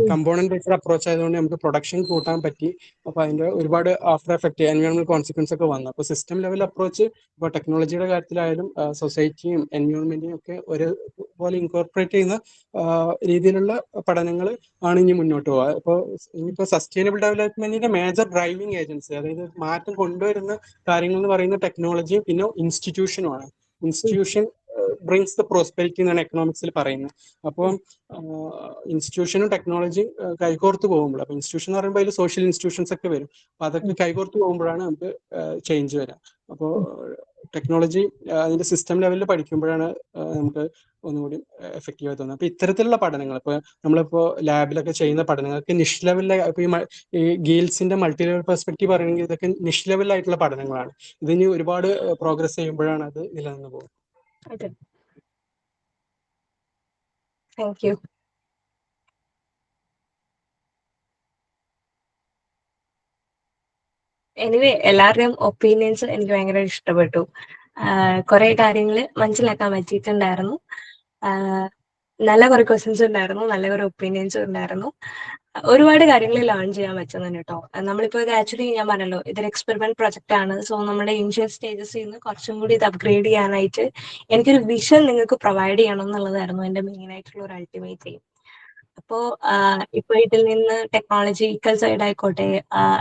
കമ്പോണന്റ് ബേസ്ഡ് അപ്രോച്ച് ആയതുകൊണ്ട് നമുക്ക് പ്രൊഡക്ഷൻ കൂട്ടാൻ പറ്റി. അപ്പൊ അതിന്റെ ഒരുപാട് ആഫ്റ്റർ എഫക്ട്, എൻവയോൺമെന്റ് കോൺസിക്വൻസ് ഒക്കെ വന്നു. അപ്പൊ സിസ്റ്റം ലെവൽ അപ്രോച്ച് ഇപ്പോൾ ടെക്നോളജിയുടെ കാര്യത്തിലായാലും സൊസൈറ്റിയും എൻവയോൺമെന്റിനെയും ഒക്കെ ഒരേപോലെ ഇൻകോർപ്പറേറ്റ് ചെയ്യുന്ന രീതിയിലുള്ള പഠനങ്ങൾ ആണ് ഇനി മുന്നോട്ട് പോകുക. ഇപ്പോൾ ഇനിയിപ്പോൾ സസ്റ്റൈനബിൾ ഡെവലപ്മെന്റിന്റെ മേജർ ഡ്രൈവിംഗ് ഏജൻസി, അതായത് മാറ്റം കൊണ്ടുവരുന്ന കാര്യങ്ങൾ എന്ന് പറയുന്ന ടെക്നോളജിയും പിന്നെ ഇൻസ്റ്റിറ്റ്യൂഷനുമാണ്. ഇൻസ്റ്റിറ്റ്യൂഷൻ ബ്രിങ്സ് ദ പ്രോസ്പെരിറ്റി എന്നാണ് എക്കണോമിക്സിൽ പറയുന്നത്. അപ്പോൾ ഇൻസ്റ്റിറ്റ്യൂഷനും ടെക്നോളജിയും കൈകോർത്ത് പോകുമ്പോൾ, അപ്പൊ ഇൻസ്റ്റിറ്റ്യൂഷൻ എന്ന് പറയുമ്പോൾ അതിൽ സോഷ്യൽ ഇൻസ്റ്റിറ്റ്യൂഷൻസ് ഒക്കെ വരും. അപ്പൊ അതൊക്കെ കൈകോർത്ത് പോകുമ്പോഴാണ് നമുക്ക് ചേഞ്ച് വരാം. അപ്പോൾ ടെക്നോളജി അതിന്റെ സിസ്റ്റം ലെവലിൽ പഠിക്കുമ്പോഴാണ് നമുക്ക് ഒന്നുകൂടി എഫക്റ്റീവായി തോന്നുന്നത്. അപ്പൊ ഇത്തരത്തിലുള്ള പഠനങ്ങൾ ഇപ്പൊ നമ്മളിപ്പോ ലാബിലൊക്കെ ചെയ്യുന്ന പഠനങ്ങൾക്ക് നിഷ് ലെവലിലെ ഇപ്പൊ ഈ ഗീൽസിന്റെ മൾട്ടി ലെവൽ പെർസ്പെക്റ്റീവ് പറയുകയാണെങ്കിൽ ഇതൊക്കെ നിഷ് ലെവലായിട്ടുള്ള പഠനങ്ങളാണ്. ഇതിന് ഒരുപാട് പ്രോഗ്രസ് ചെയ്യുമ്പോഴാണ് അത് നിലനിന്ന് പോകുന്നത്. Thank you. എനിവേ എല്ലാവരുടെയും ഒപ്പീനിയൻസ് എനിക്ക് ഭയങ്കര ഇഷ്ടപ്പെട്ടു. കുറെ കാര്യങ്ങൾ മനസ്സിലാക്കാൻ പറ്റിയിട്ടുണ്ടായിരുന്നു. നല്ല കുറെ ക്വസ്റ്റ്യൻസ് ഉണ്ടായിരുന്നു, നല്ല കുറെ ഒപ്പീനിയൻസ് ഉണ്ടായിരുന്നു. ഒരുപാട് കാര്യങ്ങൾ ലേൺ ചെയ്യാൻ പറ്റുന്നുണ്ട് കേട്ടോ. നമ്മളിപ്പോ ഇത് ആക്ച്വലി ഞാൻ പറഞ്ഞല്ലോ, ഇതൊരു എക്സ്പെരിമെന്റ് പ്രൊജക്ട് ആണ്. സോ നമ്മുടെ ഇനിഷ്യൽ സ്റ്റേജസിൽ നിന്ന് കുറച്ചും കൂടി ഇത് അപ്ഗ്രേഡ് ചെയ്യാനായിട്ട് എനിക്കൊരു വിഷൻ നിങ്ങൾക്ക് പ്രൊവൈഡ് ചെയ്യണം എന്നുള്ളതായിരുന്നു എന്റെ മെയിൻ ആയിട്ടുള്ള ഒരു അൾട്ടിമേറ്റ് എയിം. അപ്പോ ഇപ്പൊ ഇതിൽ നിന്ന് ടെക്നോളജി ഈക്വൽ സൈഡ് ആയിക്കോട്ടെ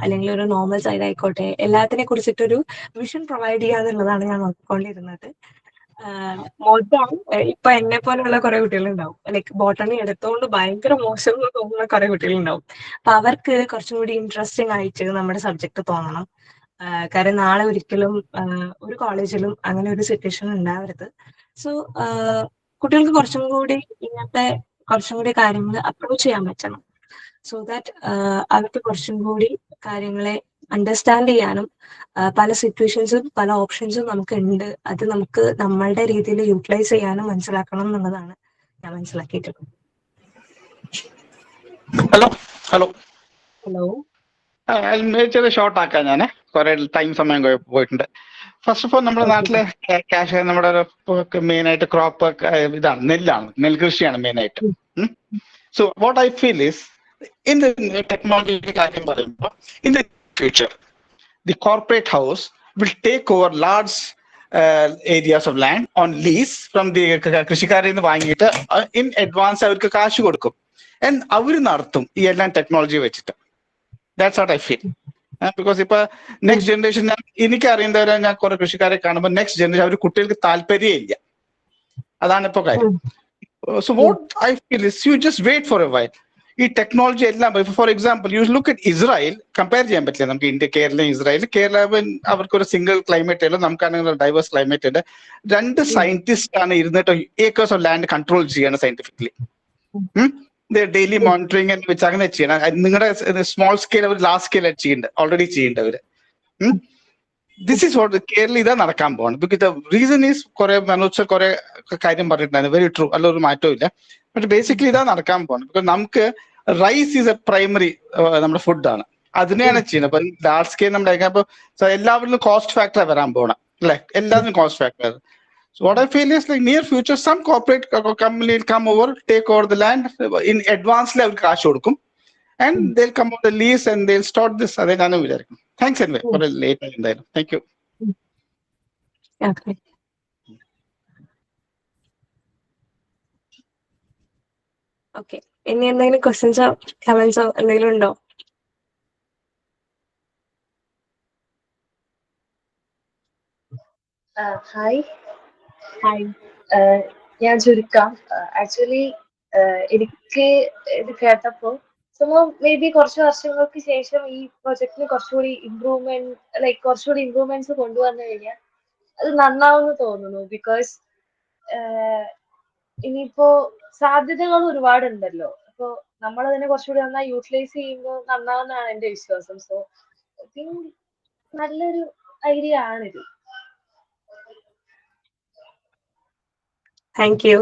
അല്ലെങ്കിൽ ഒരു നോർമൽ സൈഡ് ആയിക്കോട്ടെ, എല്ലാത്തിനെ കുറിച്ചിട്ടൊരു വിഷൻ പ്രൊവൈഡ് ചെയ്യാന്നുള്ളതാണ് ഞാൻ നോക്കിക്കൊണ്ടിരുന്നത്. ഇപ്പൊ എന്നെ പോലെയുള്ള കുറെ കുട്ടികളുണ്ടാവും, ലൈക്ക് ബോട്ടണി എടുത്തുകൊണ്ട് ഭയങ്കര മോശം എന്ന് തോന്നുന്ന കുറെ കുട്ടികളുണ്ടാവും. അപ്പൊ അവർക്ക് കുറച്ചും കൂടി ഇൻട്രസ്റ്റിംഗ് ആയിട്ട് നമ്മുടെ സബ്ജക്ട് തോന്നണം. കാരണം നാളെ ഒരിക്കലും ഒരു കോളേജിലും അങ്ങനെ ഒരു സിറ്റുവേഷൻ ഉണ്ടാവരുത്. സോ കുട്ടികൾക്ക് കുറച്ചും കൂടി ഇങ്ങനത്തെ കുറച്ചും കൂടി കാര്യങ്ങൾ അപ്രോച്ച് ചെയ്യാൻ പറ്റണം. സോ ദാറ്റ് അവർക്ക് കുറച്ചും കൂടി കാര്യങ്ങളെ അണ്ടർസ്റ്റാൻഡ് ചെയ്യാനും പല സിറ്റുവേഷൻസും പല ഓപ്ഷൻസും നമുക്ക് ഉണ്ട്, അത് നമുക്ക് നമ്മളുടെ രീതിയിൽ യൂട്ടിലൈസ് ചെയ്യാനും മനസ്സിലാക്കണം എന്നുള്ളതാണ് ഞാൻ മനസ്സിലാക്കിയിട്ടുള്ളത്. ഹലോ ഹലോ ഹലോ, ചെറിയ ഷോർട്ട് ആക്കാം. ഞാൻ കുറെ സമയം പോയിട്ടുണ്ട്. ഫസ്റ്റ് ഓഫ് ഓൾ നമ്മുടെ നാട്ടിലെ ക്യാഷ് നമ്മുടെ മെയിൻ ആയിട്ട് ക്രോപ്പ് ഇതാണ്, നെല്ലാണ്, നെൽകൃഷിയാണ് മെയിൻ ആയിട്ട്. So what I feel is in the ടെക്നോളജിയുടെ കാര്യം പറയുമ്പോൾ in the future the corporate house will take over large areas of land on lease from the കൃഷിക്കാരിൽ നിന്ന് വാങ്ങിയിട്ട് ഇൻ അഡ്വാൻസ് അവർക്ക് കാശ് കൊടുക്കും. ആൻഡ് അവർ നടത്തും ഈ എല്ലാം ടെക്നോളജി വെച്ചിട്ട്. That's what I feel. Because ഇപ്പൊ നെക്സ്റ്റ് ജനറേഷൻ എനിക്ക് അറിയുന്നവരെ ഞാൻ കുറെ കൃഷിക്കാരെ കാണുമ്പോൾ നെക്സ്റ്റ് ജനറേഷൻ അവർ കുട്ടികൾക്ക് താല്പര്യം ഇല്ല. അതാണ് ഇപ്പൊ കാര്യം. So what I feel is you just wait for a while. ഈ ടെക്നോളജി എല്ലാം for example you look at Israel, compare ചെയ്യാൻ പറ്റില്ല നമുക്ക് ഇന്ത്യ, കേരള, ഇസ്രായേൽ. കേരള അവർക്കൊരു സിംഗിൾ ക്ലൈമറ്റ് അല്ല, നമുക്കാണെങ്കിൽ ഡൈവേഴ്സ് ക്ലൈമറ്റ് ഉണ്ട്. 2 സയന്റിസ്റ്റ് ആണ് ഇരുന്നിട്ട് ഏക്കേഴ്സ് ഓഫ് ലാൻഡ് കൺട്രോൾ ചെയ്യാണ് സയന്റിഫിക്കലി. ഡെയിലി മോണിറ്ററിംഗ് എന്ന് വെച്ച് അങ്ങനെ ചെയ്യണം. നിങ്ങളുടെ സ്മോൾ സ്കെയിൽ അവർ ലാർജ് സ്കെയിൽ ചെയ്യുന്നുണ്ട്, ഓൾറെഡി ചെയ്യുന്നുണ്ട്. ദിസ് ഈസ് വാട്ട് കേരള ഇതാ നടക്കാൻ പോകുന്നത്. ബിക്കോസ് ദ റീസൺ ഈസ് കുറെ മനോജ് കുറെ കാര്യം പറഞ്ഞിട്ടുണ്ടായിരുന്നു, വെരി ട്രൂ, അല്ല ഒരു മാറ്റവും ഇല്ല. പക്ഷെ ബേസിക്കലി ഇതാ നടക്കാൻ പോകുന്നത്. ബിക്കോസ് നമുക്ക് റൈസ് ഈസ് എ പ്രൈമറി നമ്മുടെ ഫുഡാണ്, അതിനെയാണ് ചെയ്യുന്നത്. അപ്പൊ ലാർജ് സ്കെയിൽ നമ്മുടെ ഇപ്പൊ എല്ലാവരിലും കോസ്റ്റ് ഫാക്ടർ വരാൻ പോകണം അല്ലെ, എല്ലാത്തിനും cost factor. So what I feel is like near future some corporate company will come over, take over the land in advance level cash കൊടുക്കും, and they'll come on the lease and they'll start this. അതേ ഞാനും വിചാരിക്കും. Thanks anyway for a late time. Thank you. Okay. Okay, ഇനി എന്തെങ്കിലും ക്വസ്റ്റ്യൻസോ കമന്റ്സോ എന്തെങ്കിലും ഉണ്ടോ? Hi, hi. ഞാൻ ചുരുക്കാം. Actually എനിക്ക് ഇത് കേട്ടപ്പോ മേ ബി കുറച്ച് വർഷങ്ങൾക്ക് ശേഷം ഈ പ്രൊജക്ടിന് കുറച്ചുകൂടി കുറച്ചുകൂടി ഇമ്പ്രൂവ്മെന്റ്സ് കൊണ്ടുവന്നു കഴിഞ്ഞാൽ അത് നന്നാവുമെന്ന് തോന്നുന്നു. ബിക്കോസ് ഇനിയിപ്പോ സാധ്യതകൾ ഒരുപാടുണ്ടല്ലോ. അപ്പൊ നമ്മളതിനെ കുറച്ചുകൂടി നന്നായി യൂട്ടിലൈസ് ചെയ്യുമ്പോൾ നന്നാവുന്നതാണ് എന്റെ വിശ്വാസം. സോ ഐ തിങ്ക് നല്ലൊരു ഐഡിയ ആണിത്. Thank you.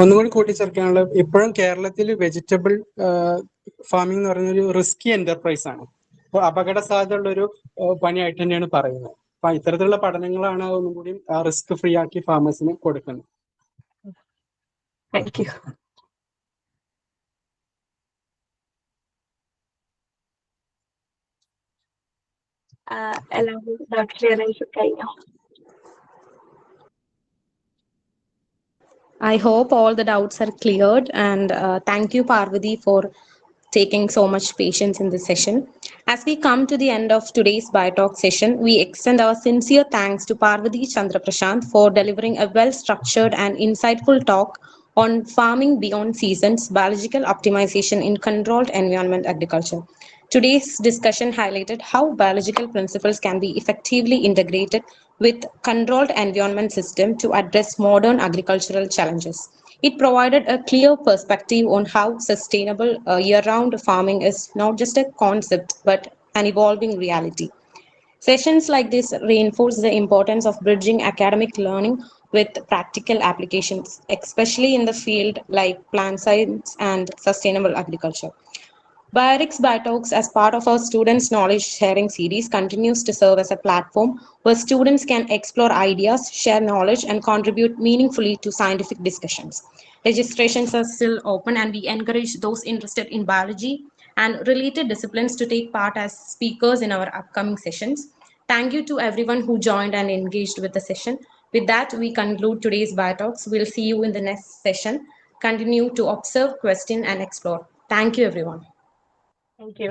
ഒന്നുകൂടി കൂട്ടിച്ചേർക്കാനുള്ള, ഇപ്പോഴും കേരളത്തിൽ വെജിറ്റബിൾ ഫാമിംഗ് എന്ന് പറയുന്ന ഒരു റിസ്കി എന്റർപ്രൈസ് ആണ്. അപ്പോൾ അപകട സാധ്യതയുള്ള ഒരു പണിയായിട്ട് തന്നെയാണ് പറയുന്നത്. അപ്പൊ ഇത്തരത്തിലുള്ള പഠനങ്ങളാണ് ഒന്നും കൂടി റിസ്ക് ഫ്രീ ആക്കി ഫാമേഴ്സിന് കൊടുക്കുന്നത്. Thank you. എല്ലാവരും ഡൗട്ട് ക്ലിയറൻസ് കഴിഞ്ഞോ? I hope all the doubts are cleared, and thank you, Parvati, for taking so much patience in this session. As we come to the end of today's BioTalk session, we extend our sincere thanks to Parvati Chandra Prashant for delivering a well-structured and insightful talk on farming beyond seasons, biological optimization in controlled environment agriculture. Today's discussion highlighted how biological principles can be effectively integrated with controlled environment system to address modern agricultural challenges. It provided a clear perspective on how sustainable year-round farming is not just a concept but an evolving reality. Sessions like this reinforce the importance of bridging academic learning with practical applications, especially in the field like plant science and sustainable agriculture. Biorix Biotalks, as part of our students' knowledge sharing series, continues to serve as a platform where students can explore ideas, share knowledge, and contribute meaningfully to scientific discussions. Registrations are still open, and we encourage those interested in biology and related disciplines to take part as speakers in our upcoming sessions. Thank you to everyone who joined and engaged with the session. With that, we conclude today's Biotalks. We'll see you in the next session. Continue to observe, question, and explore. Thank you, everyone. Thank you.